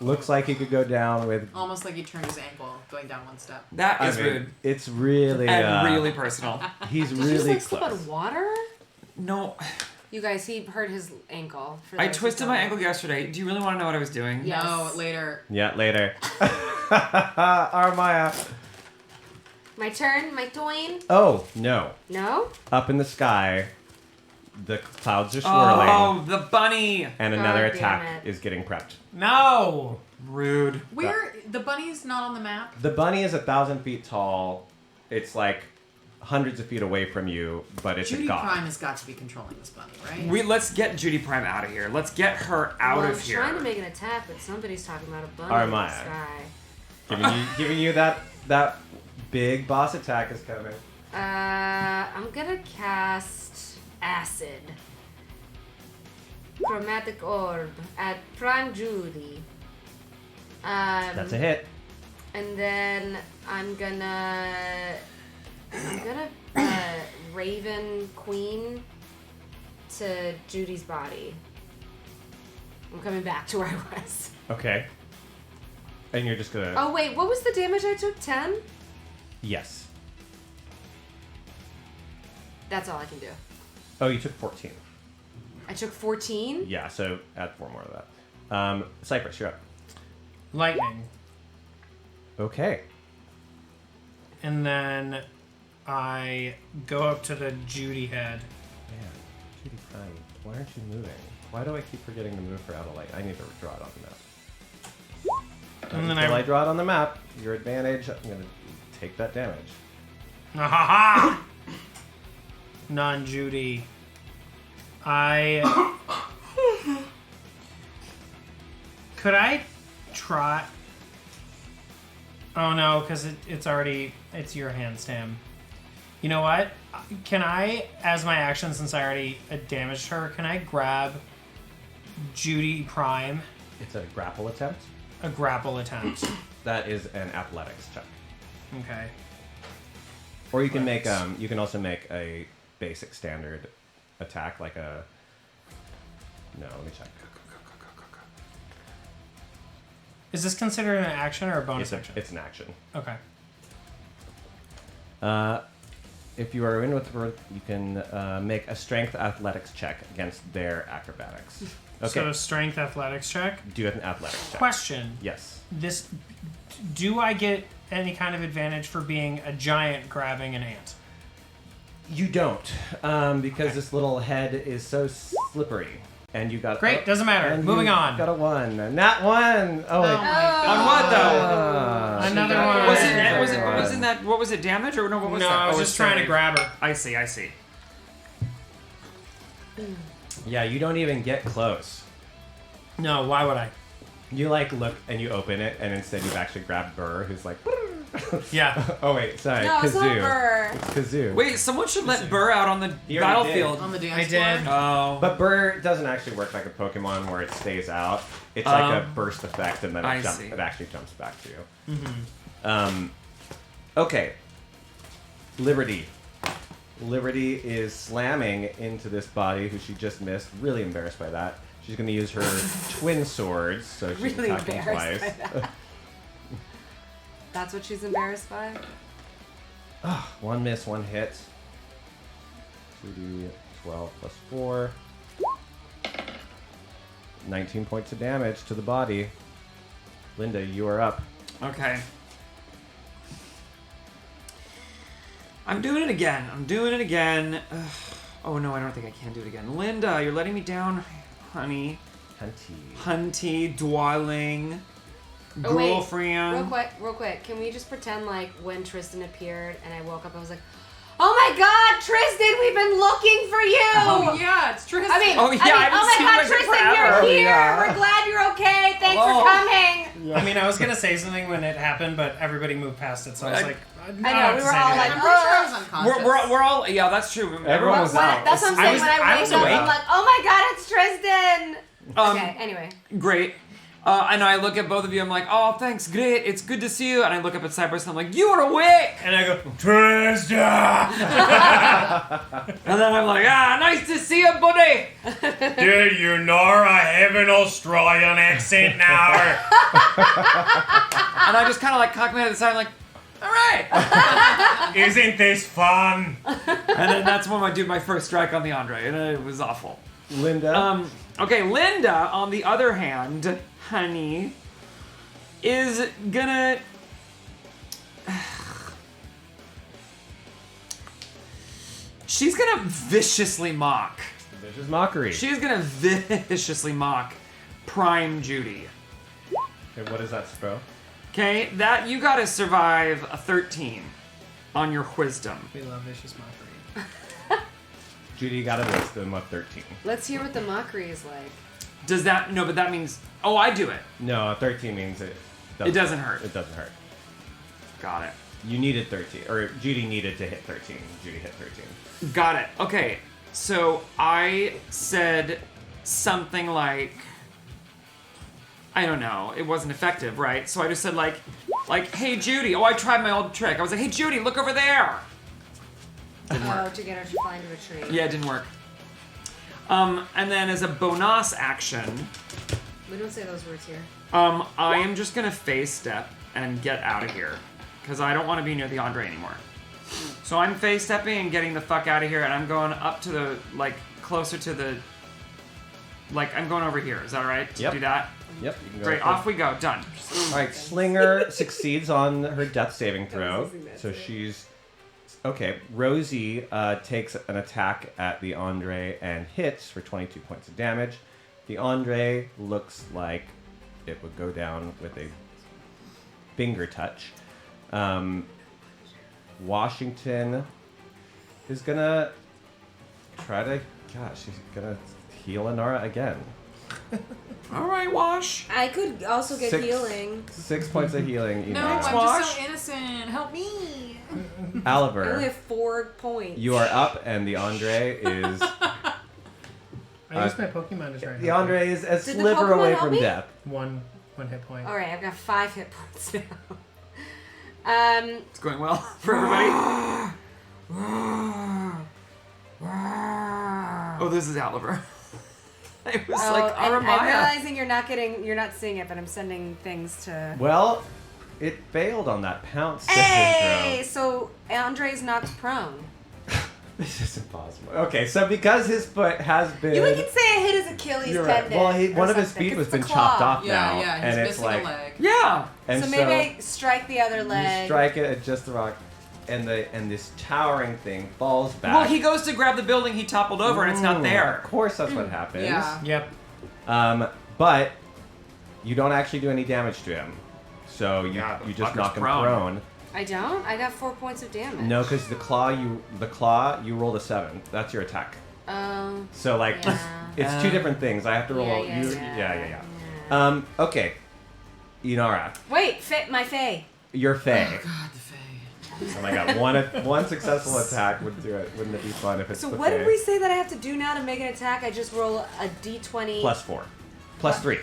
Looks like he could go down with. Almost like he turned his ankle going down one step. That is rude. It's really And really personal. He's Did you really just slip close. on water? No. You guys, he hurt his ankle. For I those who twisted don't my know. ankle yesterday. Do you really want to know what I was doing? Yes. No, later. Yeah, later. Armaya. My turn, my toin. Oh no! No? Up in the sky, the clouds are swirling, Oh, the bunny. and another God damn attack it. is getting prepped. No! Rude. Where the bunny's not on the map? The bunny is 1,000 feet tall. It's like hundreds of feet away from you, but it's Judy a god. Prime has got to be controlling this bunny, right? Let's get Judy Prime out of here. Let's get her out well, of I'm here. trying to make an attack, but somebody's talking about a bunny in the Armaya. sky. Giving you that big boss attack is coming. I'm gonna cast Acid. Chromatic Orb at Prime Judy. That's a hit. And then I'm gonna Raven Queen to Judy's body. I'm coming back to where I was. Okay. And you're just gonna. Oh wait, what was the damage I took? 10? Yes. That's all I can do. Oh, you took 14. I took 14? Yeah, so add 4 more of that. Cypress, you're up. Lightning. Okay. And then I go up to the Judy head. Man, Judy Prime, why aren't you moving? Why do I keep forgetting to move her out of light? I need to draw it on the map. And then Until I I draw it on the map, your advantage, I'm going to take that damage. Ha! Non-Judy. Could I try? Oh no, because it's your hand, Stam. You know what? Can I, as my action, since I already damaged her, can I grab Judy Prime? It's a grapple attempt. A grapple attempt. That is an athletics check. Okay. Or you can make you can also make a basic standard attack like a. No, let me check. Is this considered an action or a bonus action? It's an action. Okay. If you are in with her, you can make a strength athletics check against their acrobatics. Okay. So strength athletics check. Do an athletics check. Question. Yes. Do I get any kind of advantage for being a giant grabbing an ant? You don't, because this little head is so slippery. And you got Great, doesn't matter. and Moving you on. Got a 1. Nat 1. Oh, wait. On what though? Another one. Wasn't that what was it? Damage or no? What was No, that? I was just trying to grab her. I see. Yeah, you don't even get close. No, why would I? You like look and you open it, and instead you've actually grabbed Burr, who's like. Yeah. Oh wait, sorry. No, it's Kazoo. not Burr. It's Kazoo. Wait, someone should let Burr out on the You already battlefield. On the dance I did. floor? Oh. But Burr doesn't actually work like a Pokemon where it stays out. It's like a burst effect, and then I it see. actually jumps back to you. Mm-hmm. Okay. Liberty. Liberty is slamming into this body who she just missed. Really embarrassed by that. She's going to use her twin swords, so she's Really attacking embarrassed twice. by that. That's what she's embarrassed by? 1 miss, 1 hit. 2d 12 plus 4. 19 points of damage to the body. Linda, you are up. Okay. I'm doing it again. Ugh. Oh no, I don't think I can do it again. Linda, you're letting me down, honey. Hunty, darling, girlfriend. Wait, real quick. Can we just pretend like when Tristan appeared and I woke up, I was like, "Oh my God, Tristan, we've been looking for you." Oh yeah, it's Tristan. I mean, oh my God, Tristan, you're here. We're glad you're okay. Thanks for coming. I mean, I was gonna say something when it happened, but everybody moved past it, so I was like, I know, we were all like, I'm pretty sure I was unconscious. We're all, yeah, that's true. Everyone was out. That's what I'm saying. When I wake up, I'm like, "Oh my God, it's Tristan." Okay, anyway. Great. And I look at both of you, I'm like, "Oh, thanks, great, it's good to see you." And I look up at Cypress and I'm like, "You are awake!" and I go, Tristan! And then I'm like, "Nice to see you, buddy!" Did you know I have an Australian accent now? And I just kind of like cock my head to the side, like, "All right." Isn't this fun? And then that's when I do my first strike on the Andre, and it was awful. Linda. Okay, Linda, on the other hand, honey, is gonna... She's gonna viciously mock. Vicious mockery. She's gonna viciously mock Prime Judy. Okay, what is that spell? Okay, that you gotta survive a 13 on your wisdom. We love vicious mockery. Judy got a wisdom of 13. Let's hear what the mockery is like. Does that... No, but that means... Oh, I do it. No, 13 means it doesn't hurt. It doesn't hurt. Got it. You needed 13. Or Judy needed to hit 13. Judy hit 13. Got it. Okay, so I said something like... I don't know. It wasn't effective, right? So I just said like, "Hey, Judy." Oh, I tried my old trick. I was like, "Hey, Judy, look over there." Didn't work. To get her to fly into a tree. Yeah, it didn't work. And then as a bonus action, We don't say those words here. I am just gonna phase step and get out of here because I don't want to be near the Andre anymore. So I'm phase stepping and getting the fuck out of here, and I'm going up to the closer to the. I'm going over here. Is that all right? To do that. Yep. You can go Great. Off we go. Done. All right. Slinger succeeds on her death saving throw, so she's. Okay, Rosie takes an attack at the Andre and hits for 22 points of damage. The Andre looks like it would go down with a finger touch. Washington is gonna try to... Gosh, she's gonna heal Inara again. All right, Wash. I could also get healing. 6 points of healing. No, Inara. I'm just so innocent. Help me. I only Oliver, have 4 points. you are up, and the Andre is... I used my Pokemon to try and The help Andre is a Did the sliver Pokemon away help from me? death. you. One hit point. Alright, I've got 5 hit points now. It's going well for everybody. Oh, this is Oliver. It was like I'm Aramaya. realizing you're not seeing it, but I'm sending things to... Well, it failed on that pounce. Hey! So, Andre's knocked prone. This is impossible. Okay, so because his foot has been... You can say I hit his Achilles You're right. tendon. Well, or one of his something, feet 'cause has it's been the chopped claw. off now. Yeah, he's and it's missing like, a leg. Yeah. And So maybe I strike the other leg. You strike it at just the rock, and this towering thing falls back. Well, he goes to grab the building he toppled over, and it's not there. Of course, that's what happens. Yeah. Yep. But you don't actually do any damage to him, so you just fucker's knock him prone. prone. I don't? I got 4 points of damage. No, because the claw you rolled a 7. That's your attack. So like Yeah. it's two different things. I have to roll. Yeah. Okay. Inara, Wait, my Fae. you're Fae. God, the Fae. Oh my god, one successful attack would do it. Wouldn't it be fun if it's So the what Fae? did we say that I have to do now to make an attack? I just roll a d20. +4. +3.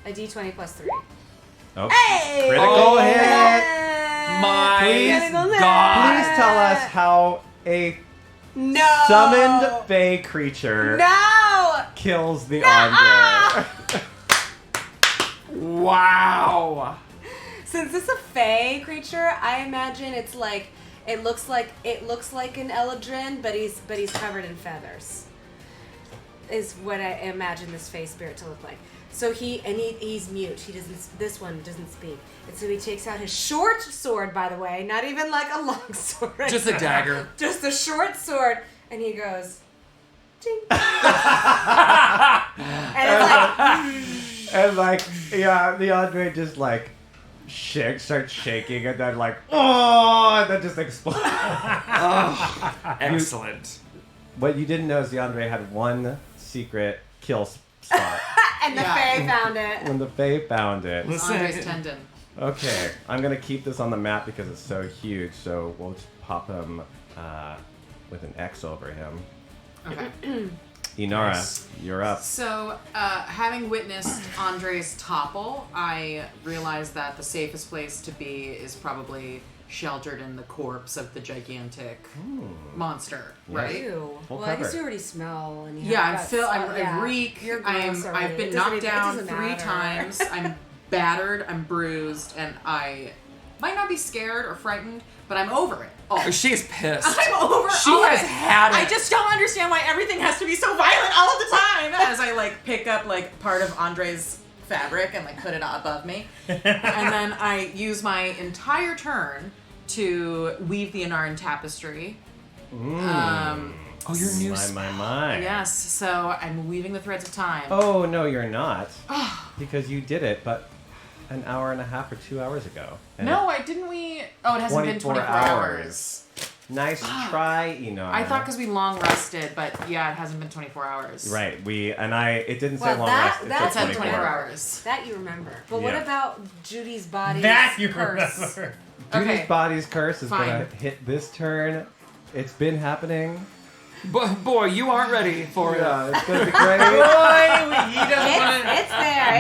A d20 plus 3. Oh. Hey! Critical hit! My Please, God. Please tell us how a No! summoned Fae creature No! kills the Andre. Wow. Since it's a Fae creature, I imagine it's like it looks like an Eladrin, but he's covered in feathers. Is what I imagine this Fae spirit to look like. So he's mute. He doesn't. This one doesn't speak. And so he takes out his short sword. By the way, not even like a long sword. Just a dagger. Just a short sword, and he goes. Ding. And like, yeah, the Andre just like starts shaking, and then like, oh, and then just explodes. Excellent. What you didn't know is the Andre had one secret kill spot. And the Fae found it. When the Fae found it. Andre's tendon. Okay, I'm gonna keep this on the map because it's so huge. So we'll just pop him with an X over him. Okay. Inara, you're up. So, having witnessed Andre's topple, I realized that the safest place to be is probably sheltered in the corpse of the gigantic monster, right? Ew. Full Well, I guess cover. you already smell. And you Yeah, have I reek. You're gross already. I've been It doesn't knocked even- it down doesn't 3 matter. times. I'm battered. I'm bruised, and I might not be scared or frightened, but I'm over it. Oh, She's pissed. I'm over She all of has it. had it. I just don't understand why everything has to be so violent all of the time. As I like pick up like part of Andre's fabric and like put it above me, and then I use my entire turn to weave the Anaran tapestry. Oh, your new My. Yes, so I'm weaving the threads of time. Oh, no, you're not. Because you did it, but an hour and a half or 2 hours ago. And No, I didn't. Oh, it hasn't been 24 hours. Nice try, Inara. I thought because we long rested, but yeah, it hasn't been 24 hours. Right, it didn't say Well, long that- rest. It that's said It said 24 hours. That you remember. But what Yeah. about Judy's body's That you curse? remember. Judy's Okay. body's curse is Fine. gonna hit this turn. It's been happening. Boy, you aren't ready for it. Yeah, it's gonna be great. It's there.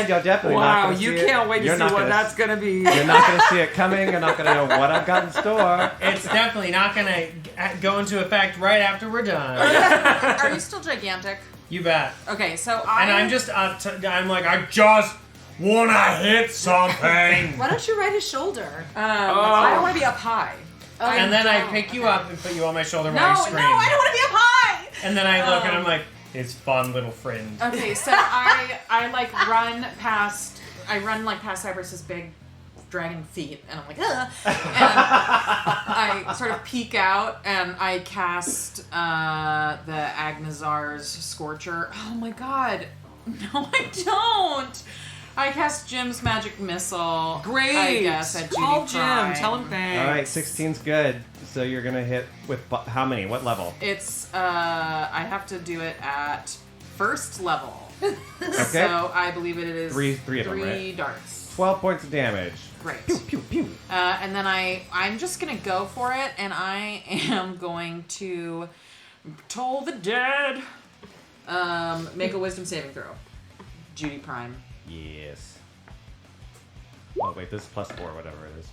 You're definitely not Wow, gonna see you it. can't wait to You're see not what gonna that's gonna be. You're not gonna see it coming. You're not gonna know what I've got in store. It's definitely not gonna go into effect right after we're done. Are you still gigantic? You bet. Okay, so And I'm just, I'm like, I just wanna hit something. Why don't you ride his shoulder? I don't want to be up high. And then I pick you up and put you on my shoulder No, while you no, scream. I don't want to be up high. And then I look and I'm like, it's fun, little friend. Okay, so I like run past Cypress's big dragon feet, and I'm like, ugh. And I sort of peek out, and I cast the Agnazar's Scorcher. Oh my god. No, I don't. I cast Jim's magic missile. Great. I guess at Judy Call Jim. Prime. Tell him thanks. All right, 16's good. So you're gonna hit with how many? What level? It's I have to do it at first level. Okay. So I believe it is Three of them, three right? darts. 12 points of damage. Great. Pew pew pew. And then I'm just gonna go for it, and I am going to toll the dead. Make a wisdom saving throw. Judy Prime. Yes. Oh wait, this is +4, whatever it is.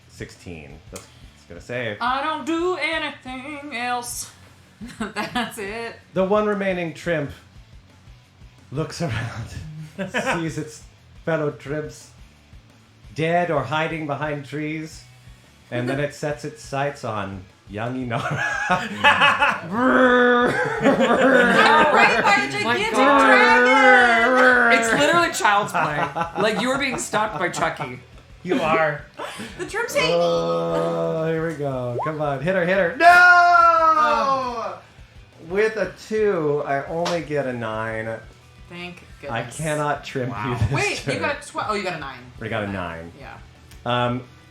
16. That's gonna save. I don't do anything else. That's it. The one remaining Trimp looks around, sees its fellow Trimps dead or hiding behind trees, and then it sets its sights on young Inara. Right by a gigantic dragon. It's literally child's play. Like you were being stalked by Chucky. You are. The Trimps hate me. Oh, here we go. Come on, hit her. No! With a 2, I only get a 9. Thank goodness. I cannot trim you this Wait, turn. you got 12. Oh, you got a 9. We got a 9. Yeah.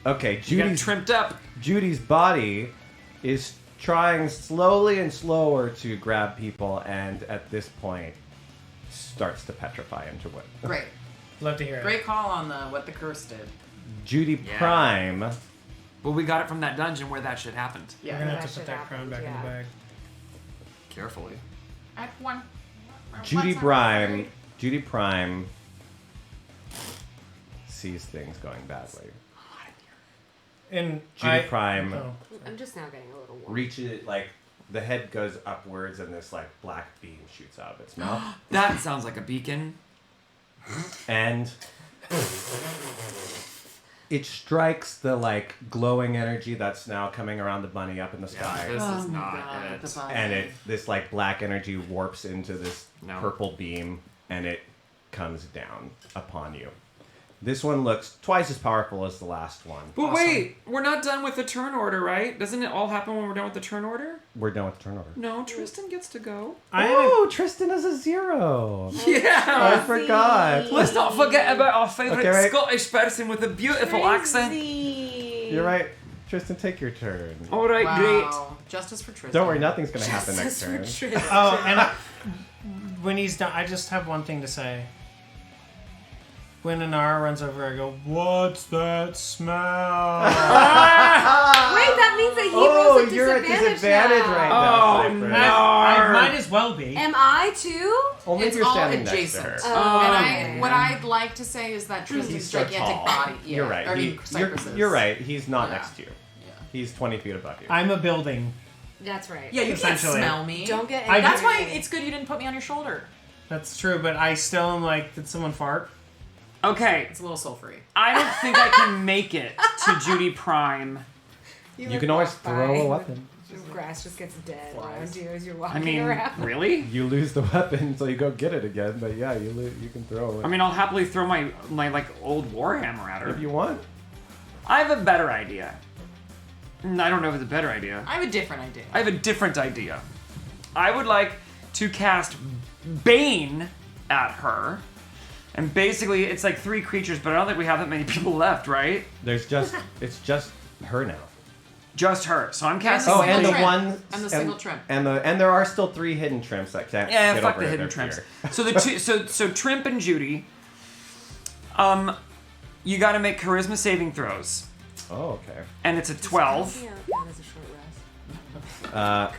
Okay, You got Judy's tripped up. Judy's body is trying slowly and slower to grab people, and at this point starts to petrify into wood. Great. Love to hear it. Great call on what the curse did. Judy Prime. Well, we got it from that dungeon where that shit happened. We're Yeah. gonna That have to put shit that crown happened, back in the yeah. bag. Carefully. At one. Judy Prime sees things going badly. And Judy Prime oh. I'm just now getting a little warm. reaches, like, the head goes upwards and this, like, black beam shoots out of its mouth. That sounds like a beacon. And it strikes the, like, glowing energy that's now coming around the bunny up in the sky. This Oh is my not God, it. the bunny. And this, like, black energy warps into this No. purple beam, and it comes down upon you. This one looks twice as powerful as the last one. But wait, we're not done with the turn order, right? Doesn't it all happen when we're done with the turn order? We're done with the turn order. No, Tristan gets to go. Tristan is a 0. Yeah, I forgot. Let's not forget about our favourite Okay, right. Scottish person with a beautiful accent. You're right. Tristan, take your turn. All right, Wow. Justice for Tristan. Don't worry, nothing's going to happen next turn. Oh, and when he's done, I just have one thing to say. When Inara runs over, I go, "What's that smell?" Wait, that means that he rolls a you're at disadvantage now. right now. Oh, Cypress. no. I might as well be. Am I too? Only if It's you're all standing next to adjacent. her. And what I'd like to say is that He's Tristan's so gigantic tall. body. Yeah. You're right. I mean, Cypress is. You're right. He's not Yeah. next to you. Yeah. He's 20 feet above you. I'm a building. That's right. Yeah, you can't Essentially. smell me. Don't get. I- That's why it's good you didn't put me on your shoulder. That's true, but I still am like, did someone fart? Okay, It's a little sulfury. I don't think I can make it to Judy Prime. You can always throw a weapon. Grass just gets dead around you as you're walking I mean, around. really? You lose the weapon, so you go get it again. But yeah, you can throw it I mean, I'll happily throw my like old warhammer at if her. you want. I have a better idea. I don't know if it's a better idea. I have a different idea. I have a different idea. I would like to cast Bane at her. And basically, it's like 3 creatures, but I don't think we have that many people left, right? It's just her now. Just her. So I'm casting. Oh, and the trim. one And the single trim. and there are still 3 hidden trims that can't. Yeah, get fuck over the it. hidden They're trims. here. So the two, so Trimp and Judy. You got to make charisma saving throws, Oh, okay. and it's a 12. Yeah, that is a short rest.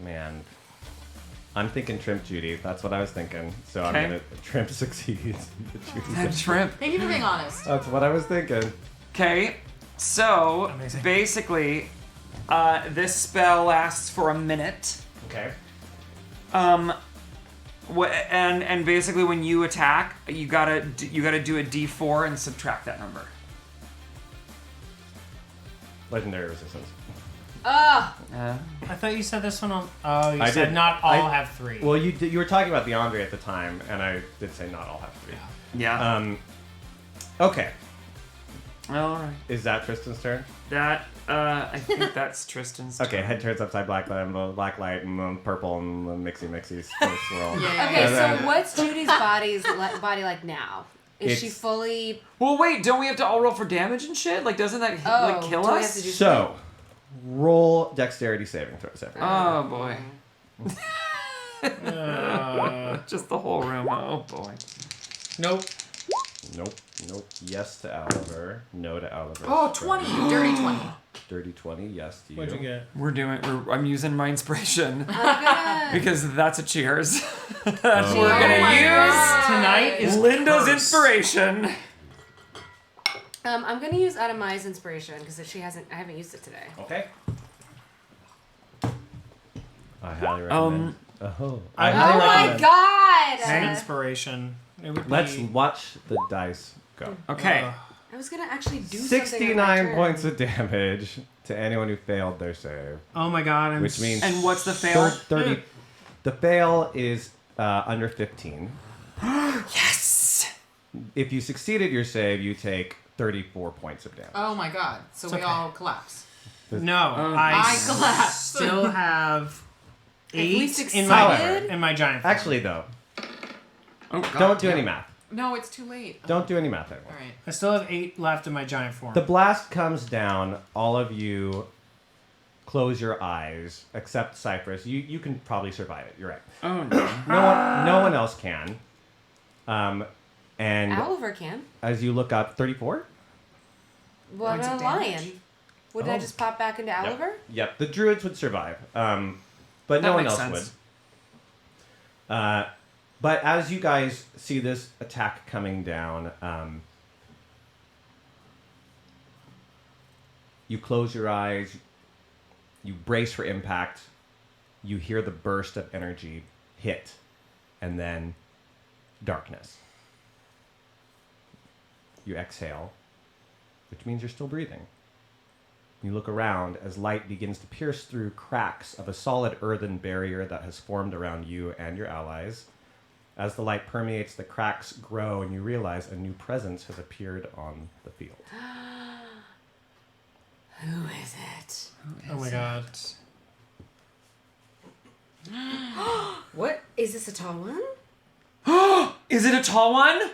Man, I'm thinking Trimp Judy. That's what I was thinking. So Okay. I'm gonna Trimp succeeds. And Trimp. Thank you for being honest. That's what I was thinking. Okay, so Amazing. basically, this spell lasts for a minute. Okay. And basically when you attack, you gotta do a D4 and subtract that number. Legendary resistance. Oh, I thought you said this one on. Oh, you I said did. not all I- have 3. Well, you were talking about the Andre at the time, and I did say not all have 3. Yeah. Okay. All right. Is that Tristan's turn? That I think that's Tristan's. Okay, turn. head turns upside black light, black light, purple, and mixy swirl. Yeah. okay. And then- So what's Judy's body like now? Is she It's- fully? Well, wait. Don't we have to all roll for damage and shit? Like, doesn't that like kill do we have us? to do So, roll dexterity saving throws, everyone. Oh boy. Uh, Just the whole room. Oh boy. nope. Nope. Yes to Oliver. No to Oliver. Oh, 20. Dirty 20. Dirty 20. Yes to you. What'd you get? I'm using my inspiration Okay. because that's a cheers. We're Oh. gonna my use God. Tonight is Linda's cursed. inspiration. I'm gonna use Adamai's inspiration because I haven't used it today. Okay. I highly recommend. I I Oh highly my recommend. God! Inspiration. It would Let's be, watch the dice go. Okay. I was gonna actually do something. on my 69 turn. points of damage to anyone who failed their save, Oh my god, I'm which means And what's the fail? 30. The fail is under 15. Yes. If you succeeded your save, you take 34 points of damage. Oh my god. So we okay. all collapse. No, I collapsed. still have If we 8 in my succeeded- in my giant. form. Actually, though, Oh, God don't do damn. any math. No, it's too late. Don't do any math anymore. All right. I still have 8 left in my giant form. The blast comes down. All of you close your eyes, except Cypress. You can probably survive it. You're right. Oh no. No one else can. And Oliver can. as you look up, 34. What Points about of a damage? lion? Would I just pop back into Oliver? Yep. The druids would survive, but That no one makes else sense. would. But as you guys see this attack coming down, you close your eyes, you brace for impact, you hear the burst of energy hit, and then darkness. You exhale, which means you're still breathing. You look around as light begins to pierce through cracks of a solid earthen barrier that has formed around you and your allies. As the light permeates, the cracks grow, and you realize a new presence has appeared on the field. Who is it? Oh my god. What? Is this a tall one? Is it a tall one?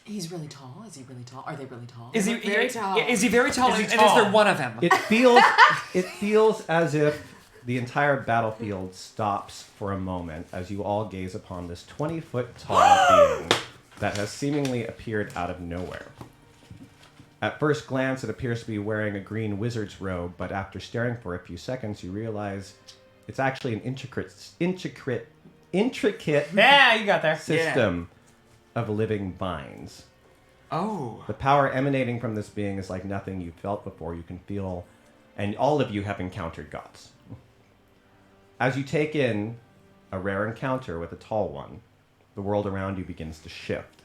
He's really tall. Is he really tall? Are they really tall? Is he Very tall. Is he very tall? Is he And is tall? there one of him? It feels as if the entire battlefield stops for a moment as you all gaze upon this 20-foot tall being that has seemingly appeared out of nowhere. At first glance, it appears to be wearing a green wizard's robe, but after staring for a few seconds, you realize it's actually an intricate Yeah, you got there. system of living vines. Oh. The power emanating from this being is like nothing you've felt before. You can feel, and all of you have encountered gods. As you take in a rare encounter with a tall one, the world around you begins to shift.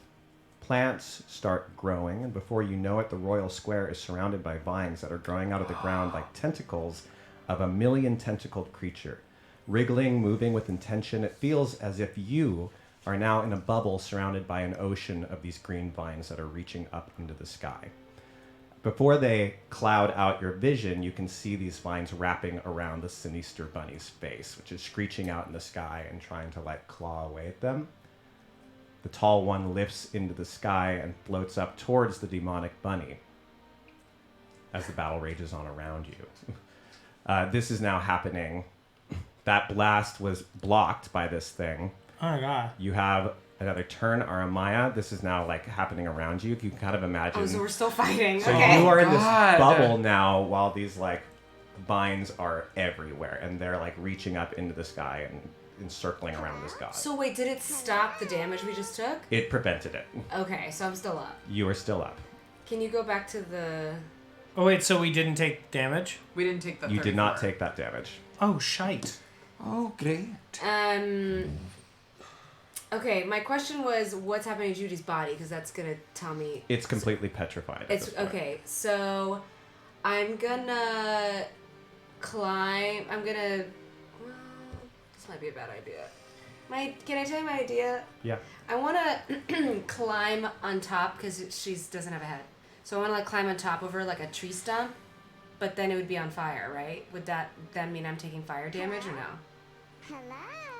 Plants start growing, and before you know it, the royal square is surrounded by vines that are growing out of the ground like tentacles of a million-tentacled creature. Wriggling, moving with intention, it feels as if you are now in a bubble surrounded by an ocean of these green vines that are reaching up into the sky. Before they cloud out your vision, you can see these vines wrapping around the sinister bunny's face, which is screeching out in the sky and trying to like claw away at them. The tall one lifts into the sky and floats up towards the demonic bunny as the battle rages on around you. This is now happening. That blast was blocked by this thing. Oh my god. You have another turn, Aramaya. This is now like happening around you. You can kind of imagine. Oh, so we're still fighting. So Okay. you are in this God. bubble now while these like vines are everywhere and they're like reaching up into the sky and encircling around this god. So wait, did it stop the damage we just took? It prevented it. Okay, so I'm still up. You are still up. Can you go back to the... Oh wait, so we didn't take damage? We didn't take the You did not 34. take that damage. Oh, shite. Oh, great. Okay, my question was, what's happening to Judy's body? Because that's gonna tell me. It's completely petrified. at It's this point. okay. So, I'm gonna climb. I'm gonna. Well, this might be a bad idea. Can I tell you my idea? Yeah. I want to climb on top because she doesn't have a head. So I want to like climb on top of her like a tree stump, but then it would be on fire, right? Would that then mean I'm taking fire damage or no?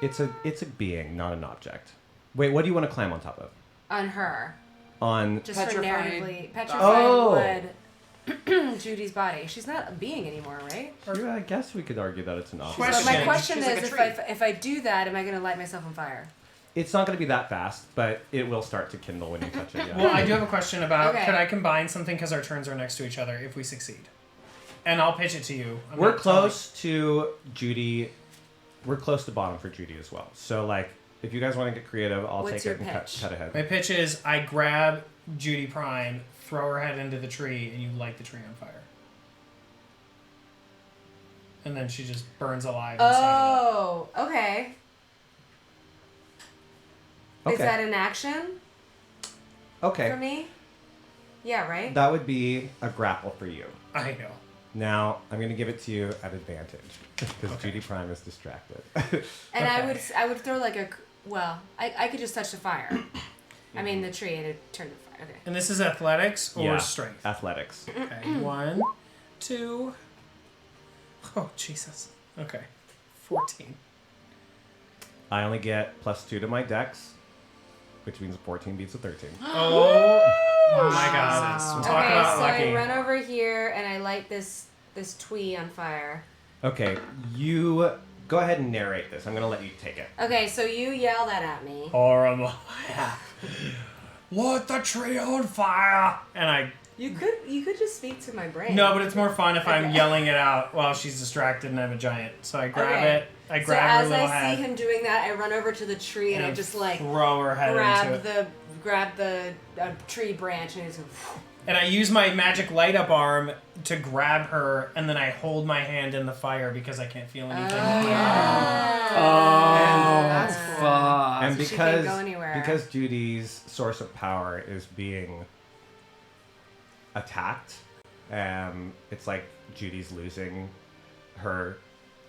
It's a being, not an object. Wait, what do you want to climb on top of? On her. On Just Petrified her narratively petrified Oh. wood. Judy's body. She's not a being anymore, right? Yeah, I guess we could argue that it's an object. Question. So my question She's is, like a tree. if I do that, am I going to light myself on fire? It's not going to be that fast, but it will start to kindle when you touch it. Yeah. Well, I do have a question about Okay. could I combine something because our turns are next to each other if we succeed? And I'll pitch it to you. I'm We're not telling- close to Judy. We're close to bottom for Judy as well. So, like, if you guys want to get creative, I'll What's take it your and pitch? cut ahead. My pitch is I grab Judy Prime, throw her head into the tree, and you light the tree on fire. And then she just burns alive inside of Oh, okay. Okay. Is that an action for Okay. me? Yeah, right? That would be a grapple for you. it. I know. Now, I'm going to give it to you at advantage because Judy Prime is distracted. And I would throw like I could just touch the fire. I mean the tree and it turned to fire. Okay. And this is athletics or Yeah. strength? Athletics. Okay. 1, 2. Oh, Jesus. Okay. 14. I only get +2 to my dex, which means 14 beats a 13. Oh my god. Talk Okay, about so lucky. I run over here and I light this twee on fire. Okay, you go ahead and narrate this. I'm going to let you take it. Okay, so you yell that at me. Horrible. Light the tree on fire! And I... You could just speak to my brain. No, but it's more fun if I'm Okay. yelling it out while she's distracted and I'm a giant. So I grab Okay. it. I So grab her as little I head. see him doing that, I run over to the tree and I just like throw her head into it. grab the tree branch and just go. And I use my magic light up arm to grab her, and then I hold my hand in the fire because I can't feel anything. That's cool. And So she can't go anywhere. because Judy's source of power is being attacked, it's like Judy's losing her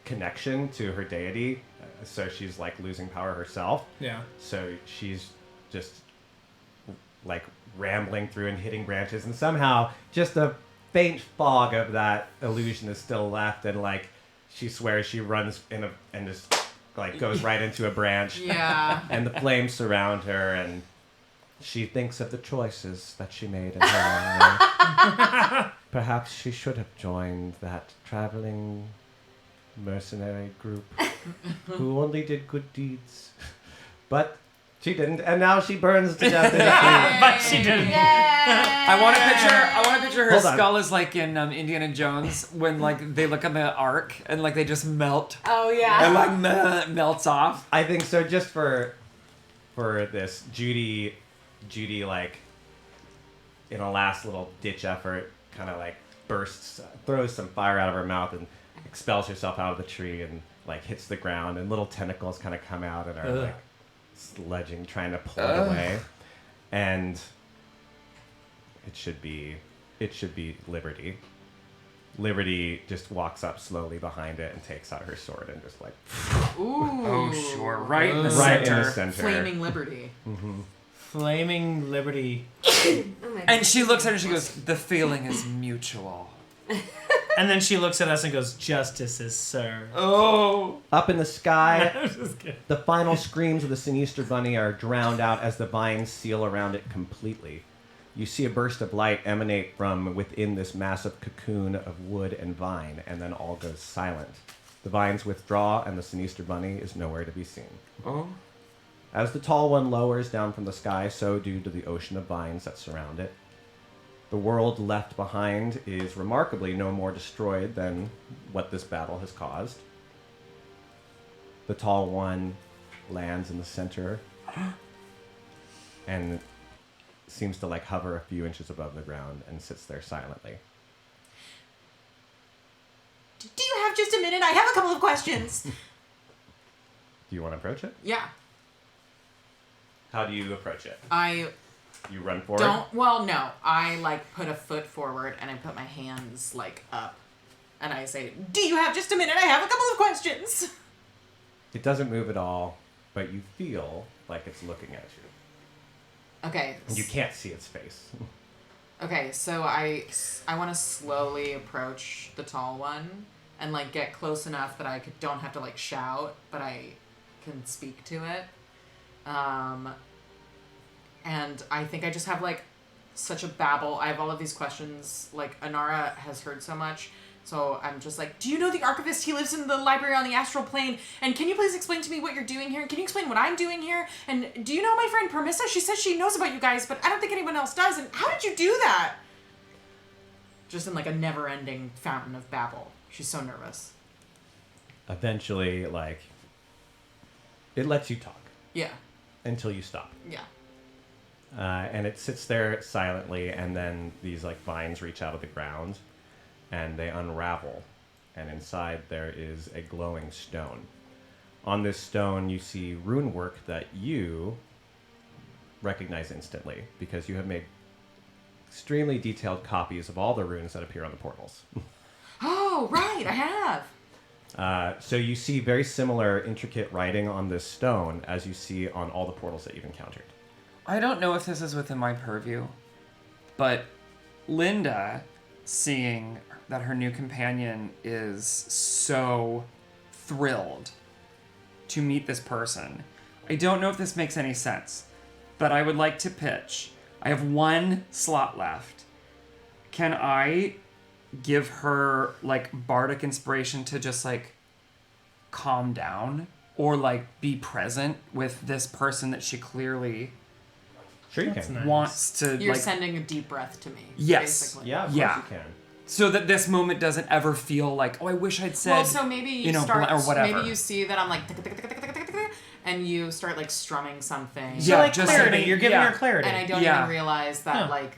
connection to her deity, so she's like losing power herself. Yeah. So she's just like rambling through and hitting branches, and somehow just a faint fog of that illusion is still left, and like she swears she runs and just like goes right into a branch. Yeah. And the flames surround her, and she thinks of the choices that she made in her own life. Perhaps she should have joined that traveling mercenary group who only did good deeds. But she didn't, and now she burns to death in a tree. But she didn't. I want to picture her Hold on. skull is like in Indiana Jones when like they look on the ark and like they just melt Oh yeah. and like melts off. I think so. Just for this, Judy, like in a last little ditch effort, kind of like throws some fire out of her mouth and expels herself out of the tree and like hits the ground, and little tentacles kind of come out and are like sledging, trying to pull it away. And it should be Liberty. Liberty just walks up slowly behind it and takes out her sword and just like Ooh. Oh sure, right in the right center. in the center. Flaming Liberty. Flaming Liberty. Oh my And she looks at her and she goes, "The feeling is mutual." And then she looks at us and goes, "Justice is served." Oh. Up in the sky, I'm just kidding. the final screams of the Sinister Bunny are drowned out as the vines seal around it completely. You see a burst of light emanate from within this massive cocoon of wood and vine, and then all goes silent. The vines withdraw, and the Sinister Bunny is nowhere to be seen. Oh. As the tall one lowers down from the sky, so do the ocean of vines that surround it. The world left behind is remarkably no more destroyed than what this battle has caused. The tall one lands in the center and seems to like hover a few inches above the ground and sits there silently. Do you have just a minute? I have a couple of questions. Do you want to approach it? Yeah. How do you approach it? I You run forward? don't. Well, no. I like put a foot forward and I put my hands like up, and I say, Do you have just a minute? I have a couple of questions. It doesn't move at all, but you feel like it's looking at you. "Okay." And you can't see its face. Okay, so I want to slowly approach the tall one and like get close enough that I don't have to like shout, but I can speak to it. And I think I just have like such a babble. I have all of these questions. Like Anara has heard so much, so I'm just like, do you know the archivist? He lives in the library on the astral plane. And can you please explain to me what you're doing here? And can you explain what I'm doing here? And do you know my friend Permissa? She says she knows about you guys, but I don't think anyone else does. And how did you do that? Just in like a never-ending fountain of babble. She's so nervous. Eventually, like, it lets you talk Yeah. until you stop. Yeah. And it sits there silently, and then these like vines reach out of the ground, and they unravel, and inside there is a glowing stone. On this stone, you see rune work that you recognize instantly because you have made extremely detailed copies of all the runes that appear on the portals. Oh, right, I have. So you see very similar intricate writing on this stone as you see on all the portals that you've encountered. I don't know if this is within my purview, but Linda, seeing that her new companion is so thrilled to meet this person, I don't know if this makes any sense, but I would like to pitch. I have one slot left. Can I give her like bardic inspiration to just like calm down or like be present with this person that she clearly Sure you That's can. nice. wants to You're like sending a deep breath to me. Yes. Basically. Yeah, of course Yeah. you can. so that this moment doesn't ever feel like, oh, I wish I'd said, Well, so maybe you start, or whatever. maybe you see that I'm like, tick, tick, tick, tick, tick, tick, tick, tick, and you start like strumming something. So Yeah, like just clarity. like- You're giving yeah. her clarity. And I don't Yeah. even realize that Huh. like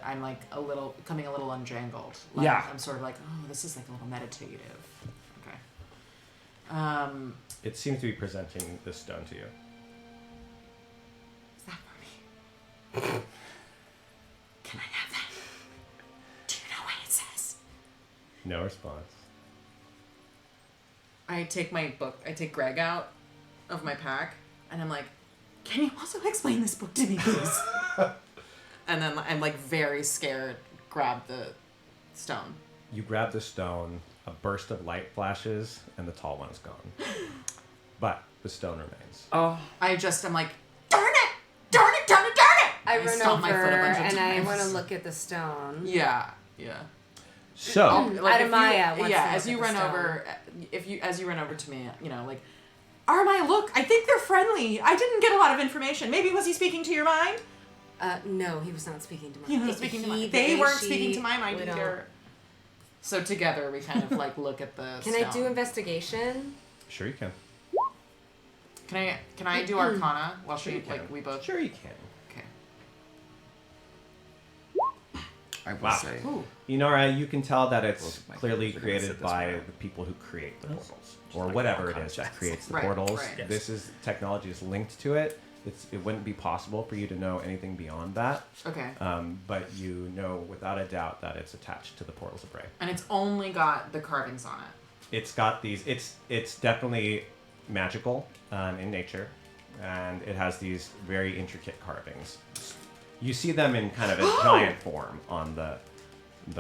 I'm like becoming a little unjangled. Like, Yeah. I'm sort of like, oh, this is like a little meditative. Okay. It seems to be presenting this stone to you. Is that for me? Can I have that? Do you know what it says? No response. I take my book. I take Greg out of my pack, and I'm like, "Can you also explain this book to me, please?" And then I'm like very scared. Grab the stone. You grab the stone. A burst of light flashes, and the tall one is gone. But the stone remains. Oh. I'm like, darn it! Darn it! Darn it! Darn it! I run stomp my over foot a bunch of and I times. want to look at the stone. Yeah. So, Adamaya wants to as look you at run the stone. over, as you run over to me, like, Armaya, look, I think they're friendly. I didn't get a lot of information. Maybe was he speaking to your mind? No, he was not speaking to my He mind. was speaking to He, mine. They weren't she, speaking to my mind we either. So together we kind of like look at the Can stone. I do investigation? sure you can. Can I do Arcana while we both? Sure you can. Okay. I will Wow. say. Inara, you can tell that it's Both my clearly kids are gonna sit created this by way out. the people who create the portals, Just or like whatever all it is that concepts. creates the Right, portals. right. Yes. This is technology is linked to it. It wouldn't be possible for you to know anything beyond that. Okay. But you know without a doubt that it's attached to the Portals of Brae. And it's only got the carvings on it. It's got these. It's definitely magical in nature, and it has these very intricate carvings. You see them in kind of a giant form on the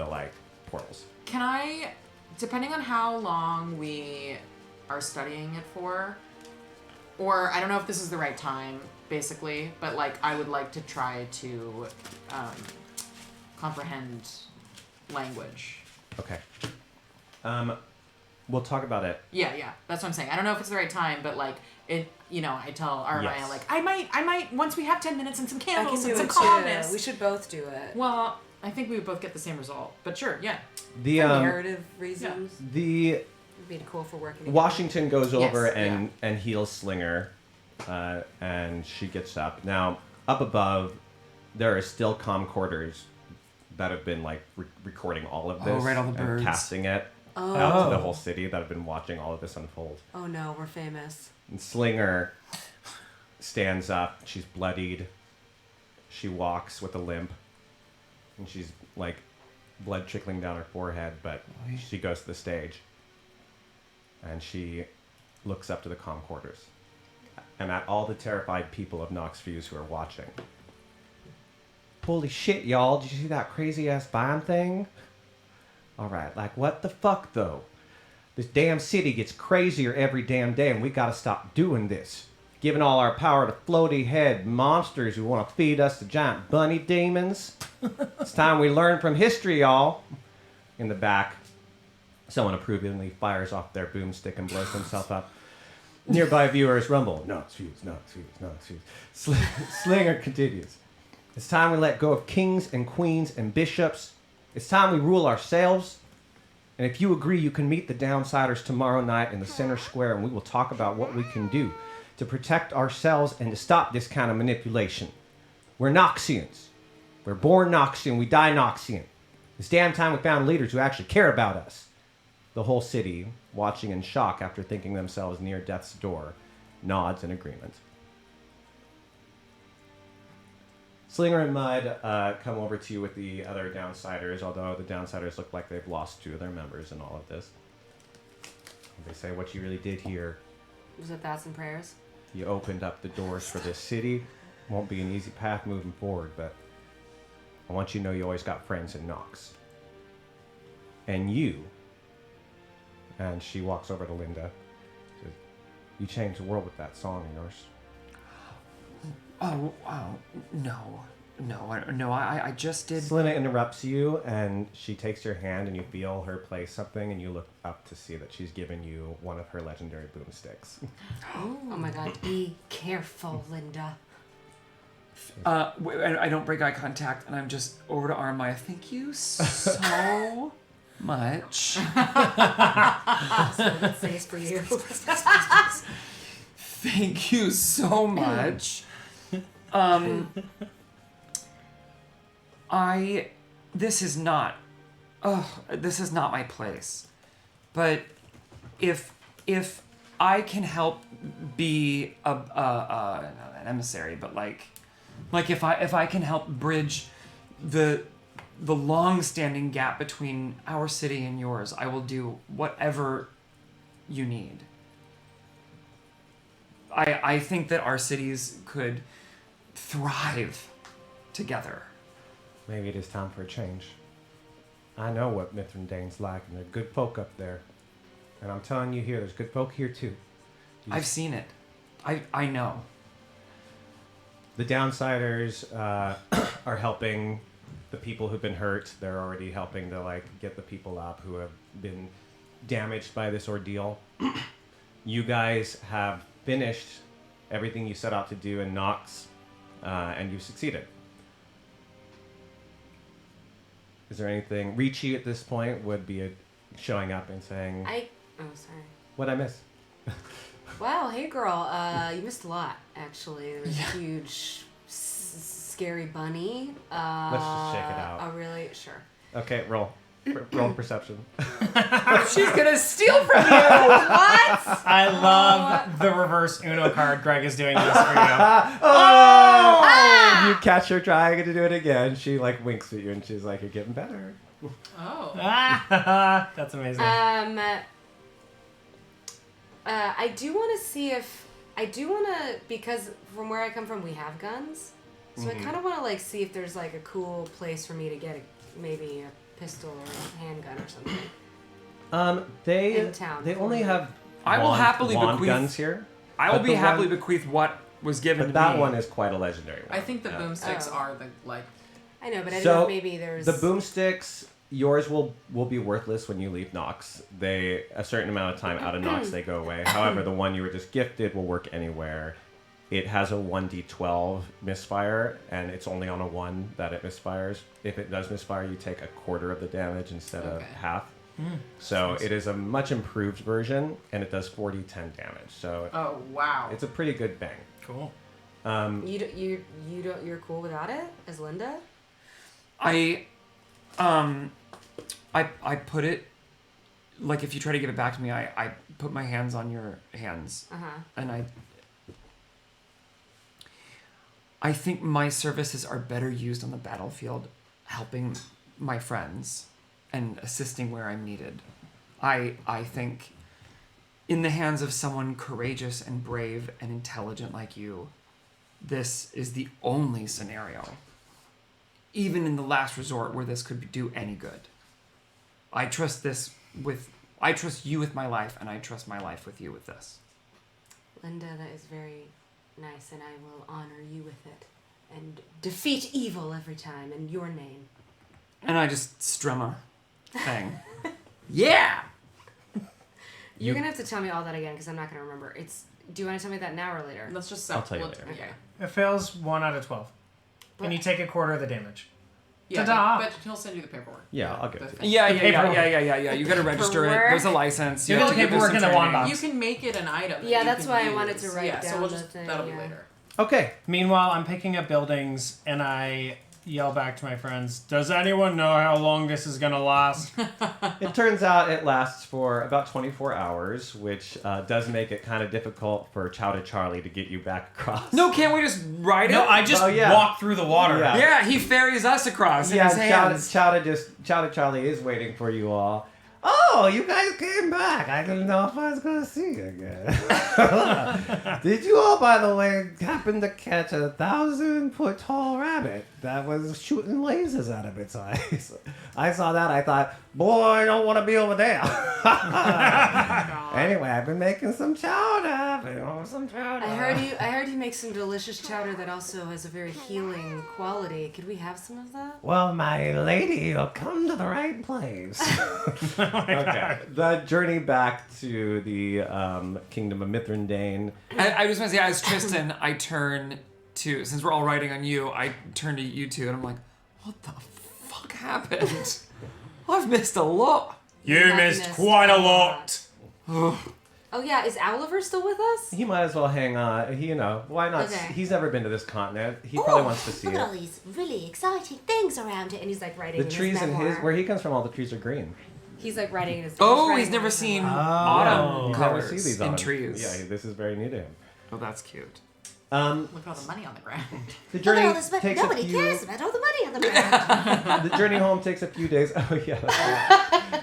like portals. Can I, depending on how long we are studying it for, or I don't know if this is the right time, basically, but like I would like to try to comprehend language. Okay. We'll talk about it. Yeah, that's what I'm saying. I don't know if it's the right time, but like it, I tell Armaya Yes. like I might once we have 10 minutes and some I candles can and do some it calmness. too. We should both do it. Well, I think we would both get the same result, but sure, yeah. The For narrative reasons. the It'd be cool for working together. Washington goes over Yes, and heals Slinger, and she gets up. Now, up above, there are still camcorders that have been like recording all of this Oh, right, all the and birds. casting it out to the whole city that have been watching all of this unfold. Oh no, we're famous. And Slinger stands up. She's bloodied. She walks with a limp, and she's like blood trickling down her forehead, but she goes to the stage. And she looks up to the camcorders and at all the terrified people of Nox Fuze who are watching. Holy shit, y'all. Did you see that crazy-ass bomb thing? Alright, like, what the fuck, though? This damn city gets crazier every damn day, and we gotta stop doing this. Giving all our power to floaty head monsters who want to feed us the giant bunny demons. It's time we learn from history, y'all. In the back, someone approvingly fires off their boomstick and blows himself up. Nearby viewers rumble. No, it's Fuze, no, it's Fuze, no, it's Fuze. Slinger continues. It's time we let go of kings and queens and bishops. It's time we rule ourselves. And if you agree, you can meet the Downsiders tomorrow night in the center square, and we will talk about what we can do to protect ourselves and to stop this kind of manipulation. We're Noxians. We're born Noxian. We die Noxian. It's damn time we found leaders who actually care about us. The whole city, watching in shock after thinking themselves near death's door, nods in agreement. Slinger and Mud come over to you with the other Downsiders, although the Downsiders look like they've lost 2 of their members in all of this. They say what you really did here. Was it thoughts and prayers? You opened up the doors for this city. Won't be an easy path moving forward, but I want you to know you always got friends in Nox. And you, and she walks over to Linda, says, you changed the world with that song of yours. Oh, no, I just did. Selena interrupts you, and she takes your hand, and you feel her play something, and you look up to see that she's given you one of her legendary boomsticks. Oh my god, be careful, Linda. I don't break eye contact, and I'm just over to Armaya. Thank you so much. That stays for you. Thank you so much. This is not my place. But if I can help be not an emissary, but like if I can help bridge the long-standing gap between our city and yours, I will do whatever you need. I think that our cities could thrive together. Maybe it is time for a change. I know what Mithrandane's like, and they're good folk up there. And I'm telling you here, there's good folk here too. I've seen it. I know. The downsiders are helping the people who've been hurt. They're already helping to like get the people up who have been damaged by this ordeal. You guys have finished everything you set out to do in Nox, and you've succeeded. Is there anything... Ricci at this point would be showing up and saying... Oh, sorry. What'd I miss? Wow, hey girl, you missed a lot, actually. There was a huge, scary bunny. Let's just check it out. Oh, really? Sure. Okay, roll. Roll perception. She's gonna steal from you! What? I love the reverse Uno card. Greg is doing this for you. You catch her trying to do it again. She like winks at you and she's like, "You're getting better." Oh. That's amazing. I do want to see if... because from where I come from, we have guns. So I kind of want to like see if there's like a cool place for me to get maybe a pistol or a handgun or something. They only have wand guns here. I will happily bequeath what was given to that me. one is quite a legendary one. I think the boomsticks are the like. I know, but I don't know if maybe there's the boomsticks. Yours will be worthless when you leave Nox. They a certain amount of time out of Nox they go away. However, the one you were just gifted will work anywhere. It has a 1d12 misfire, and it's only on a 1 that it misfires. If it does misfire, you take a quarter of the damage instead of half. So it is a much improved version, and it does 40-10 damage. So oh wow, it's a pretty good bang. Cool. You're cool without it as Linda? I put it like if you try to give it back to me, I put my hands on your hands, and I think my services are better used on the battlefield, helping my friends and assisting where I'm needed. I think in the hands of someone courageous and brave and intelligent like you, this is the only scenario, even in the last resort, where this could do any good. I trust you with my life, and I trust my life with you with this. Linda, that is very nice, and I will honor you with it. And defeat evil every time in your name. And I just strum a thing. Yeah! You're going to have to tell me all that again, because I'm not going to remember. Do you want to tell me that now or later? Let's just... I'll tell you later. Okay. It fails 1 out of 12. And you take a quarter of the damage. Yeah, Ta-da! but he'll send you the paperwork. Yeah, I'll give it to you. Yeah. You got to register it. There's a license. You get the paperwork in the wand box. You can make it an item. Yeah, that that's you why can I wanted use. to write down the thing. That'll be later. Okay. Meanwhile, I'm picking up buildings, and I yell back to my friends, "Does anyone know how long this is going to last?" It turns out it lasts for about 24 hours, which does make it kind of difficult for Chowder Charlie to get you back across. No, can't we just ride it? No, I just walk through the water. Yeah, he ferries us across in his hands. Chowder Charlie is waiting for you all. Oh, you guys came back. I didn't know if I was going to see you again. Did you all, by the way, happen to catch a 1,000-foot-tall rabbit that was shooting lasers out of its eyes? I saw that. I thought, boy, I don't want to be over there. Anyway, I've been making some chowder. I heard you make some delicious chowder that also has a very healing quality. Could we have some of that? Well, my lady, you'll come to the right place. Okay. The journey back to the kingdom of Mithrandane. I just want to say, as Tristan, I turn to, since we're all riding on you, I turn to you two, and I'm like, what the fuck happened? I've missed a lot. You missed quite a lot. Oh yeah, is Oliver still with us? He might as well hang on. Why not? Okay. He's never been to this continent. He probably wants to see look at it. all these really exciting things around it. And he's like writing The in trees his in memoir. where he comes from, all the trees are green. He's like writing in his He's never seen autumn You colors never see these in autumn trees. Yeah, this is very new to him. Oh, that's cute. Look at all the money on the ground. The journey Look at all this money. takes Nobody a few. cares about all the money on the ground. The journey home takes a few days. Oh yeah. That's right.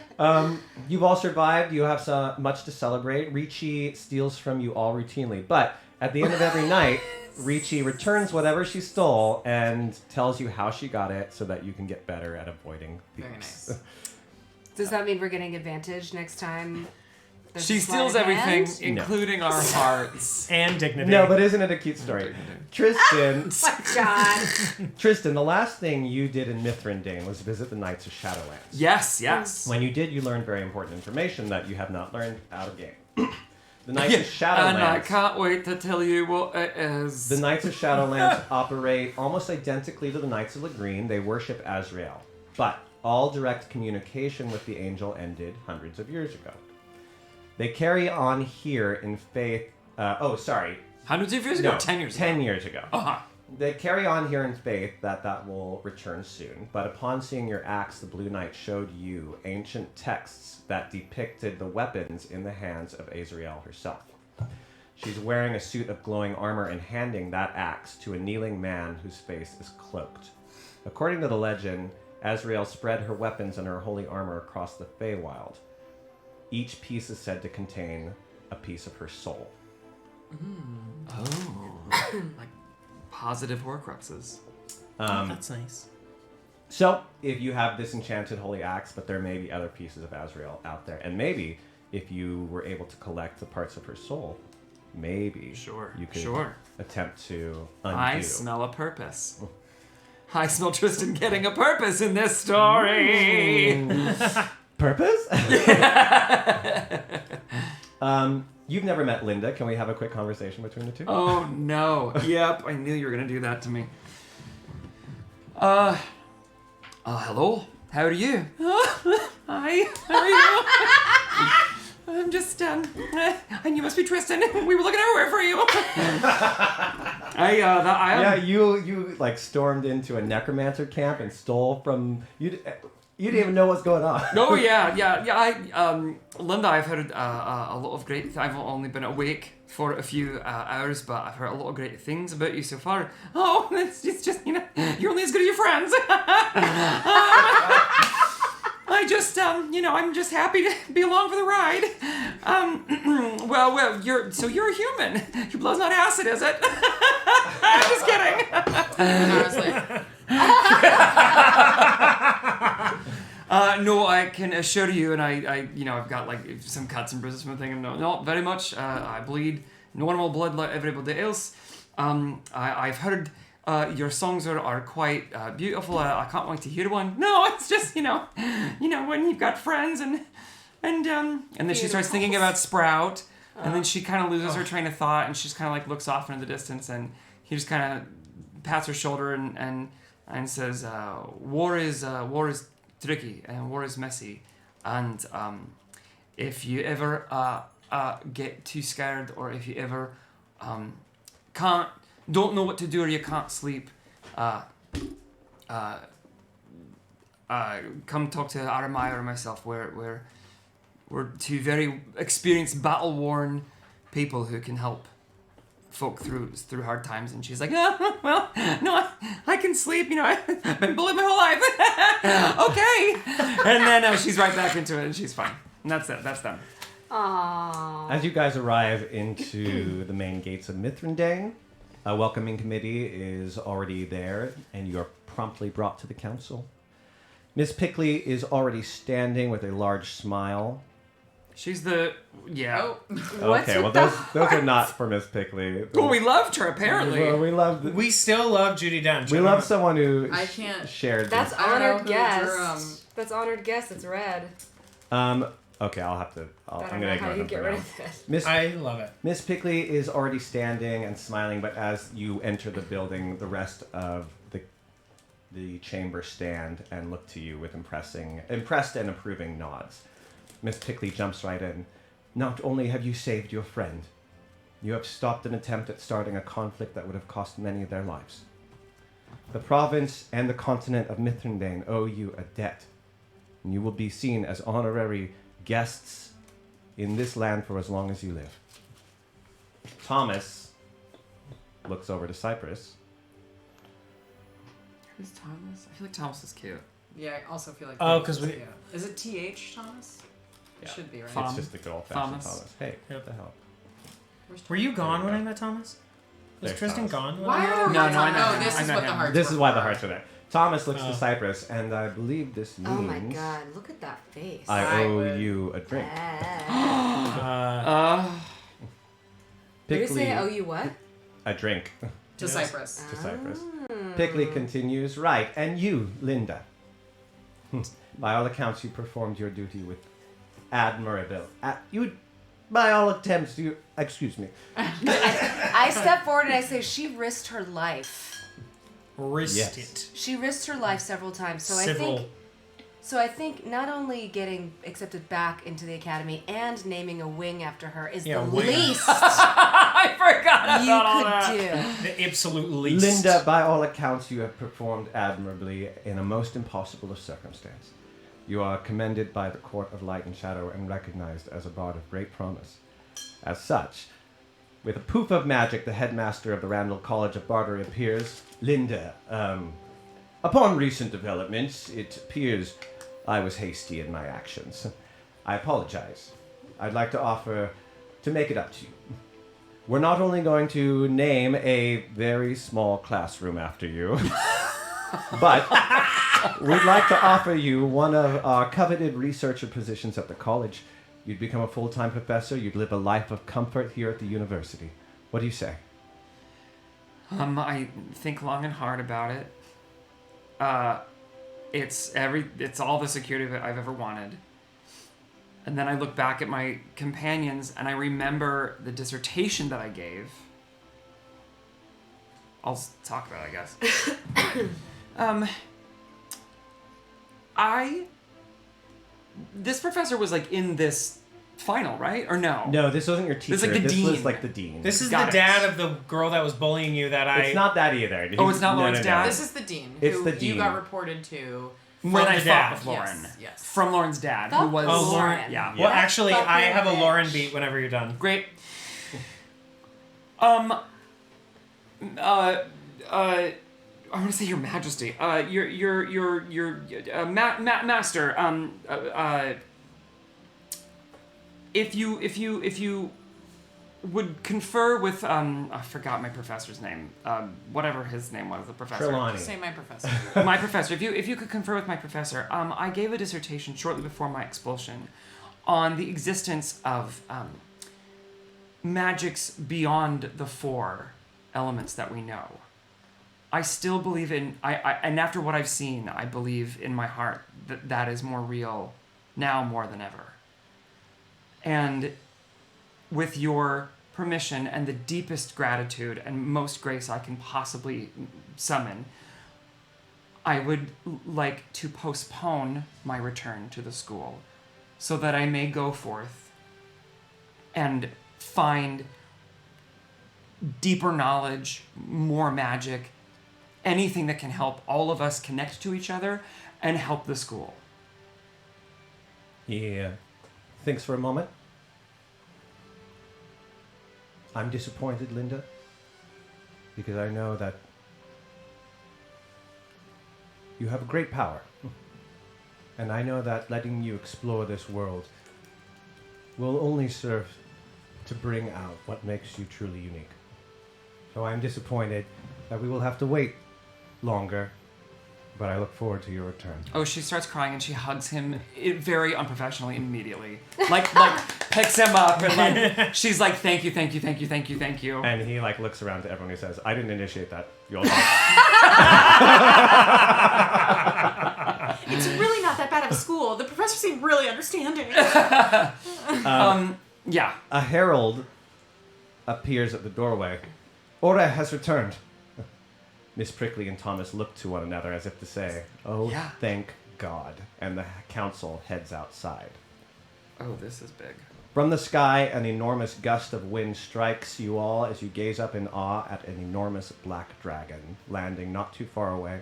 You've all survived. You have much to celebrate. Ricci steals from you all routinely, but at the end of every night, Ricci returns whatever she stole and tells you how she got it so that you can get better at avoiding thieves. Very nice. Does that mean we're getting advantage next time? there's She a sleight steals of everything, hand? including our hearts. And dignity. No, but isn't it a cute story? Tristan, Oh my God. Tristan, the last thing you did in Mithrandane was visit the Knights of Shadowlands. Yes, yes. When you did, you learned very important information that you have not learned out of game. The Knights of And I Shadowlands. can't wait to tell you what it is. The Knights of Shadowlands operate almost identically to the Knights of Lagreen. They worship Azrael, but all direct communication with the angel ended hundreds of years ago. They carry on here in faith. Hundreds of years ago? 10 years ago? 10 years ago. Uh-huh. They carry on here in faith that will return soon. But upon seeing your axe, the Blue Knight showed you ancient texts that depicted the weapons in the hands of Azrael herself. She's wearing a suit of glowing armor and handing that axe to a kneeling man whose face is cloaked. According to the legend, Azrael spread her weapons and her holy armor across the Feywild. Each piece is said to contain a piece of her soul. Oh. Like positive Horcruxes. That's nice. So, if you have this enchanted holy axe, but there may be other pieces of Azrael out there, and maybe if you were able to collect the parts of her soul, maybe you could attempt to undo. I smell a purpose. I smell Tristan getting a purpose in this story. Purpose? You've never met Linda. Can we have a quick conversation between the two? Oh no. Yep, I knew you were gonna do that to me. Hello. How are you? Hi. How are you? I'm just and you must be Tristan. We were looking everywhere for you. Yeah, you like stormed into a necromancer camp and stole from you. You didn't even know what's going on. Oh yeah. Linda, I've heard a lot of great. I've only been awake for a few hours, but I've heard a lot of great things about you so far. Oh, it's just you're only as good as your friends. I just I'm just happy to be along for the ride. Well, you're a human. Your blood's not acid, is it? I'm just kidding. No, I can assure you, and I've got like some cuts and bruises from the thing, and not very much. I bleed normal blood like everybody else. I've heard your songs are quite beautiful. I can't wait to hear one. No, it's just when you've got friends and then she starts thinking about Sprout, and then she kind of loses her train of thought, and she just kind of like looks off into the distance, and he just kind of pats her shoulder and says, "War is tricky and war is messy, and if you ever get too scared, or if you ever don't know what to do, or you can't sleep, come talk to Aramaya or myself. We're two very experienced, battle-worn people who can help folk through hard times." And she's like, "No, I can sleep. I've been bullied my whole life." Okay. And then she's right back into it, and she's fine. And that's it. That's them. Aww. As you guys arrive into the main gates of Mithrandane, a welcoming committee is already there, and you are promptly brought to the council. Miss Pickley is already standing with a large smile. She's the Okay, well those are not for Miss Pickley. Well, we loved her apparently. Well, we still love Judi Dench. We love someone who I can't shared. That's this. honored guest. That's honored guest. It's red. Okay, I'm gonna ignore them for now. I love it. Miss Pickley is already standing and smiling, but as you enter the building, the rest of the chamber stand and look to you with impressed and approving nods. Miss Pickley jumps right in. "Not only have you saved your friend, you have stopped an attempt at starting a conflict that would have cost many their lives. The province and the continent of Mithrandane owe you a debt, and you will be seen as honorary guests in this land for as long as you live." Thomas looks over to Cypress. Who's Thomas? I feel like Thomas is cute. Yeah, I also feel like. Oh, 'cause we- Yeah. Is it TH, Thomas? It Yeah. should be, right? It's just the good old-fashioned Thomas. Thomas. Hey, what the hell? Were you gone when I met Thomas? Was There's Tristan Thomas. gone? Why are No, hearts no, I on- met Oh, him. this I is met what the him. hearts This were is why the for. hearts are there. Thomas looks Oh. to Cypress, and I believe this means Oh my god, look at that face. I owe would- you a drink. Did you say Pickley- I owe you what? A drink. To Yes. Cyprus. To Cypress. Pickley continues, right, and you, Linda. By all accounts, you performed your duty with admirability. By all attempts, you... Excuse me. I step forward and I say she risked her life. Risked Yes. it. She risked her life several times. Civil. So I think not only getting accepted back into the academy and naming a wing after her is Yeah, the wing. least I forgot you about all could that. do. The absolute least. Linda, by all accounts, you have performed admirably in a most impossible of circumstance. You are commended by the Court of Light and Shadow and recognized as a bard of great promise. As such, with a poof of magic, the headmaster of the Randall College of Bartery appears. Linda, upon recent developments, it appears I was hasty in my actions. I apologize. I'd like to offer to make it up to you. We're not only going to name a very small classroom after you, but we'd like to offer you one of our coveted researcher positions at the college. You'd become a full-time professor. You'd live a life of comfort here at the university. What do you say? I think long and hard about it. It's all the security that I've ever wanted. And then I look back at my companions and I remember the dissertation that I gave. I'll talk about it, I guess. This professor was like in this final, right? Or no? No, this wasn't your teacher. This is like the this dean. was like the dean. This is Got the it. dad of the girl that was bullying you that I... It's not that either. Oh, it's not Lauren's dad? This is the dean It's who the you dean. got reported to. When From I the fought dad. with Lauren. Yes, yes. From Lauren's dad, who Fuck was... Oh, Lauren. Yeah. Well, actually, Fucking I have a bitch. Lauren beat whenever you're done. Great. I want to say Your Majesty. Master. If you would confer with I forgot my professor's name. Whatever his name was, the professor. Trelawney. Say my professor. My professor. If you could confer with my professor, I gave a dissertation shortly before my expulsion on the existence of magics beyond the 4 elements that we know. I still believe in and after what I've seen, I believe in my heart that that is more real now more than ever. And with your permission and the deepest gratitude and most grace I can possibly summon, I would like to postpone my return to the school so that I may go forth and find deeper knowledge, more magic, anything that can help all of us connect to each other and help the school. Yeah. Thinks for a moment. I'm disappointed, Linda, because I know that you have great power. And I know that letting you explore this world will only serve to bring out what makes you truly unique. So I'm disappointed that we will have to wait longer, but I look forward to your return. Oh, she starts crying and she hugs him very unprofessionally immediately. Like picks him up and like she's like, thank you. And he like looks around to everyone and says, I didn't initiate that. You all It's really not that bad of a school. The professor seemed really understanding. Yeah. A herald appears at the doorway. Ora has returned. Miss Prickly and Thomas look to one another as if to say, oh, Yeah. thank God. And the council heads outside. Oh, this is big. From the sky, an enormous gust of wind strikes you all as you gaze up in awe at an enormous black dragon landing not too far away.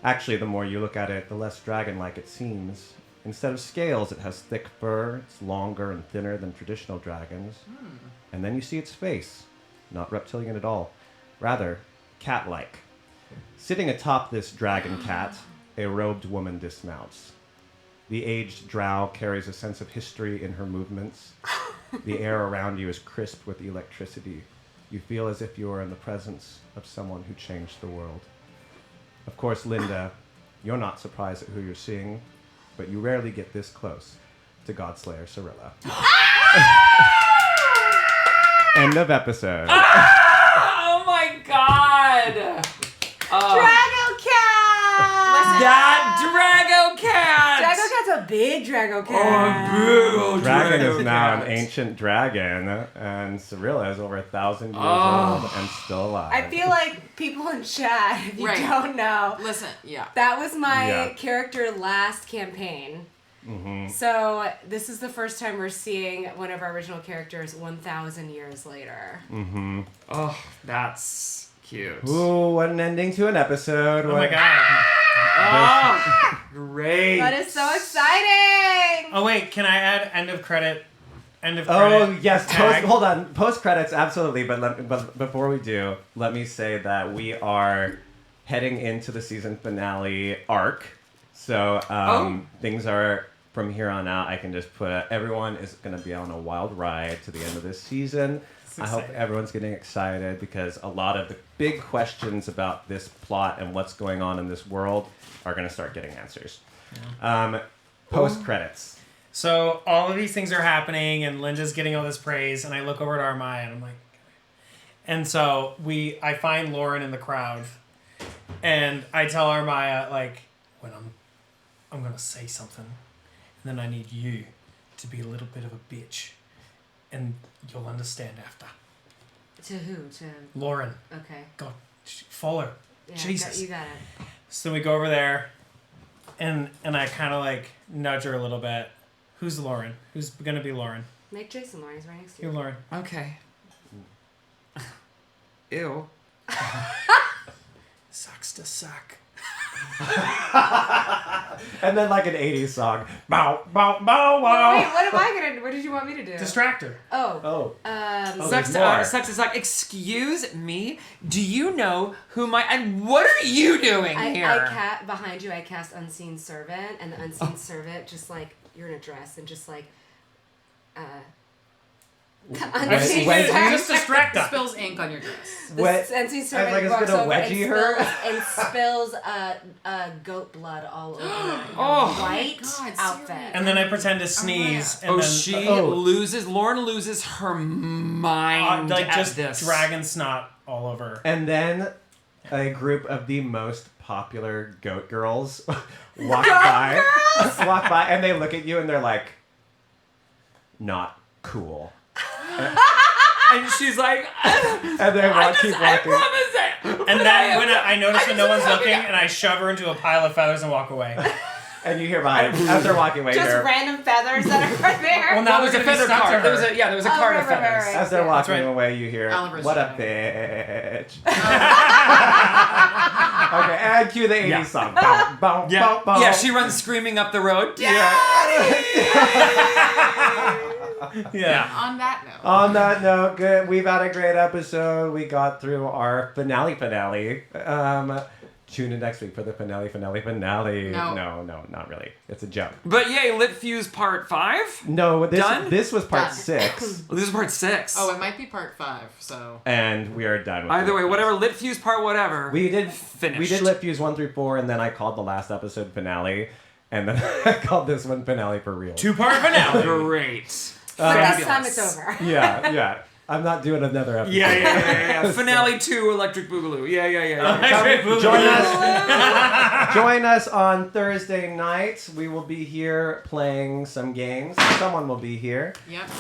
Actually, the more you look at it, the less dragon-like it seems. Instead of scales, it has thick fur, it's longer and thinner than traditional dragons. And then you see its face. Not reptilian at all. Rather, cat-like. Sitting atop this dragon cat a robed woman dismounts. The aged drow carries a sense of history in her movements. The air around you is crisp with electricity. You feel as if you are in the presence of someone who changed the world. Of course, Linda, you're not surprised at who you're seeing, but you rarely get this close to Godslayer Cirilla. End of episode. Oh my god! Drago Cat! That Drago Cat! Drago Cat's a big Drago Cat. Dragon is now an ancient dragon, and Cirilla is over 1,000 years old and still alive. I feel like people in chat, if you Right. don't know, Listen, yeah. that was my Yeah. character last campaign. So this is the first time we're seeing one of our original characters 1,000 years later. Oh, that's cute. Ooh, what an ending to an episode. Oh my god. Oh, great. That is so exciting! Oh wait, can I add end of credit? Oh yes, tag? hold on. Post credits, absolutely. But before we do, let me say that we are heading into the season finale arc. So things are from here on out. I can just put everyone is going to be on a wild ride to the end of this season. I hope everyone's getting excited because a lot of the big questions about this plot and what's going on in this world are going to start getting answers. Post credits. So all of these things are happening, and Linda's getting all this praise, and I look over at Armaya, and I'm like, and so I find Lauren in the crowd, and I tell Armaya, like, when I'm gonna say something, and then I need you to be a little bit of a bitch, and you'll understand after. To who? To Lauren. Okay. God, follow her. Yeah, Jesus. You got it. So we go over there, and I kind of like nudge her a little bit. Who's Lauren? Who's gonna be Lauren? Make Jason Lauren. He's right next to you. You're Lauren. Okay. Ew. Sucks to suck. And then like an 80s song. Bow, bow, bow, wow. Wait, what am I gonna? What did you want me to do? Distract her. Oh. Sucks to suck. Excuse me. Do you know who and what are you doing here? Behind you, I cast Unseen Servant, and the Unseen Servant just like you're in a dress and just like Unseen Servant just distract her. Spills ink on your dress. Unseen Servant like it's walks gonna over wedgie her. and spills goat blood all over her white outfit. And then I pretend to sneeze. And then, Lauren loses her mind like at just this. dragon snot all over her. And then a group of the most popular goat girls walk by, and they look at you and they're like, not cool. And she's like, and they keep walking. I promise it. And then when I notice when no one's looking, and I shove her into a pile of feathers and walk away. And you hear behind as they're walking away. Just random feathers that are there. Well, now there's a feather card. There was a card of feathers. Right. As they're walking away, you hear, "What a bitch!" Okay, and cue the 80s song. Bow, bow, bow, bow. Yeah, she runs screaming up the road. Yeah. On that note. On that note, good. We've had a great episode. We got through our finale. Tune in next week for the finale. No, not really. It's a joke. But yay, Lit Fuse Part 5? No, Done? This was part 6. Well, this is Part 6. Oh, it might be Part 5, so... And we are done with Either way, Lit whatever, Lit Fuse Part whatever. We did finished. We did Lit Fuse 1 through 4, and then I called the last episode finale, and then I called this one finale for real. 2-part finale. Great. But this time it's over. Yeah. I'm not doing another episode. Yeah. Finale 2, Electric Boogaloo. Yeah. Join us on Thursday night. We will be here playing some games. Someone will be here. Yep.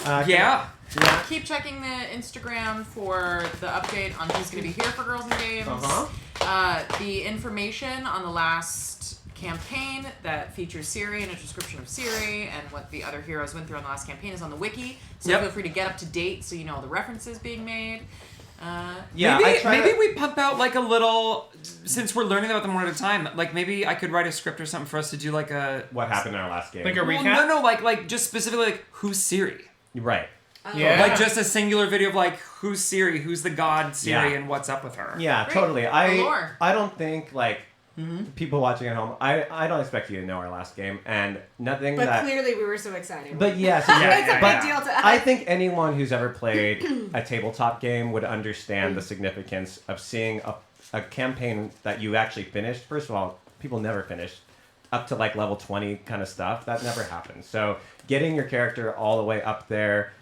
Keep checking the Instagram for the update on who's going to be here for Girls and Games. The information on the last campaign that features Ciri and a description of Ciri and what the other heroes went through on the last campaign is on the wiki. So feel free to get up to date so you know all the references being made. Maybe we pump out like a little, since we're learning about them one at a time, like maybe I could write a script or something for us to do like a... What happened in our last game. Like a recap? No, like just specifically like, who's Ciri? Right. Yeah. Like just a singular video of like, who's Ciri, who's the god Ciri, and what's up with her. Yeah, Great. totally. I don't think like people watching at home, I don't expect you to know our last game, and nothing But that. clearly we were so excited. But yes, it's a but big deal to us. I think anyone who's ever played a tabletop game would understand the significance of seeing a campaign that you actually finished. First of all, people never finish up to like level 20 kind of stuff. That never happens. So getting your character all the way up there,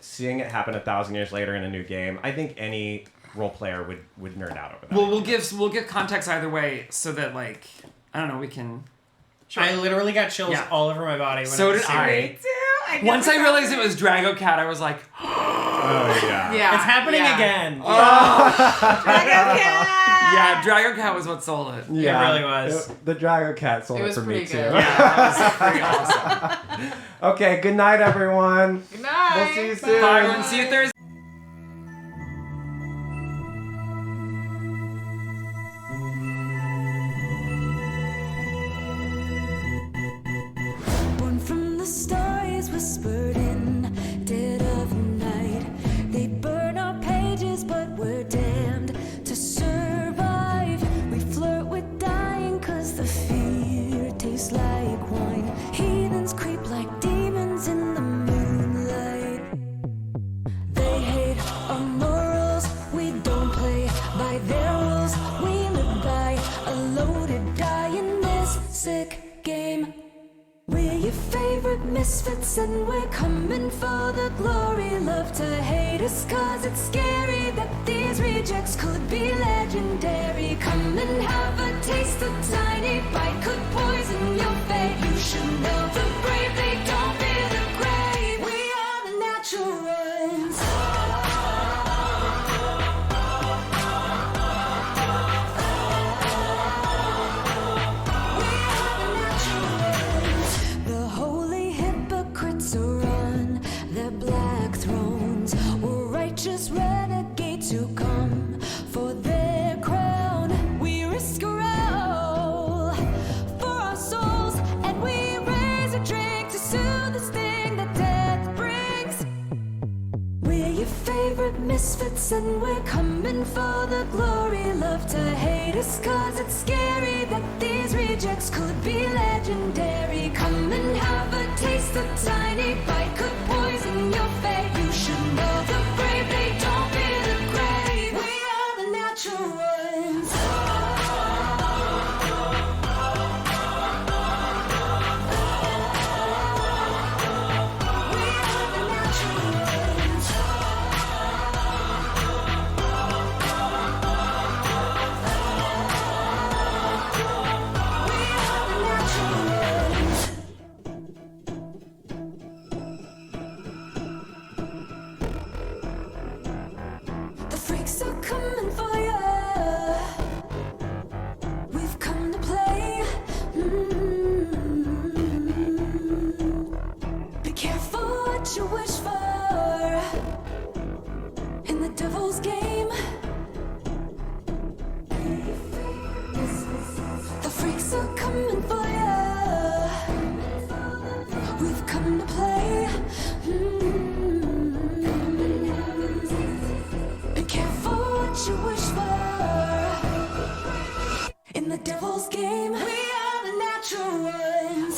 seeing it happen 1,000 years later in a new game, I think any role player would nerd out over that. Well, we'll give context either way, so that like I don't know, we can. Sure. I literally got chills all over my body. When So I was did seeing I. it. Once I realized it was Drago Cat, I was like, oh yeah, Yeah. It's happening again. Drago Cat! Yeah, Drago Cat was what sold it. Yeah, it really was. The Drago Cat sold It it was for me pretty too. good. Yeah, that was pretty awesome. Okay, good night, everyone. Good night. We'll see you soon. Bye, everyone. See you Thursday. Born from the stars, whispered in dead of night. They burn our pages, but we're damned to survive. We flirt with dying, cause the fear tastes like wine. Heathens creep like demons in the moonlight. They hate our morals, we don't play by their rules. We live by a loaded die in this sick game. We're your favorite misfits and we're coming for the glory. Love to hate us cause it's scary that these rejects could be legendary. Come and have a taste, a tiny bite could poison your fate. You should know the brave, they don't fear the grave. We are the natural ones. The holy hypocrites are on their black thrones. We're righteous renegades who come for their crown. We risk a all for our souls, and we raise a drink to soothe the sting that death brings. We're your favorite misfits and we're coming for the glory. Love to hate us cause it's scary that these rejects could be legendary. Come and have a taste, a tiny bite could poison your fate. You should know the brave, they don't fear the grave. We are the natural ones. We are the natural ones. We are the natural ones. The freaks are coming for you. We've come to play. Be careful what you wish for in the devil's game. The freaks are coming for you. We've come to play. Be careful what you wish for in the devil's game. We are the natural ones.